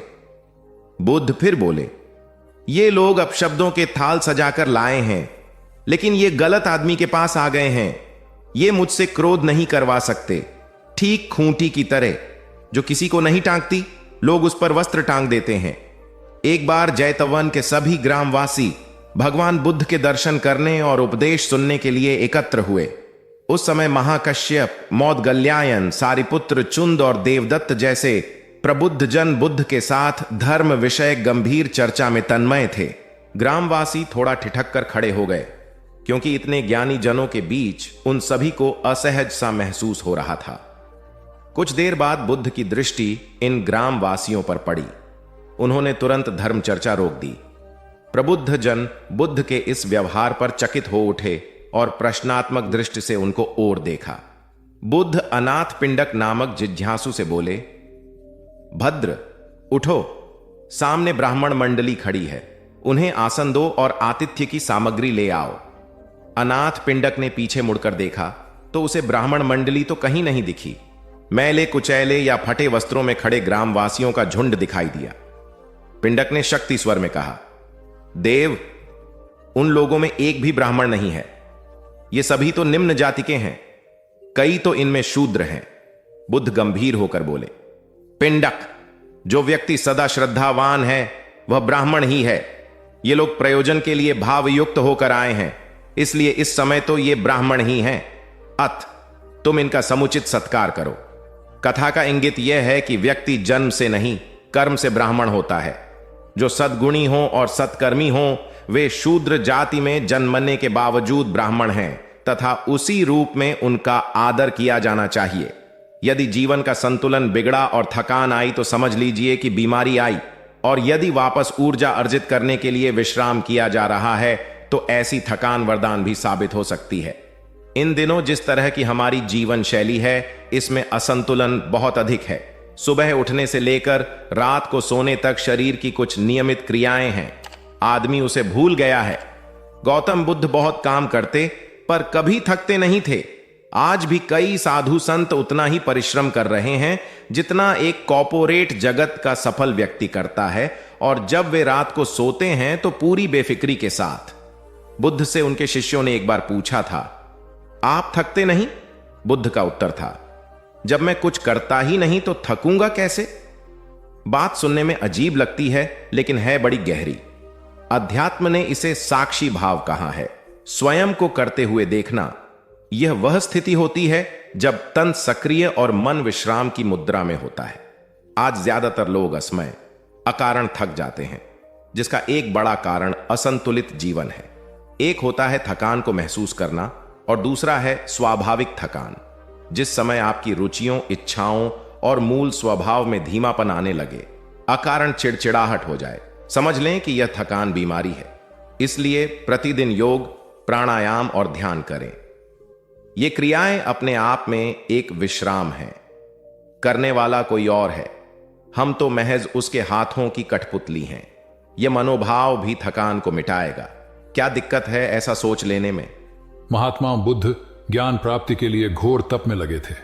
बुद्ध फिर बोले, ये लोग अपशब्दों के थाल सजाकर लाए हैं, लेकिन ये गलत आदमी के पास आ गए हैं। ये मुझसे क्रोध नहीं करवा सकते। ठीक खूंटी की तरह जो किसी को नहीं टांगती, लोग उस पर वस्त्र टांग देते हैं। एक बार जैतवन के सभी ग्रामवासी भगवान बुद्ध के दर्शन करने और उपदेश सुनने के लिए एकत्र हुए। उस समय महाकश्यप, मौदगल्यायन, सारिपुत्र, चुंद और देवदत्त जैसे प्रबुद्ध जन बुद्ध के साथ धर्म विषय गंभीर चर्चा में तन्मय थे। ग्रामवासी थोड़ा ठिठक कर खड़े हो गए, क्योंकि इतने ज्ञानी जनों के बीच उन सभी को असहज सा महसूस हो रहा था। कुछ देर बाद बुद्ध की दृष्टि इन ग्रामवासियों पर पड़ी। उन्होंने तुरंत धर्म चर्चा रोक दी। प्रबुद्ध जन बुद्ध के इस व्यवहार पर चकित हो उठे और प्रश्नात्मक दृष्टि से उनको और देखा। बुद्ध अनाथ पिंडक नामक जिज्ञासु से बोले, भद्र, उठो, सामने ब्राह्मण मंडली खड़ी है, उन्हें आसन दो और आतिथ्य की सामग्री ले आओ। अनाथ पिंडक ने पीछे मुड़कर देखा तो उसे ब्राह्मण मंडली तो कहीं नहीं दिखी। मैले कुचैले या फटे वस्त्रों में खड़े ग्रामवासियों का झुंड दिखाई दिया। पिंडक ने शक्ति स्वर में कहा, देव, उन लोगों में एक भी ब्राह्मण नहीं है। ये सभी तो निम्न जाति के हैं, कई तो इनमें शूद्र हैं। बुद्ध गंभीर होकर बोले, पिंडक, जो व्यक्ति सदा श्रद्धावान है वह ब्राह्मण ही है। ये लोग प्रयोजन के लिए भावयुक्त होकर आए हैं, इसलिए इस समय तो ये ब्राह्मण ही हैं। अत तुम इनका समुचित सत्कार करो। कथा का इंगित यह है कि व्यक्ति जन्म से नहीं, कर्म से ब्राह्मण होता है। जो सद्गुणी हो और सत्कर्मी हो, वे शूद्र जाति में जन्मने के बावजूद ब्राह्मण हैं तथा उसी रूप में उनका आदर किया जाना चाहिए। यदि जीवन का संतुलन बिगड़ा और थकान आई तो समझ लीजिए कि बीमारी आई, और यदि वापस ऊर्जा अर्जित करने के लिए विश्राम किया जा रहा है तो ऐसी थकान वरदान भी साबित हो सकती है। इन दिनों जिस तरह की हमारी जीवन शैली है, इसमें असंतुलन बहुत अधिक है। सुबह उठने से लेकर रात को सोने तक शरीर की कुछ नियमित क्रियाएं हैं, आदमी उसे भूल गया है। गौतम बुद्ध बहुत काम करते पर कभी थकते नहीं थे। आज भी कई साधु संत उतना ही परिश्रम कर रहे हैं जितना एक कॉर्पोरेट जगत का सफल व्यक्ति करता है, और जब वे रात को सोते हैं तो पूरी बेफिक्री के साथ। बुद्ध से उनके शिष्यों ने एक बार पूछा था, आप थकते नहीं? बुद्ध का उत्तर था, जब मैं कुछ करता ही नहीं तो थकूंगा कैसे? बात सुनने में अजीब लगती है, लेकिन है बड़ी गहरी। अध्यात्म ने इसे साक्षी भाव कहा है। स्वयं को करते हुए देखना, यह वह स्थिति होती है जब तन सक्रिय और मन विश्राम की मुद्रा में होता है। आज ज्यादातर लोग असमय, अकारण थक जाते हैं, जिसका एक बड़ा कारण असंतुलित जीवन है। एक होता है थकान को महसूस करना और दूसरा है स्वाभाविक थकान, जिस समय आपकी रुचियों, इच्छाओं और मूल स्वभाव में धीमापन आने लगे, अकारण चिड़चिड़ाहट हो जाए। समझ लें कि यह थकान बीमारी है। इसलिए प्रतिदिन योग, प्राणायाम और ध्यान करें। ये क्रियाएं अपने आप में एक विश्राम है। करने वाला कोई और है, हम तो महज उसके हाथों की कठपुतली हैं। यह मनोभाव भी थकान को मिटाएगा। क्या दिक्कत है ऐसा सोच लेने में? महात्मा बुद्ध ज्ञान प्राप्ति के लिए घोर तप में लगे थे।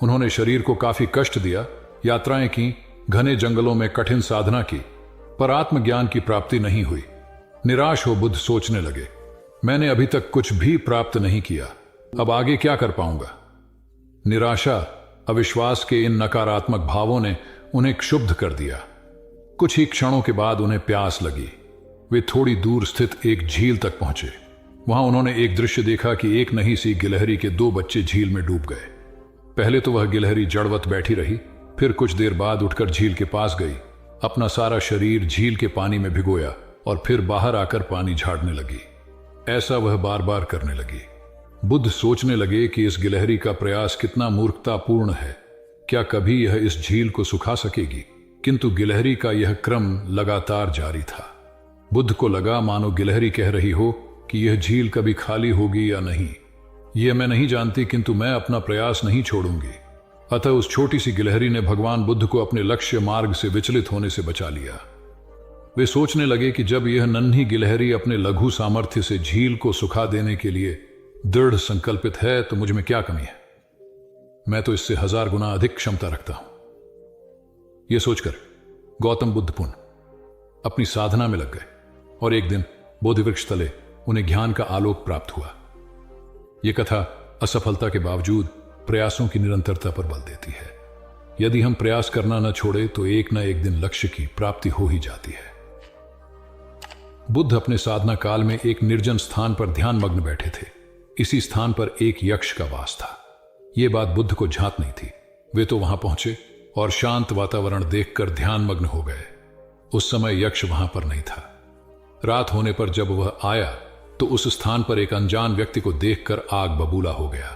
उन्होंने शरीर को काफी कष्ट दिया, यात्राएं की, घने जंगलों में कठिन साधना की, पर आत्मज्ञान की प्राप्ति नहीं हुई। निराश हो बुद्ध सोचने लगे, मैंने अभी तक कुछ भी प्राप्त नहीं किया, अब आगे क्या कर पाऊंगा? निराशा, अविश्वास के इन नकारात्मक भावों ने उन्हें क्षुब्ध कर दिया। कुछ ही क्षणों के बाद उन्हें प्यास लगी। वे थोड़ी दूर स्थित एक झील तक पहुंचे। वहां उन्होंने एक दृश्य देखा कि एक नन्ही सी गिलहरी के 2 बच्चे झील में डूब गए। पहले तो वह गिलहरी जड़वत बैठी रही, फिर कुछ देर बाद उठकर झील के पास गई, अपना सारा शरीर झील के पानी में भिगोया और फिर बाहर आकर पानी झाड़ने लगी। ऐसा वह बार बार करने लगी। बुद्ध सोचने लगे कि इस गिलहरी का प्रयास कितना मूर्खतापूर्ण है। क्या कभी यह इस झील को सुखा सकेगी? किंतु गिलहरी का यह क्रम लगातार जारी था। बुद्ध को लगा मानो गिलहरी कह रही हो कि यह झील कभी खाली होगी या नहीं, यह मैं नहीं जानती, किंतु मैं अपना प्रयास नहीं छोड़ूंगी। अतः उस छोटी सी गिलहरी ने भगवान बुद्ध को अपने लक्ष्य मार्ग से विचलित होने से बचा लिया। वे सोचने लगे कि जब यह नन्ही गिलहरी अपने लघु सामर्थ्य से झील को सुखा देने के लिए दृढ़ संकल्पित है तो मुझ में क्या कमी है, मैं तो इससे 1000 गुना अधिक क्षमता रखता हूं। यह सोचकर गौतम बुद्ध पुनः अपनी साधना में लग गए और एक दिन बोधिवृक्ष तले उन्हें ज्ञान का आलोक प्राप्त हुआ। यह कथा असफलता के बावजूद प्रयासों की निरंतरता पर बल देती है। यदि हम प्रयास करना न छोड़े तो एक न एक दिन लक्ष्य की प्राप्ति हो ही जाती है। बुद्ध अपने साधना काल में एक निर्जन स्थान पर ध्यान मग्न बैठे थे। इसी स्थान पर एक यक्ष का वास था। यह बात बुद्ध को झांत नहीं थी। वे तो वहां पहुंचे और शांत वातावरण देखकर ध्यान मग्न हो गए। उस समय यक्ष वहां पर नहीं था। रात होने पर जब वह आया तो उस स्थान पर एक अनजान व्यक्ति को देखकर आग बबूला हो गया।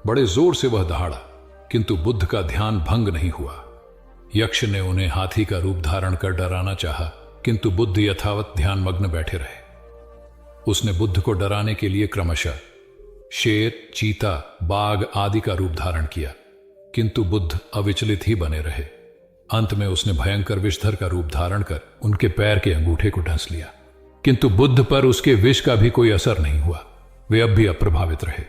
बड़े जोर से वह दहाड़ा, किंतु बुद्ध का ध्यान भंग नहीं हुआ। यक्ष ने उन्हें हाथी का रूप धारण कर डराना चाहा, किंतु बुद्ध यथावत ध्यान मग्न बैठे रहे। उसने बुद्ध को डराने के लिए क्रमशः शेर, चीता, बाघ आदि का रूप धारण किया, किंतु बुद्ध अविचलित ही बने रहे। अंत में उसने भयंकर विषधर का रूप धारण कर उनके पैर के अंगूठे को ढंस लिया, किंतु बुद्ध पर उसके विष का भी कोई असर नहीं हुआ। वे अब भी अप्रभावित रहे।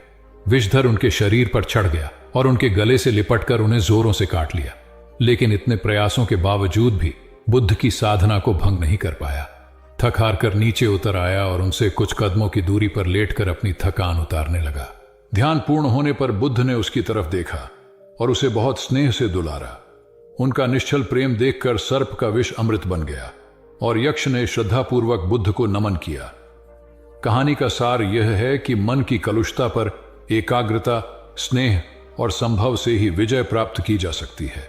विषधर उनके शरीर पर चढ़ गया और उनके गले से लिपटकर उन्हें जोरों से काट लिया, लेकिन इतने प्रयासों के बावजूद भी बुद्ध की साधना को भंग नहीं कर पाया। थक हार कर नीचे उतर आया और उनसे कुछ कदमों की दूरी पर लेटकर अपनी थकान उतारने लगा। ध्यान पूर्ण होने पर बुद्ध ने उसकी तरफ देखा और उसे बहुत स्नेह से दुलारा। उनका निश्चल प्रेम देखकर सर्प का विष अमृत बन गया और यक्ष ने श्रद्धापूर्वक बुद्ध को नमन किया। कहानी का सार यह है कि मन की कलुषता पर एकाग्रता, स्नेह और संभव से ही विजय प्राप्त की जा सकती है।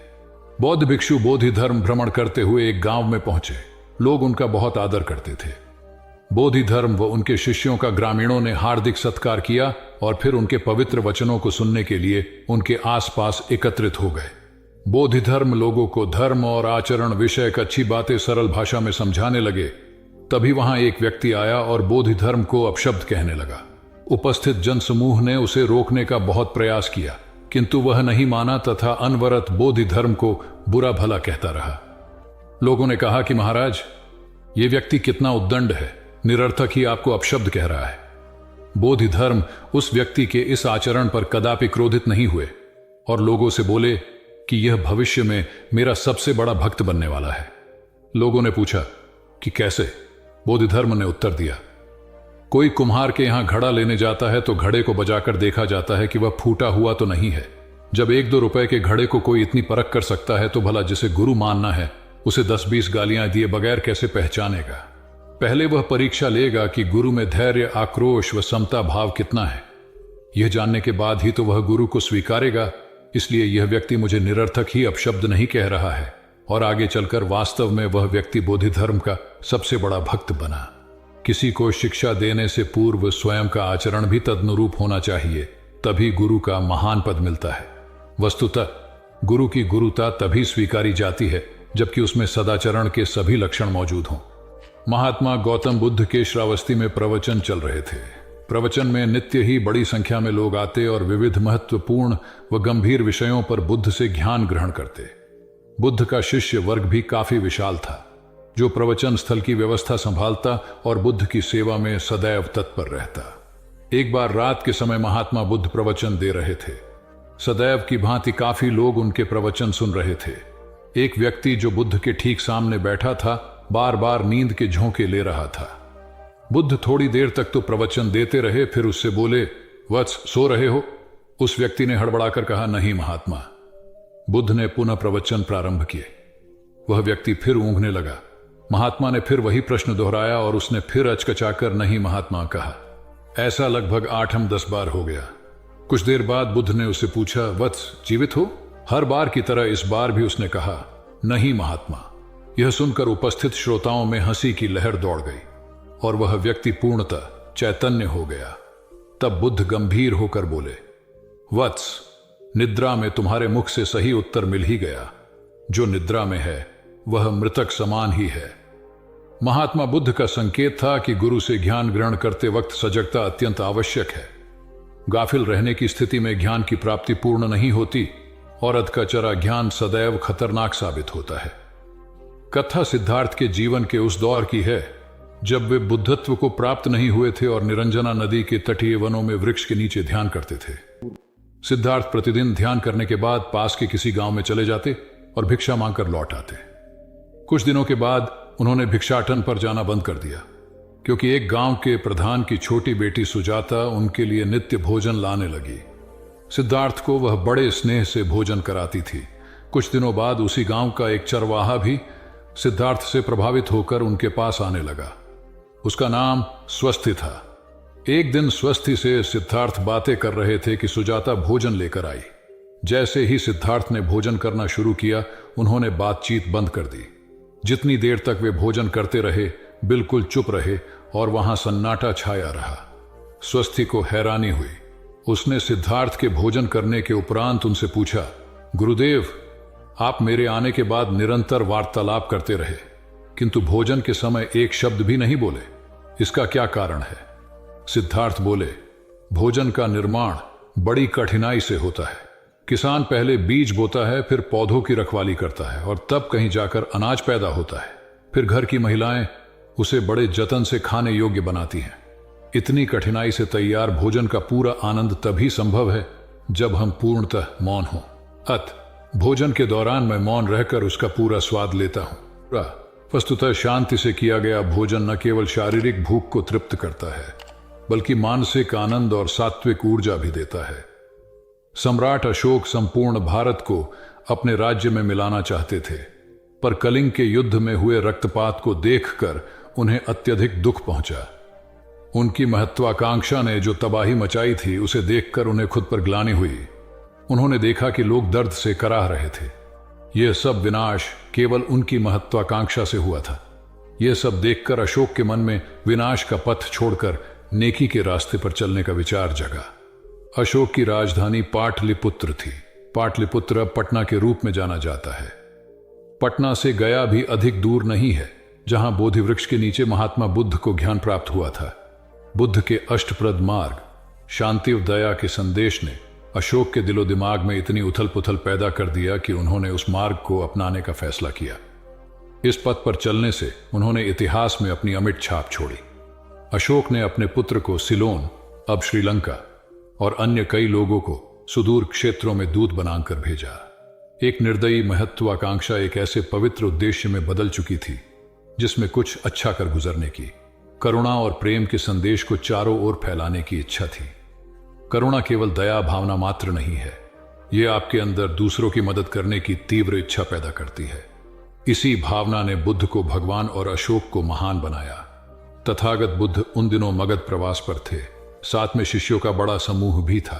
बौद्ध भिक्षु बोधि धर्म भ्रमण करते हुए एक गांव में पहुंचे। लोग उनका बहुत आदर करते थे। बोधि धर्म व उनके शिष्यों का ग्रामीणों ने हार्दिक सत्कार किया और फिर उनके पवित्र वचनों को सुनने के लिए उनके आसपास एकत्रित हो गए। बोधि धर्म लोगों को धर्म और आचरण विषयक अच्छी बातें सरल भाषा में समझाने लगे। तभी वहां एक व्यक्ति आया और बोधि धर्म को अपशब्द कहने लगा। उपस्थित जनसमूह ने उसे रोकने का बहुत प्रयास किया, किंतु वह नहीं माना तथा अनवरत बोधि धर्म को बुरा भला कहता रहा। लोगों ने कहा कि महाराज, ये व्यक्ति कितना उद्दंड है, निरर्थक ही आपको अपशब्द कह रहा है। बोधि धर्म उस व्यक्ति के इस आचरण पर कदापि क्रोधित नहीं हुए और लोगों से बोले कि यह भविष्य में मेरा सबसे बड़ा भक्त बनने वाला है। लोगों ने पूछा कि कैसे? बोधि धर्म ने उत्तर दिया, कोई कुम्हार के यहां घड़ा लेने जाता है तो घड़े को बजाकर देखा जाता है कि वह फूटा हुआ तो नहीं है। जब 1-2 रुपए के घड़े को कोई इतनी परख कर सकता है तो भला जिसे गुरु मानना है उसे 10-20 गालियां दिए बगैर कैसे पहचानेगा? पहले वह परीक्षा लेगा कि गुरु में धैर्य, आक्रोश व समता भाव कितना है। यह जानने के बाद ही तो वह गुरु को स्वीकारेगा। इसलिए यह व्यक्ति मुझे निरर्थक ही अपशब्द नहीं कह रहा है और आगे चलकर वास्तव में वह व्यक्ति बोधि धर्म का सबसे बड़ा भक्त बना। किसी को शिक्षा देने से पूर्व स्वयं का आचरण भी तदनुरूप होना चाहिए, तभी गुरु का महान पद मिलता है। वस्तुतः गुरु की गुरुता तभी स्वीकारी जाती है जबकि उसमें सदाचरण के सभी लक्षण मौजूद हों। महात्मा गौतम बुद्ध के श्रावस्ती में प्रवचन चल रहे थे। प्रवचन में नित्य ही बड़ी संख्या में लोग आते और विविध महत्वपूर्ण व गंभीर विषयों पर बुद्ध से ज्ञान ग्रहण करते। बुद्ध का शिष्य वर्ग भी काफी विशाल था, जो प्रवचन स्थल की व्यवस्था संभालता और बुद्ध की सेवा में सदैव तत्पर रहता। एक बार रात के समय महात्मा बुद्ध प्रवचन दे रहे थे। सदैव की भांति काफी लोग उनके प्रवचन सुन रहे थे। एक व्यक्ति जो बुद्ध के ठीक सामने बैठा था बार बार नींद के झोंके ले रहा था। बुद्ध थोड़ी देर तक तो प्रवचन देते रहे, फिर उससे बोले, वत्स, सो रहे हो? उस व्यक्ति ने हड़बड़ाकर कहा, नहीं महात्मा। बुद्ध ने पुनः प्रवचन प्रारंभ किए। वह व्यक्ति फिर ऊँघने लगा। महात्मा ने फिर वही प्रश्न दोहराया और उसने फिर अचकचाकर नहीं महात्मा कहा। ऐसा लगभग 8-10 बार हो गया। कुछ देर बाद बुद्ध ने उससे पूछा, वत्स, जीवित हो? हर बार की तरह इस बार भी उसने कहा, नहीं महात्मा। यह सुनकर उपस्थित श्रोताओं में हंसी की लहर दौड़ गई और वह व्यक्ति पूर्णतः चैतन्य हो गया। तब बुद्ध गंभीर होकर बोले, वत्स, निद्रा में तुम्हारे मुख से सही उत्तर मिल ही गया। जो निद्रा में है वह मृतक समान ही है। महात्मा बुद्ध का संकेत था कि गुरु से ज्ञान ग्रहण करते वक्त सजगता अत्यंत आवश्यक है। गाफिल रहने की स्थिति में ज्ञान की प्राप्ति पूर्ण नहीं होती और अधकचरा ज्ञान सदैव खतरनाक साबित होता है। कथा सिद्धार्थ के जीवन के उस दौर की है जब वे बुद्धत्व को प्राप्त नहीं हुए थे और निरंजना नदी के तटीय वनों में वृक्ष के नीचे ध्यान करते थे। सिद्धार्थ प्रतिदिन ध्यान करने के बाद पास के किसी गांव में चले जाते और भिक्षा मांगकर लौट आते। कुछ दिनों के बाद उन्होंने भिक्षाटन पर जाना बंद कर दिया, क्योंकि एक गांव के प्रधान की छोटी बेटी सुजाता उनके लिए नित्य भोजन लाने लगी। सिद्धार्थ को वह बड़े स्नेह से भोजन कराती थी। कुछ दिनों बाद उसी गांव का एक चरवाहा भी सिद्धार्थ से प्रभावित होकर उनके पास आने लगा। उसका नाम स्वस्थी था। एक दिन स्वस्थी से सिद्धार्थ बातें कर रहे थे कि सुजाता भोजन लेकर आई। जैसे ही सिद्धार्थ ने भोजन करना शुरू किया, उन्होंने बातचीत बंद कर दी। जितनी देर तक वे भोजन करते रहे, बिल्कुल चुप रहे और वहां सन्नाटा छाया रहा। स्वस्थी को हैरानी हुई। उसने सिद्धार्थ के भोजन करने के उपरांत उनसे पूछा, गुरुदेव, आप मेरे आने के बाद निरंतर वार्तालाप करते रहे, किंतु भोजन के समय एक शब्द भी नहीं बोले। इसका क्या कारण है? सिद्धार्थ बोले, भोजन का निर्माण बड़ी कठिनाई से होता है। किसान पहले बीज बोता है, फिर पौधों की रखवाली करता है और तब कहीं जाकर अनाज पैदा होता है। फिर घर की महिलाएं उसे बड़े जतन से खाने योग्य बनाती हैं। इतनी कठिनाई से तैयार भोजन का पूरा आनंद तभी संभव है जब हम पूर्णतः मौन हों। भोजन के दौरान मैं मौन रहकर उसका पूरा स्वाद लेता हूं। वस्तुतः शांति से किया गया भोजन न केवल शारीरिक भूख को तृप्त करता है, बल्कि मानसिक आनंद और सात्विक ऊर्जा भी देता है। सम्राट अशोक संपूर्ण भारत को अपने राज्य में मिलाना चाहते थे, पर कलिंग के युद्ध में हुए रक्तपात को देखकर उन्हें अत्यधिक दुख पहुंचा। उनकी महत्वाकांक्षा ने जो तबाही मचाई थी, उसे देखकर उन्हें खुद पर ग्लानि हुई। उन्होंने देखा कि लोग दर्द से कराह रहे थे। यह सब विनाश केवल उनकी महत्वाकांक्षा से हुआ था। यह सब देखकर अशोक के मन में विनाश का पथ छोड़कर नेकी के रास्ते पर चलने का विचार जगा। अशोक की राजधानी पाटलिपुत्र थी। पाटलिपुत्र अब पटना के रूप में जाना जाता है। पटना से गया भी अधिक दूर नहीं है, जहां बोधि वृक्ष के नीचे महात्मा बुद्ध को ज्ञान प्राप्त हुआ था। बुद्ध के अष्टप्रद मार्ग, शांति और दया के संदेश ने अशोक के दिलो दिमाग में इतनी उथल पुथल पैदा कर दिया कि उन्होंने उस मार्ग को अपनाने का फैसला किया। इस पथ पर चलने से उन्होंने इतिहास में अपनी अमिट छाप छोड़ी। अशोक ने अपने पुत्र को सिलोन, अब श्रीलंका, और अन्य कई लोगों को सुदूर क्षेत्रों में दूत बनाकर भेजा। एक निर्दयी महत्वाकांक्षा एक ऐसे पवित्र उद्देश्य में बदल चुकी थी जिसमें कुछ अच्छा कर गुजरने की, करुणा और प्रेम के संदेश को चारों ओर फैलाने की इच्छा थी। करुणा केवल दया भावना मात्र नहीं है, यह आपके अंदर दूसरों की मदद करने की तीव्र इच्छा पैदा करती है। इसी भावना ने बुद्ध को भगवान और अशोक को महान बनाया। तथागत बुद्ध उन दिनों मगध प्रवास पर थे। साथ में शिष्यों का बड़ा समूह भी था।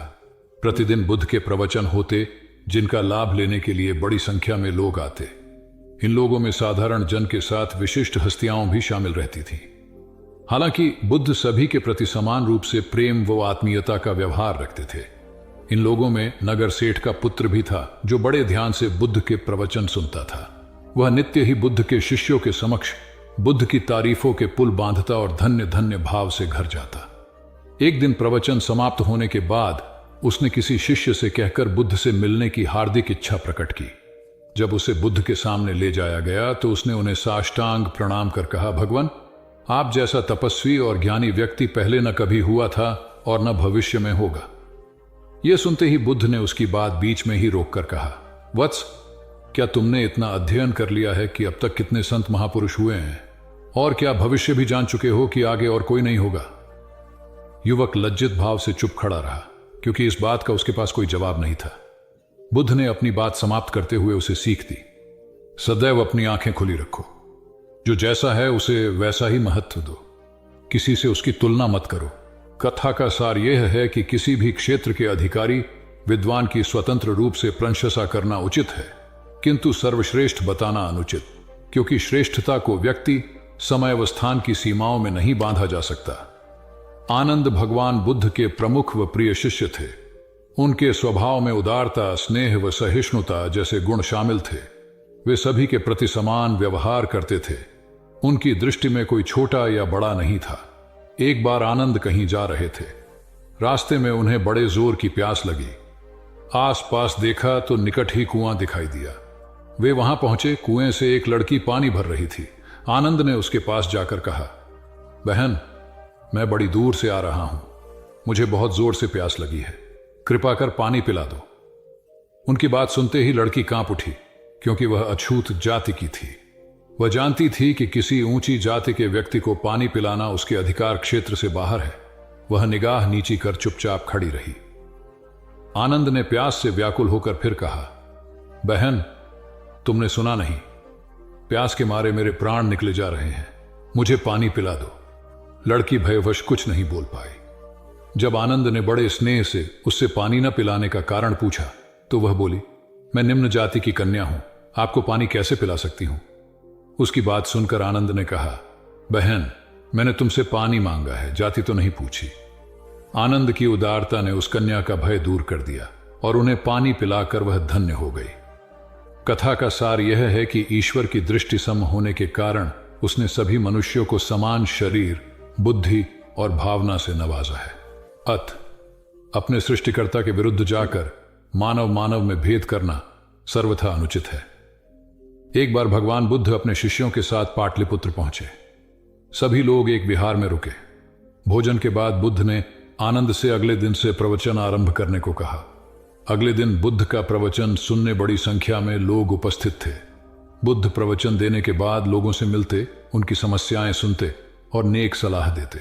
प्रतिदिन बुद्ध के प्रवचन होते, जिनका लाभ लेने के लिए बड़ी संख्या में लोग आते। इन लोगों में साधारण जन के साथ विशिष्ट हस्तियां भी शामिल रहती थीं। हालांकि बुद्ध सभी के प्रति समान रूप से प्रेम व आत्मीयता का व्यवहार रखते थे। इन लोगों में नगर सेठ का पुत्र भी था, जो बड़े ध्यान से बुद्ध के प्रवचन सुनता था। वह नित्य ही बुद्ध के शिष्यों के समक्ष बुद्ध की तारीफों के पुल बांधता और धन्य धन्य भाव से घर जाता। एक दिन प्रवचन समाप्त होने के बाद उसने किसी शिष्य से कहकर बुद्ध से मिलने की हार्दिक इच्छा प्रकट की। जब उसे बुद्ध के सामने ले जाया गया तो उसने उन्हें साष्टांग प्रणाम कर कहा, भगवान, आप जैसा तपस्वी और ज्ञानी व्यक्ति पहले न कभी हुआ था और न भविष्य में होगा। यह सुनते ही बुद्ध ने उसकी बात बीच में ही रोककर कहा, वत्स, क्या तुमने इतना अध्ययन कर लिया है कि अब तक कितने संत महापुरुष हुए हैं, और क्या भविष्य भी जान चुके हो कि आगे और कोई नहीं होगा? युवक लज्जित भाव से चुप खड़ा रहा, क्योंकि इस बात का उसके पास कोई जवाब नहीं था। बुद्ध ने अपनी बात समाप्त करते हुए उसे सीख दी, सदैव अपनी आंखें खुली रखो। जो जैसा है उसे वैसा ही महत्व दो। किसी से उसकी तुलना मत करो। कथा का सार यह है कि किसी भी क्षेत्र के अधिकारी विद्वान की स्वतंत्र रूप से प्रशंसा करना उचित है, किंतु सर्वश्रेष्ठ बताना अनुचित, क्योंकि श्रेष्ठता को व्यक्ति, समय व स्थान की सीमाओं में नहीं बांधा जा सकता। आनंद भगवान बुद्ध के प्रमुख व प्रिय शिष्य थे। उनके स्वभाव में उदारता, स्नेह व सहिष्णुता जैसे गुण शामिल थे। वे सभी के प्रति समान व्यवहार करते थे। उनकी दृष्टि में कोई छोटा या बड़ा नहीं था। एक बार आनंद कहीं जा रहे थे। रास्ते में उन्हें बड़े जोर की प्यास लगी। आसपास देखा तो निकट ही कुआं दिखाई दिया। वे वहां पहुंचे। कुएं से एक लड़की पानी भर रही थी। आनंद ने उसके पास जाकर कहा, बहन, मैं बड़ी दूर से आ रहा हूं, मुझे बहुत जोर से प्यास लगी है, कृपा कर पानी पिला दो। उनकी बात सुनते ही लड़की कांप उठी, क्योंकि वह अछूत जाति की थी। वह जानती थी कि किसी ऊंची जाति के व्यक्ति को पानी पिलाना उसके अधिकार क्षेत्र से बाहर है। वह निगाह नीची कर चुपचाप खड़ी रही। आनंद ने प्यास से व्याकुल होकर फिर कहा, बहन, तुमने सुना नहीं, प्यास के मारे मेरे प्राण निकले जा रहे हैं, मुझे पानी पिला दो। लड़की भयवश कुछ नहीं बोल पाई। जब आनंद ने बड़े स्नेह से उससे पानी न पिलाने का कारण पूछा तो वह बोली, मैं निम्न जाति की कन्या हूं, आपको पानी कैसे पिला सकती हूं। उसकी बात सुनकर आनंद ने कहा, बहन, मैंने तुमसे पानी मांगा है, जाति तो नहीं पूछी। आनंद की उदारता ने उस कन्या का भय दूर कर दिया और उन्हें पानी पिलाकर वह धन्य हो गई। कथा का सार यह है कि ईश्वर की दृष्टि सम होने के कारण उसने सभी मनुष्यों को समान शरीर, बुद्धि और भावना से नवाजा है। अपने सृष्टिकर्ता के विरुद्ध जाकर मानव मानव में भेद करना सर्वथा अनुचित है। एक बार भगवान बुद्ध अपने शिष्यों के साथ पाटलिपुत्र पहुंचे। सभी लोग एक विहार में रुके। भोजन के बाद बुद्ध ने आनंद से अगले दिन से प्रवचन आरंभ करने को कहा। अगले दिन बुद्ध का प्रवचन सुनने बड़ी संख्या में लोग उपस्थित थे। बुद्ध प्रवचन देने के बाद लोगों से मिलते, उनकी समस्याएं सुनते और नेक सलाह देते।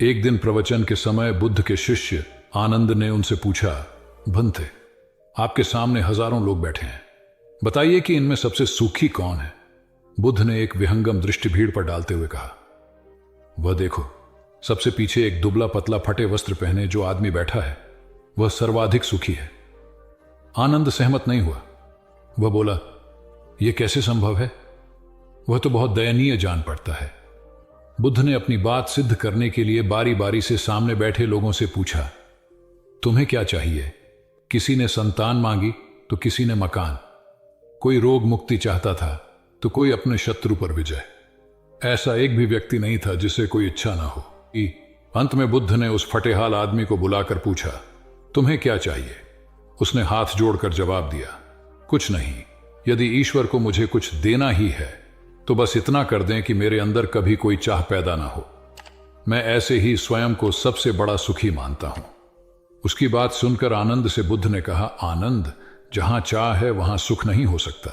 एक दिन प्रवचन के समय बुद्ध के शिष्य आनंद ने उनसे पूछा, भंते, आपके सामने हजारों लोग बैठे हैं, बताइए कि इनमें सबसे सुखी कौन है। बुद्ध ने एक विहंगम दृष्टि भीड़ पर डालते हुए कहा, वह देखो, सबसे पीछे एक दुबला पतला फटे वस्त्र पहने जो आदमी बैठा है, वह सर्वाधिक सुखी है। आनंद सहमत नहीं हुआ। वह बोला, यह कैसे संभव है, वह तो बहुत दयनीय जान पड़ता है। बुद्ध ने अपनी बात सिद्ध करने के लिए बारी बारी से सामने बैठे लोगों से पूछा, तुम्हें क्या चाहिए। किसी ने संतान मांगी तो किसी ने मकान, कोई रोग मुक्ति चाहता था तो कोई अपने शत्रु पर विजय। ऐसा एक भी व्यक्ति नहीं था जिसे कोई इच्छा ना हो। अंत में बुद्ध ने उस फटेहाल आदमी को बुलाकर पूछा, तुम्हें क्या चाहिए। उसने हाथ जोड़कर जवाब दिया, कुछ नहीं, यदि ईश्वर को मुझे कुछ देना ही है तो बस इतना कर दें कि मेरे अंदर कभी कोई चाह पैदा ना हो। मैं ऐसे ही स्वयं को सबसे बड़ा सुखी मानता हूं। उसकी बात सुनकर आनंद से बुद्ध ने कहा, आनंद, जहां चाह है वहां सुख नहीं हो सकता।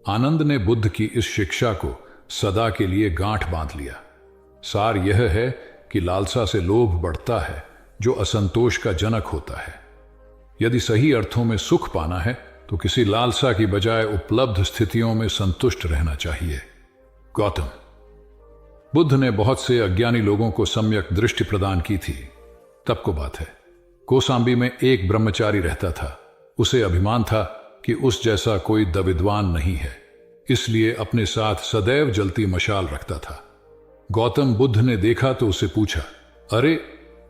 आनंद ने बुद्ध की इस शिक्षा को सदा के लिए गांठ बांध लिया। सार यह है कि लालसा से लोभ बढ़ता है, जो असंतोष का जनक होता है। यदि सही अर्थों में सुख पाना है तो किसी लालसा की बजाय उपलब्ध स्थितियों में संतुष्ट रहना चाहिए। गौतम बुद्ध ने बहुत से अज्ञानी लोगों को सम्यक दृष्टि प्रदान की थी। तब को बात है, कौसांबी में एक ब्रह्मचारी रहता था। उसे अभिमान था कि उस जैसा कोई दविद्वान नहीं है, इसलिए अपने साथ सदैव जलती मशाल रखता था। गौतम बुद्ध ने देखा तो उसे पूछा, अरे,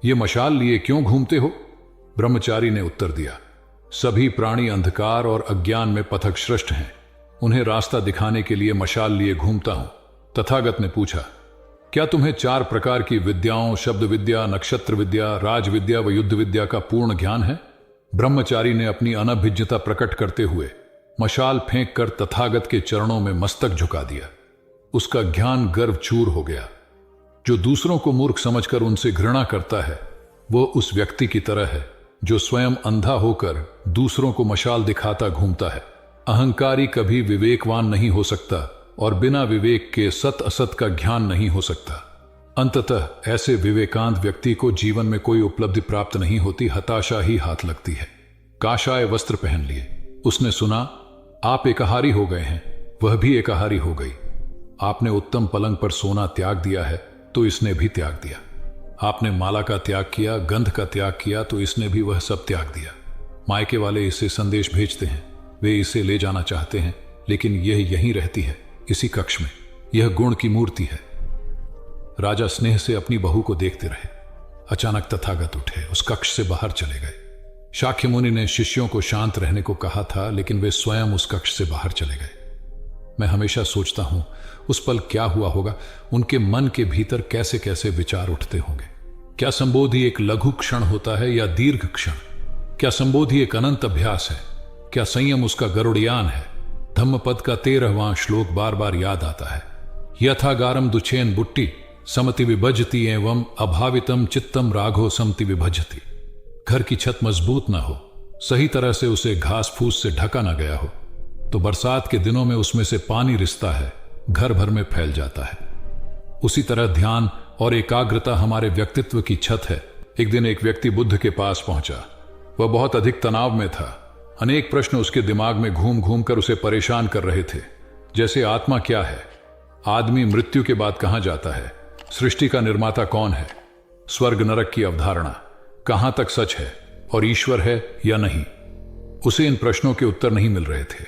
ये मशाल लिए क्यों घूमते हो। ब्रह्मचारी ने उत्तर दिया, सभी प्राणी अंधकार और अज्ञान में पथक श्रेष्ठ हैं, उन्हें रास्ता दिखाने के लिए मशाल लिए घूमता हूं। तथागत ने पूछा, क्या तुम्हें 4 प्रकार की विद्याओं, शब्द विद्या, नक्षत्र विद्या, राज विद्या व युद्ध विद्या का पूर्ण ज्ञान है। ब्रह्मचारी ने अपनी अनभिज्ञता प्रकट करते हुए मशाल फेंक कर तथागत के चरणों में मस्तक झुका दिया। उसका ज्ञान गर्व चूर हो गया। जो दूसरों को मूर्ख समझकर उनसे घृणा करता है, वो उस व्यक्ति की तरह है जो स्वयं अंधा होकर दूसरों को मशाल दिखाता घूमता है। अहंकारी कभी विवेकवान नहीं हो सकता और बिना विवेक के सत असत का ज्ञान नहीं हो सकता। अंततः ऐसे विवेकांत व्यक्ति को जीवन में कोई उपलब्धि प्राप्त नहीं होती, हताशा ही हाथ लगती है। काशाय वस्त्र पहन लिए। उसने सुना, आप एकाहारी हो गए हैं, वह भी एकाहारी हो गई। आपने उत्तम पलंग पर सोना त्याग दिया है तो इसने भी त्याग दिया। आपने माला का त्याग किया, गंध का त्याग किया तो इसने भी वह सब त्याग दिया। मायके वाले इसे संदेश भेजते हैं, वे इसे ले जाना चाहते हैं, लेकिन यह यहीं रहती है, इसी कक्ष में। यह गुण की मूर्ति है। राजा स्नेह से अपनी बहू को देखते रहे। अचानक तथागत उठे, उस कक्ष से बाहर चले गए। शाक्य मुनि ने शिष्यों को शांत रहने को कहा था, लेकिन वे स्वयं उस कक्ष से बाहर चले गए। मैं हमेशा सोचता हूं उस पल क्या हुआ होगा, उनके मन के भीतर कैसे कैसे विचार उठते होंगे। क्या संबोधि एक लघु क्षण होता है या दीर्घ क्षण? क्या संबोधि एक अनंत अभ्यास है? क्या संयम उसका गरुड़यान है? धम्मपद का 13वां श्लोक बार बार याद आता है। यथागारम दुचेन बुट्टी समति विभजति एवं अभावितम चित्तम राघो समति विभजति। घर की छत मजबूत ना हो, सही तरह से उसे घास फूस से ढका ना गया हो, तो बरसात के दिनों में उसमें से पानी रिसता है, घर भर में फैल जाता है। उसी तरह ध्यान और एकाग्रता हमारे व्यक्तित्व की छत है। एक दिन एक व्यक्ति बुद्ध के पास पहुंचा। वह बहुत अधिक तनाव में था। अनेक प्रश्न उसके दिमाग में घूम घूम कर उसे परेशान कर रहे थे, जैसे आत्मा क्या है, आदमी मृत्यु के बाद कहां जाता है, सृष्टि का निर्माता कौन है, स्वर्ग नरक की अवधारणा कहां तक सच है और ईश्वर है या नहीं। उसे इन प्रश्नों के उत्तर नहीं मिल रहे थे।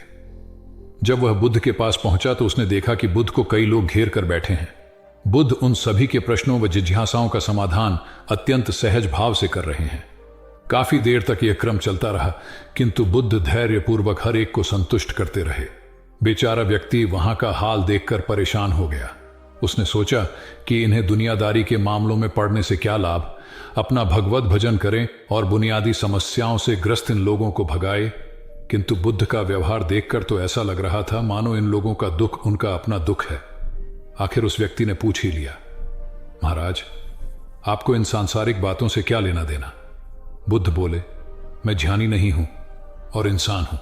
जब वह बुद्ध के पास पहुंचा तो उसने देखा कि बुद्ध को कई लोग घेर कर बैठे हैं। बुद्ध उन सभी के प्रश्नों व जिज्ञासाओं का समाधान अत्यंत सहज भाव से कर रहे हैं। काफी देर तक यह क्रम चलता रहा, किंतु बुद्ध धैर्यपूर्वक हर एक को संतुष्ट करते रहे। बेचारा व्यक्ति वहां का हाल देखकर परेशान हो गया। उसने सोचा कि इन्हें दुनियादारी के मामलों में पड़ने से क्या लाभ, अपना भगवत भजन करें और बुनियादी समस्याओं से ग्रस्त इन लोगों को भगाए। किंतु बुद्ध का व्यवहार देखकर तो ऐसा लग रहा था मानो इन लोगों का दुख उनका अपना दुख है। आखिर उस व्यक्ति ने पूछ ही लिया, महाराज, आपको इन सांसारिक बातों से क्या लेना देना? बुद्ध बोले, मैं ज्ञानी नहीं हूं और इंसान हूं।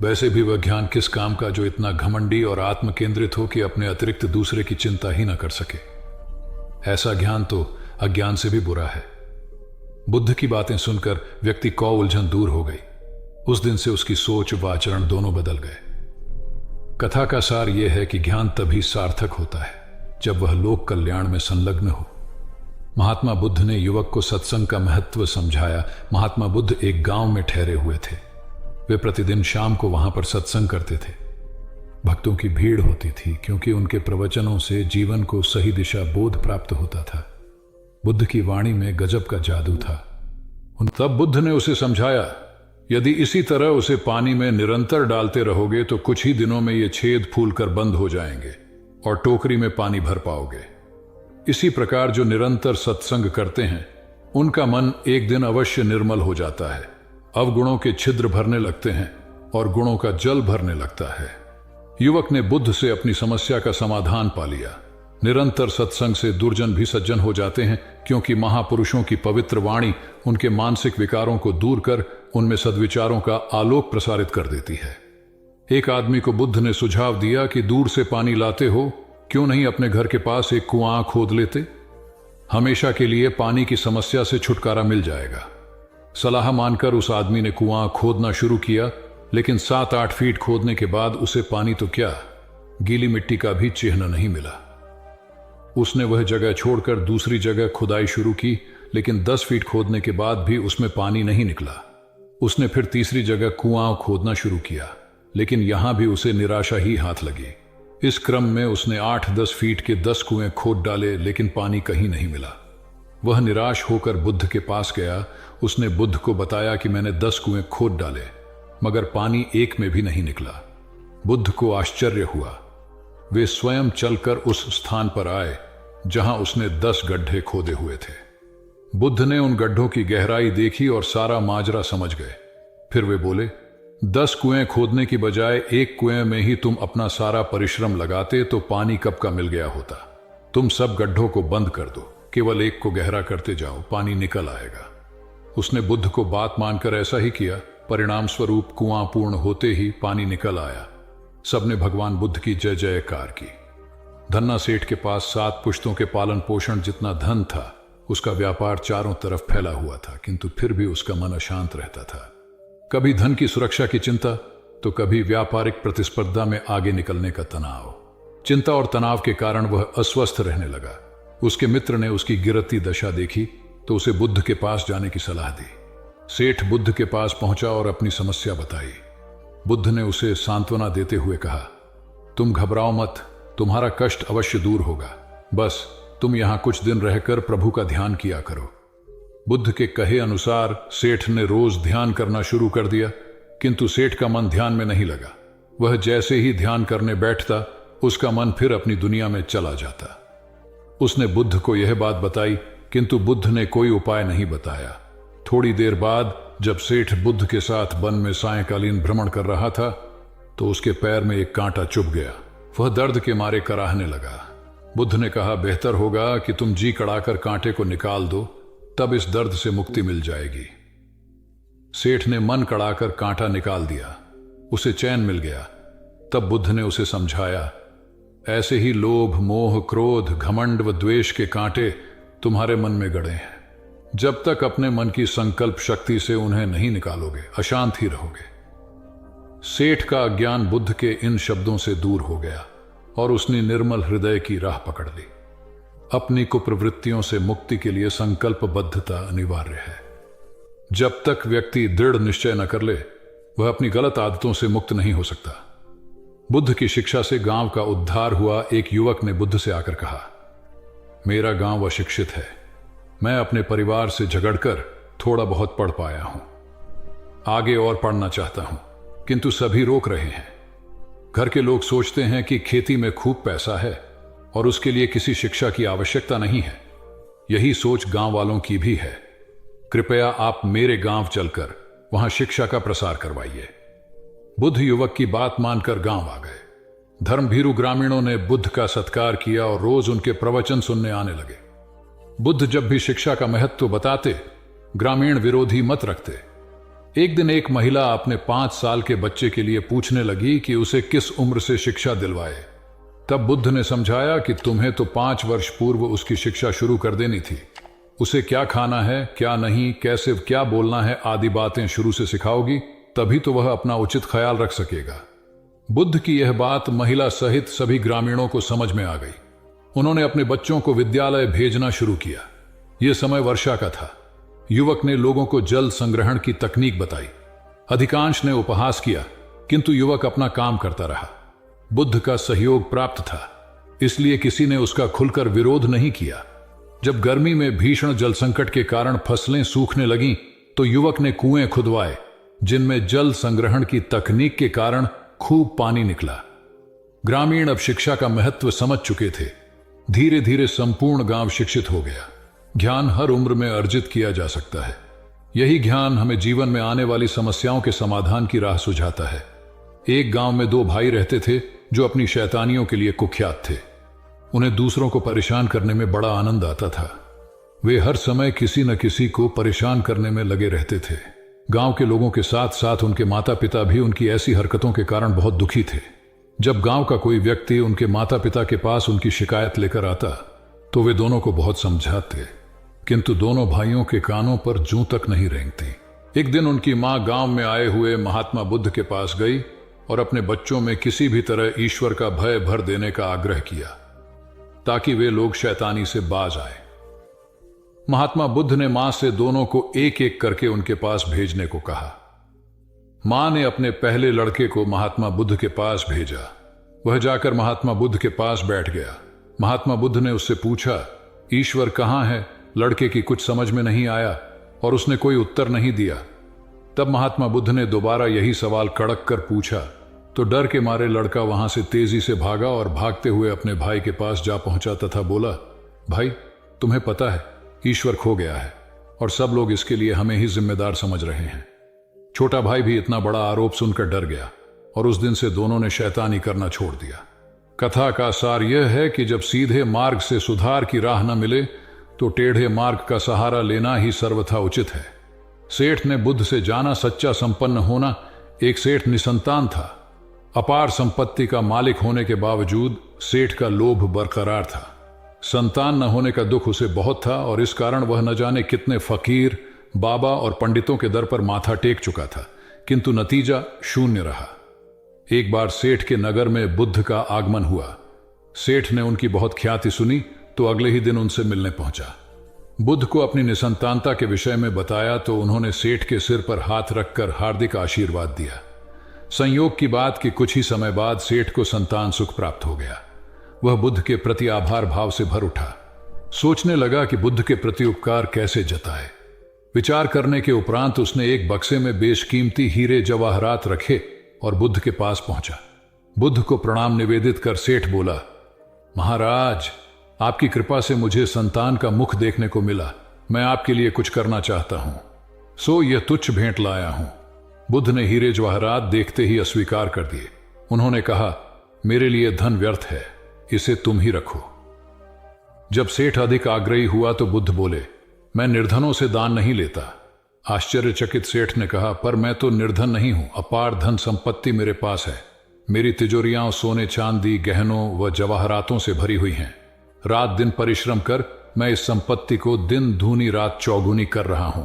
वैसे भी वह ज्ञान किस काम का जो इतना घमंडी और आत्म केंद्रित हो कि अपने अतिरिक्त दूसरे की चिंता ही ना कर सके। ऐसा ज्ञान तो अज्ञान से भी बुरा है। बुद्ध की बातें सुनकर व्यक्ति को उलझन दूर हो गई। उस दिन से उसकी सोच व आचरण दोनों बदल गए। कथा का सार यह है कि ज्ञान तभी सार्थक होता है जब वह लोक कल्याण में संलग्न हो। महात्मा बुद्ध ने युवक को सत्संग का महत्व समझाया। महात्मा बुद्ध एक गांव में ठहरे हुए थे। वे प्रतिदिन शाम को वहां पर सत्संग करते थे। भक्तों की भीड़ होती थी क्योंकि उनके प्रवचनों से जीवन को सही दिशा बोध प्राप्त होता था। बुद्ध की वाणी में गजब का जादू था। तब बुद्ध ने उसे समझाया, यदि इसी तरह उसे पानी में निरंतर डालते रहोगे तो कुछ ही दिनों में ये छेद फूलकर बंद हो जाएंगे और टोकरी में पानी भर पाओगे। इसी प्रकार जो निरंतर सत्संग करते हैं उनका मन एक दिन अवश्य निर्मल हो जाता है। अवगुणों के छिद्र भरने लगते हैं और गुणों का जल भरने लगता है। युवक ने बुद्ध से अपनी समस्या का समाधान पा लिया। निरंतर सत्संग से दुर्जन भी सज्जन हो जाते हैं, क्योंकि महापुरुषों की पवित्र वाणी उनके मानसिक विकारों को दूर कर उनमें सद्विचारों का आलोक प्रसारित कर देती है। एक आदमी को बुद्ध ने सुझाव दिया कि दूर से पानी लाते हो, क्यों नहीं अपने घर के पास एक कुआं खोद लेते? हमेशा के लिए पानी की समस्या से छुटकारा मिल जाएगा। सलाह मानकर उस आदमी ने कुआं खोदना शुरू किया, लेकिन 7-8 फीट खोदने के बाद उसे पानी तो क्या, गीली मिट्टी का भी चिन्ह नहीं मिला। उसने वह जगह छोड़कर दूसरी जगह खुदाई शुरू की, लेकिन 10 फीट खोदने के बाद भी उसमें पानी नहीं निकला। उसने फिर तीसरी जगह कुआं खोदना शुरू किया, लेकिन यहां भी उसे निराशा ही हाथ लगी। इस क्रम में उसने 8-10 फीट के 10 कुएं खोद डाले, लेकिन पानी कहीं नहीं मिला। वह निराश होकर बुद्ध के पास गया। उसने बुद्ध को बताया कि मैंने 10 कुएं खोद डाले, मगर पानी एक में भी नहीं निकला। बुद्ध को आश्चर्य हुआ। वे स्वयं चलकर उस स्थान पर आए जहां उसने 10 गड्ढे खोदे हुए थे। बुद्ध ने उन गड्ढों की गहराई देखी और सारा माजरा समझ गए। फिर वे बोले, 10 कुएं खोदने की बजाय एक कुएं में ही तुम अपना सारा परिश्रम लगाते तो पानी कब का मिल गया होता। तुम सब गड्ढों को बंद कर दो, केवल एक को गहरा करते जाओ, पानी निकल आएगा। उसने बुद्ध को बात मानकर ऐसा ही किया। परिणाम स्वरूप कुआं पूर्ण होते ही पानी निकल आया। सबने भगवान बुद्ध की जय जयकार की। धन्ना सेठ के पास 7 पुश्तों के पालन पोषण जितना धन था। उसका व्यापार चारों तरफ फैला हुआ था, किंतु फिर भी उसका मन अशांत रहता था। कभी धन की सुरक्षा की चिंता, तो कभी व्यापारिक प्रतिस्पर्धा में आगे निकलने का तनाव। चिंता और तनाव के कारण वह अस्वस्थ रहने लगा। उसके मित्र ने उसकी गिरती दशा देखी तो उसे बुद्ध के पास जाने की सलाह दी। सेठ बुद्ध के पास पहुंचा और अपनी समस्या बताई। बुद्ध ने उसे सांत्वना देते हुए कहा, तुम घबराओ मत, तुम्हारा कष्ट अवश्य दूर होगा। बस तुम यहां कुछ दिन रहकर प्रभु का ध्यान किया करो। बुद्ध के कहे अनुसार सेठ ने रोज ध्यान करना शुरू कर दिया, किंतु सेठ का मन ध्यान में नहीं लगा। वह जैसे ही ध्यान करने बैठता, उसका मन फिर अपनी दुनिया में चला जाता। उसने बुद्ध को यह बात बताई, किंतु बुद्ध ने कोई उपाय नहीं बताया। थोड़ी देर बाद जब सेठ बुद्ध के साथ वन में सायंकालीन भ्रमण कर रहा था, तो उसके पैर में एक कांटा चुभ गया। वह दर्द के मारे कराहने लगा। बुद्ध ने कहा, बेहतर होगा कि तुम जी कड़ाकर कांटे को निकाल दो, तब इस दर्द से मुक्ति मिल जाएगी। सेठ ने मन कड़ाकर कांटा निकाल दिया, उसे चैन मिल गया। तब बुद्ध ने उसे समझाया, ऐसे ही लोभ, मोह, क्रोध, घमंड व द्वेष के कांटे तुम्हारे मन में गड़े हैं। जब तक अपने मन की संकल्प शक्ति से उन्हें नहीं निकालोगे, अशांत ही रहोगे। सेठ का अज्ञान बुद्ध के इन शब्दों से दूर हो गया और उसने निर्मल हृदय की राह पकड़ ली। अपनी कुप्रवृत्तियों से मुक्ति के लिए संकल्पबद्धता अनिवार्य है। जब तक व्यक्ति दृढ़ निश्चय न कर ले, वह अपनी गलत आदतों से मुक्त नहीं हो सकता। बुद्ध की शिक्षा से गांव का उद्धार हुआ। एक युवक ने बुद्ध से आकर कहा, मेरा गांव अशिक्षित है, मैं अपने परिवार से झगड़कर थोड़ा बहुत पढ़ पाया हूं। आगे और पढ़ना चाहता हूं, किंतु सभी रोक रहे हैं। घर के लोग सोचते हैं कि खेती में खूब पैसा है और उसके लिए किसी शिक्षा की आवश्यकता नहीं है। यही सोच गांव वालों की भी है। कृपया आप मेरे गांव चलकर वहां शिक्षा का प्रसार करवाइए। बुद्ध युवक की बात मानकर गांव आ गए। धर्मभीरू ग्रामीणों ने बुद्ध का सत्कार किया और रोज उनके प्रवचन सुनने आने लगे। बुद्ध जब भी शिक्षा का महत्व बताते, ग्रामीण विरोधी मत रखते। एक दिन एक महिला अपने 5 साल के बच्चे के लिए पूछने लगी कि उसे किस उम्र से शिक्षा दिलवाए। तब बुद्ध ने समझाया कि तुम्हें तो 5 वर्ष पूर्व उसकी शिक्षा शुरू कर देनी थी। उसे क्या खाना है, क्या नहीं, कैसे क्या बोलना है आदि बातें शुरू से सिखाओगी, तभी तो वह अपना उचित ख्याल रख सकेगा। बुद्ध की यह बात महिला सहित सभी ग्रामीणों को समझ में आ गई। उन्होंने अपने बच्चों को विद्यालय भेजना शुरू किया। यह समय वर्षा का था। युवक ने लोगों को जल संग्रहण की तकनीक बताई। अधिकांश ने उपहास किया, किंतु युवक अपना काम करता रहा। बुद्ध का सहयोग प्राप्त था, इसलिए किसी ने उसका खुलकर विरोध नहीं किया। जब गर्मी में भीषण जल संकट के कारण फसलें सूखने लगीं, तो युवक ने कुएं खुदवाए, जिनमें जल संग्रहण की तकनीक के कारण खूब पानी निकला। ग्रामीण अब शिक्षा का महत्व समझ चुके थे। धीरे धीरे संपूर्ण गांव शिक्षित हो गया। ज्ञान हर उम्र में अर्जित किया जा सकता है। यही ज्ञान हमें जीवन में आने वाली समस्याओं के समाधान की राह सुझाता है। एक गांव में 2 भाई रहते थे जो अपनी शैतानियों के लिए कुख्यात थे। उन्हें दूसरों को परेशान करने में बड़ा आनंद आता था। वे हर समय किसी न किसी को परेशान करने में लगे रहते थे। गांव के लोगों के साथ साथ उनके माता पिता भी उनकी ऐसी हरकतों के कारण बहुत दुखी थे। जब गांव का कोई व्यक्ति उनके माता पिता के पास उनकी शिकायत लेकर आता, तो वे दोनों को बहुत समझाते, किंतु दोनों भाइयों के कानों पर जूं तक नहीं रेंगती। एक दिन उनकी मां गांव में आए हुए महात्मा बुद्ध के पास गई और अपने बच्चों में किसी भी तरह ईश्वर का भय भर देने का आग्रह किया, ताकि वे लोग शैतानी से बाज आए। महात्मा बुद्ध ने मां से दोनों को एक एक करके उनके पास भेजने को कहा। मां ने अपने पहले लड़के को महात्मा बुद्ध के पास भेजा। वह जाकर महात्मा बुद्ध के पास बैठ गया। महात्मा बुद्ध ने उससे पूछा, ईश्वर कहां है? लड़के की कुछ समझ में नहीं आया और उसने कोई उत्तर नहीं दिया। तब महात्मा बुद्ध ने दोबारा यही सवाल कड़क कर पूछा, तो डर के मारे लड़का वहां से तेजी से भागा और भागते हुए अपने भाई के पास जा पहुंचा तथा बोला, भाई, तुम्हें पता है ईश्वर खो गया है और सब लोग इसके लिए हमें ही जिम्मेदार समझ रहे हैं। छोटा भाई भी इतना बड़ा आरोप सुनकर डर गया और उस दिन से दोनों ने शैतानी करना छोड़ दिया। कथा का सार यह है कि जब सीधे मार्ग से सुधार की राह न मिले, तो टेढ़े मार्ग का सहारा लेना ही सर्वथा उचित है। सेठ ने बुद्ध से जाना सच्चा संपन्न होना। एक सेठ निसंतान था। अपार संपत्ति का मालिक होने के बावजूद सेठ का लोभ बरकरार था। संतान न होने का दुख उसे बहुत था और इस कारण वह न जाने कितने फकीर, बाबा और पंडितों के दर पर माथा टेक चुका था, किंतु नतीजा शून्य रहा। एक बार सेठ के नगर में बुद्ध का आगमन हुआ। सेठ ने उनकी बहुत ख्याति सुनी तो अगले ही दिन उनसे मिलने पहुंचा। बुद्ध को अपनी निसंतानता के विषय में बताया तो उन्होंने सेठ के सिर पर हाथ रखकर हार्दिक आशीर्वाद दिया। संयोग की बात कि कुछ ही समय बाद सेठ को संतान सुख प्राप्त हो गया। वह बुद्ध के प्रति आभार भाव से भर उठा। सोचने लगा कि बुद्ध के प्रति उपकार कैसे जताए। विचार करने के उपरांत उसने एक बक्से में बेशकीमती हीरे जवाहरात रखे और बुद्ध के पास पहुंचा। बुद्ध को प्रणाम निवेदित कर सेठ बोला, महाराज, आपकी कृपा से मुझे संतान का मुख देखने को मिला। मैं आपके लिए कुछ करना चाहता हूं, सो यह तुच्छ भेंट लाया हूं। बुद्ध ने हीरे जवाहरात देखते ही अस्वीकार कर दिए। उन्होंने कहा, मेरे लिए धन व्यर्थ है, इसे तुम ही रखो। जब सेठ अधिक आग्रही हुआ तो बुद्ध बोले, मैं निर्धनों से दान नहीं लेता। आश्चर्यचकित सेठ ने कहा, पर मैं तो निर्धन नहीं हूं, अपार धन संपत्ति मेरे पास है। मेरी तिजोरियां सोने चांदी गहनों व जवाहरातों से भरी हुई हैं। रात दिन परिश्रम कर मैं इस संपत्ति को दिन दूनी रात चौगुनी कर रहा हूं,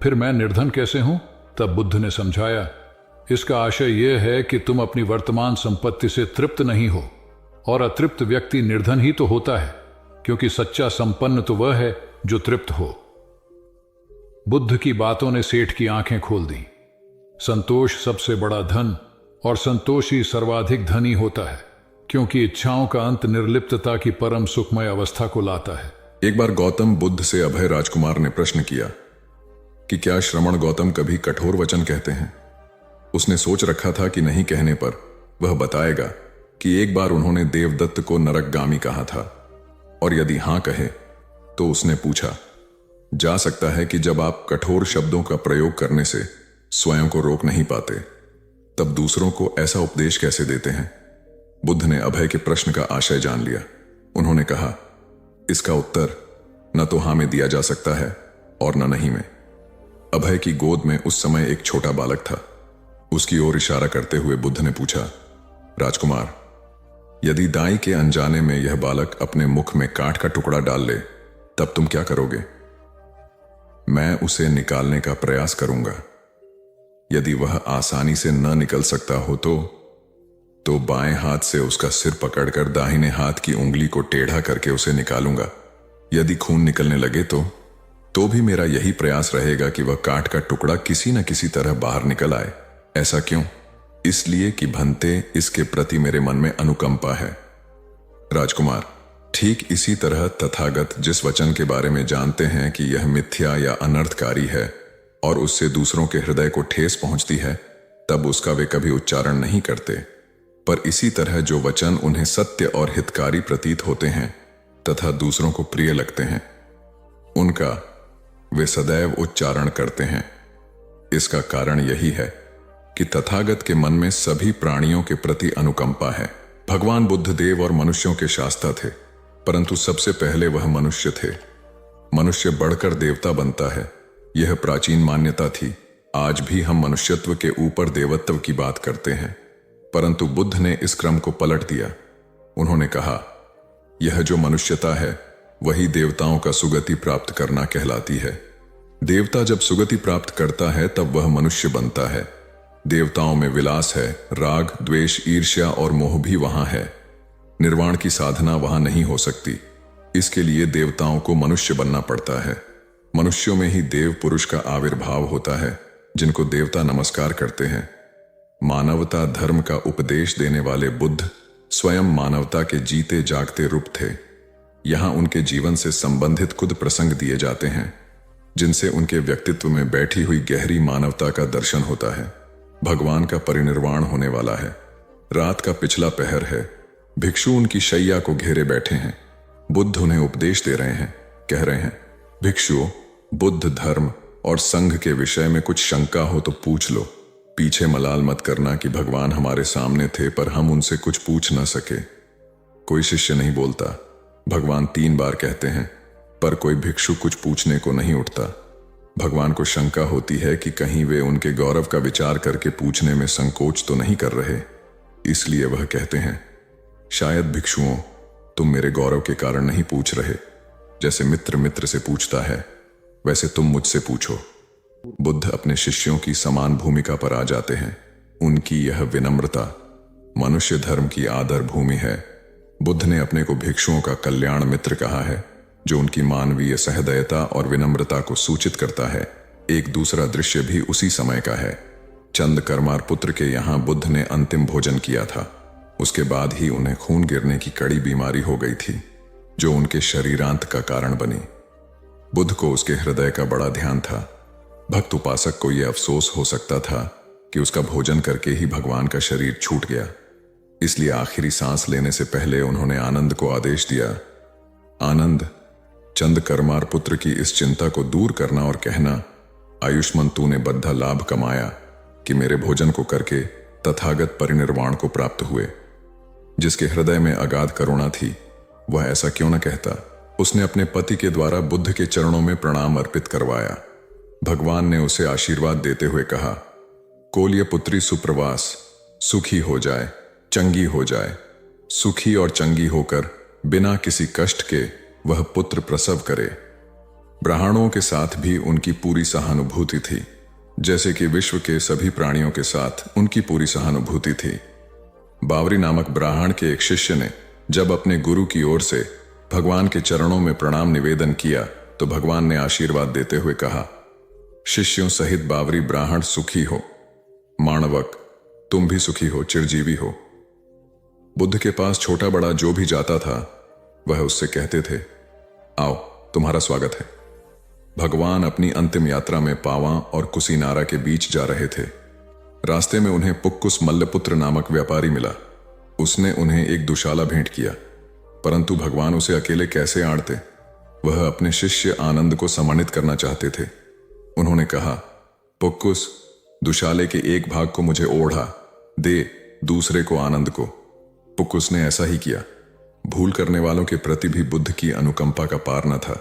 फिर मैं निर्धन कैसे हूं? तब बुद्ध ने समझाया, इसका आशय यह है कि तुम अपनी वर्तमान संपत्ति से तृप्त नहीं हो, और अतृप्त व्यक्ति निर्धन ही तो होता है, क्योंकि सच्चा संपन्न तो वह है जो तृप्त हो। बुद्ध की बातों ने सेठ की आंखें खोल दी। संतोष सबसे बड़ा धन और संतोष ही सर्वाधिक धनी होता है, क्योंकि इच्छाओं का अंत निर्लिप्तता की परम सुखमय अवस्था को लाता है। एक बार गौतम बुद्ध से अभय राजकुमार ने प्रश्न किया कि क्या श्रमण गौतम कभी कठोर वचन कहते हैं। उसने सोच रखा था कि नहीं कहने पर वह बताएगा कि एक बार उन्होंने देवदत्त को नरकगामी कहा था, और यदि हां कहे तो उसने पूछा, जा सकता है कि जब आप कठोर शब्दों का प्रयोग करने से स्वयं को रोक नहीं पाते, तब दूसरों को ऐसा उपदेश कैसे देते हैं। बुद्ध ने अभय के प्रश्न का आशय जान लिया। उन्होंने कहा, इसका उत्तर न तो हां में दिया जा सकता है और न नहीं में। अभय की गोद में उस समय एक छोटा बालक था। उसकी ओर इशारा करते हुए बुद्ध ने पूछा, राजकुमार, यदि दाई के अनजाने में यह बालक अपने मुख में काठ का टुकड़ा डाल ले, तब तुम क्या करोगे? मैं उसे निकालने का प्रयास करूंगा। यदि वह आसानी से न निकल सकता हो तो बाएं हाथ से उसका सिर पकड़कर दाहिने हाथ की उंगली को टेढ़ा करके उसे निकालूंगा। यदि खून निकलने लगे तो भी मेरा यही प्रयास रहेगा कि वह काठ का टुकड़ा किसी न किसी तरह बाहर निकल आए। ऐसा क्यों? इसलिए कि भंते इसके प्रति मेरे मन में अनुकंपा है। राजकुमार, ठीक इसी तरह तथागत जिस वचन के बारे में जानते हैं कि यह मिथ्या या अनर्थकारी है और उससे दूसरों के हृदय को ठेस पहुंचती है, तब उसका वे कभी उच्चारण नहीं करते। पर इसी तरह जो वचन उन्हें सत्य और हितकारी प्रतीत होते हैं तथा दूसरों को प्रिय लगते हैं, उनका वे सदैव उच्चारण करते हैं। इसका कारण यही है कि तथागत के मन में सभी प्राणियों के प्रति अनुकंपा है। भगवान बुद्ध देव और मनुष्यों के शास्ता थे, परंतु सबसे पहले वह मनुष्य थे। मनुष्य बढ़कर देवता बनता है, यह प्राचीन मान्यता थी। आज भी हम मनुष्यत्व के ऊपर देवत्व की बात करते हैं, परंतु बुद्ध ने इस क्रम को पलट दिया। उन्होंने कहा, यह जो मनुष्यता है वही देवताओं का सुगति प्राप्त करना कहलाती है। देवता जब सुगति प्राप्त करता है तब वह मनुष्य बनता है। देवताओं में विलास है, राग द्वेष ईर्ष्या और मोह भी वहां है। निर्वाण की साधना वहां नहीं हो सकती। इसके लिए देवताओं को मनुष्य बनना पड़ता है। मनुष्यों में ही देव पुरुष का आविर्भाव होता है, जिनको देवता नमस्कार करते हैं। मानवता धर्म का उपदेश देने वाले बुद्ध स्वयं मानवता के जीते जागते रूप थे। यहां उनके जीवन से संबंधित खुद प्रसंग दिए जाते हैं, जिनसे उनके व्यक्तित्व में बैठी हुई गहरी मानवता का दर्शन होता है। भगवान का परिनिर्वाण होने वाला है। रात का पिछला पहर है। भिक्षु उनकी शैया को घेरे बैठे हैं। बुद्ध उन्हें उपदेश दे रहे हैं, कह रहे हैं, भिक्षुओं, बुद्ध धर्म और संघ के विषय में कुछ शंका हो तो पूछ लो। पीछे मलाल मत करना कि भगवान हमारे सामने थे पर हम उनसे कुछ पूछ न सके। कोई शिष्य नहीं बोलता। भगवान 3 बार कहते हैं, पर कोई भिक्षु कुछ पूछने को नहीं उठता। भगवान को शंका होती है कि कहीं वे उनके गौरव का विचार करके पूछने में संकोच तो नहीं कर रहे। इसलिए वह कहते हैं, शायद भिक्षुओं, तुम मेरे गौरव के कारण नहीं पूछ रहे। जैसे मित्र मित्र से पूछता है, वैसे तुम मुझसे पूछो। बुद्ध अपने शिष्यों की समान भूमिका पर आ जाते हैं। उनकी यह विनम्रता मनुष्य धर्म की आदर भूमि है। बुद्ध ने अपने को भिक्षुओं का कल्याण मित्र कहा है, जो उनकी मानवीय सहृदयता और विनम्रता को सूचित करता है। एक दूसरा दृश्य भी उसी समय का है। चंद करमार पुत्र के यहाँ बुद्ध ने अंतिम भोजन किया था। उसके बाद ही उन्हें खून गिरने की कड़ी बीमारी हो गई थी, जो उनके शरीरांत का कारण बनी। बुद्ध को उसके हृदय का बड़ा ध्यान था। भक्त उपासक को यह अफसोस हो सकता था कि उसका भोजन करके ही भगवान का शरीर छूट गया। इसलिए आखिरी सांस लेने से पहले उन्होंने आनंद को आदेश दिया, आनंद, चंद करमार पुत्र की इस चिंता को दूर करना और कहना, आयुष्मान तूने बद्धा लाभ कमाया कि मेरे भोजन को करके तथागत परिनिर्वाण को प्राप्त हुए। जिसके हृदय में अगाध करुणा थी वह ऐसा क्यों न कहता। उसने अपने पति के द्वारा बुद्ध के चरणों में प्रणाम अर्पित करवाया। भगवान ने उसे आशीर्वाद देते हुए कहा, कोल्य पुत्री सुप्रवास, सुखी हो जाए, चंगी हो जाए। सुखी और चंगी होकर बिना किसी कष्ट के वह पुत्र प्रसव करे। ब्राह्मणों के साथ भी उनकी पूरी सहानुभूति थी, जैसे कि विश्व के सभी प्राणियों के साथ उनकी पूरी सहानुभूति थी। बावरी नामक ब्राह्मण के एक शिष्य ने जब अपने गुरु की ओर से भगवान के चरणों में प्रणाम निवेदन किया तो भगवान ने आशीर्वाद देते हुए कहा, शिष्यों सहित बावरी ब्राह्मण सुखी हो। माणवक, तुम भी सुखी हो, चिरजीवी हो। बुद्ध के पास छोटा बड़ा जो भी जाता था वह उससे कहते थे, आओ तुम्हारा स्वागत है। भगवान अपनी अंतिम यात्रा में पावा और कुसीनारा के बीच जा रहे थे। रास्ते में उन्हें पुक्कुस मल्लपुत्र नामक व्यापारी मिला। उसने उन्हें एक दुशाला भेंट किया, परंतु भगवान उसे अकेले कैसे आड़ते। वह अपने शिष्य आनंद को सम्मानित करना चाहते थे। उन्होंने कहा, पुक्कुस, दुशाले के एक भाग को मुझे ओढ़ा दे, दूसरे को आनंद को। पुक्कुस ने ऐसा ही किया। भूल करने वालों के प्रति भी बुद्ध की अनुकंपा का पार न था।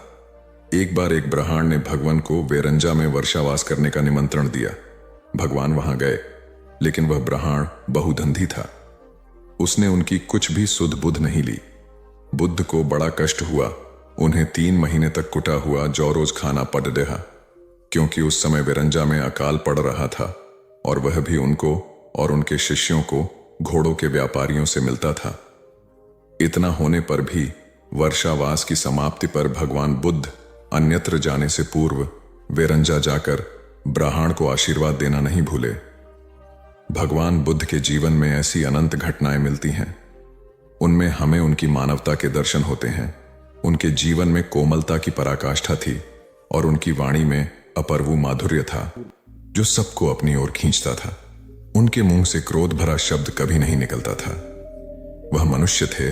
एक बार एक ब्राह्मण ने भगवान को वेरंजा में वर्षावास करने का निमंत्रण दिया। भगवान वहां गए, लेकिन वह ब्राह्मण बहुधंधी था। उसने उनकी कुछ भी सुध बुध नहीं ली। बुद्ध को बड़ा कष्ट हुआ। उन्हें 3 महीने तक कुटा हुआ जौ रोज खाना पड़ रहा, क्योंकि उस समय वेरंजा में अकाल पड़ रहा था और वह भी उनको और उनके शिष्यों को घोड़ों के व्यापारियों से मिलता था। इतना होने पर भी वर्षावास की समाप्ति पर भगवान बुद्ध अन्यत्र जाने से पूर्व वेरंजा जाकर ब्राह्मण को आशीर्वाद देना नहीं भूले। भगवान बुद्ध के जीवन में ऐसी अनंत घटनाएं मिलती हैं। उनमें हमें उनकी मानवता के दर्शन होते हैं। उनके जीवन में कोमलता की पराकाष्ठा थी और उनकी वाणी में अपर्वु माधुर्य था जो सबको अपनी ओर खींचता था। उनके मुंह से क्रोध भरा शब्द कभी नहीं निकलता था। वह मनुष्य थे,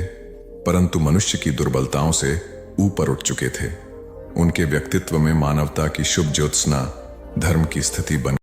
परंतु मनुष्य की दुर्बलताओं से ऊपर उठ चुके थे। उनके व्यक्तित्व में मानवता की शुभ ज्योत्सना धर्म की स्थिति बन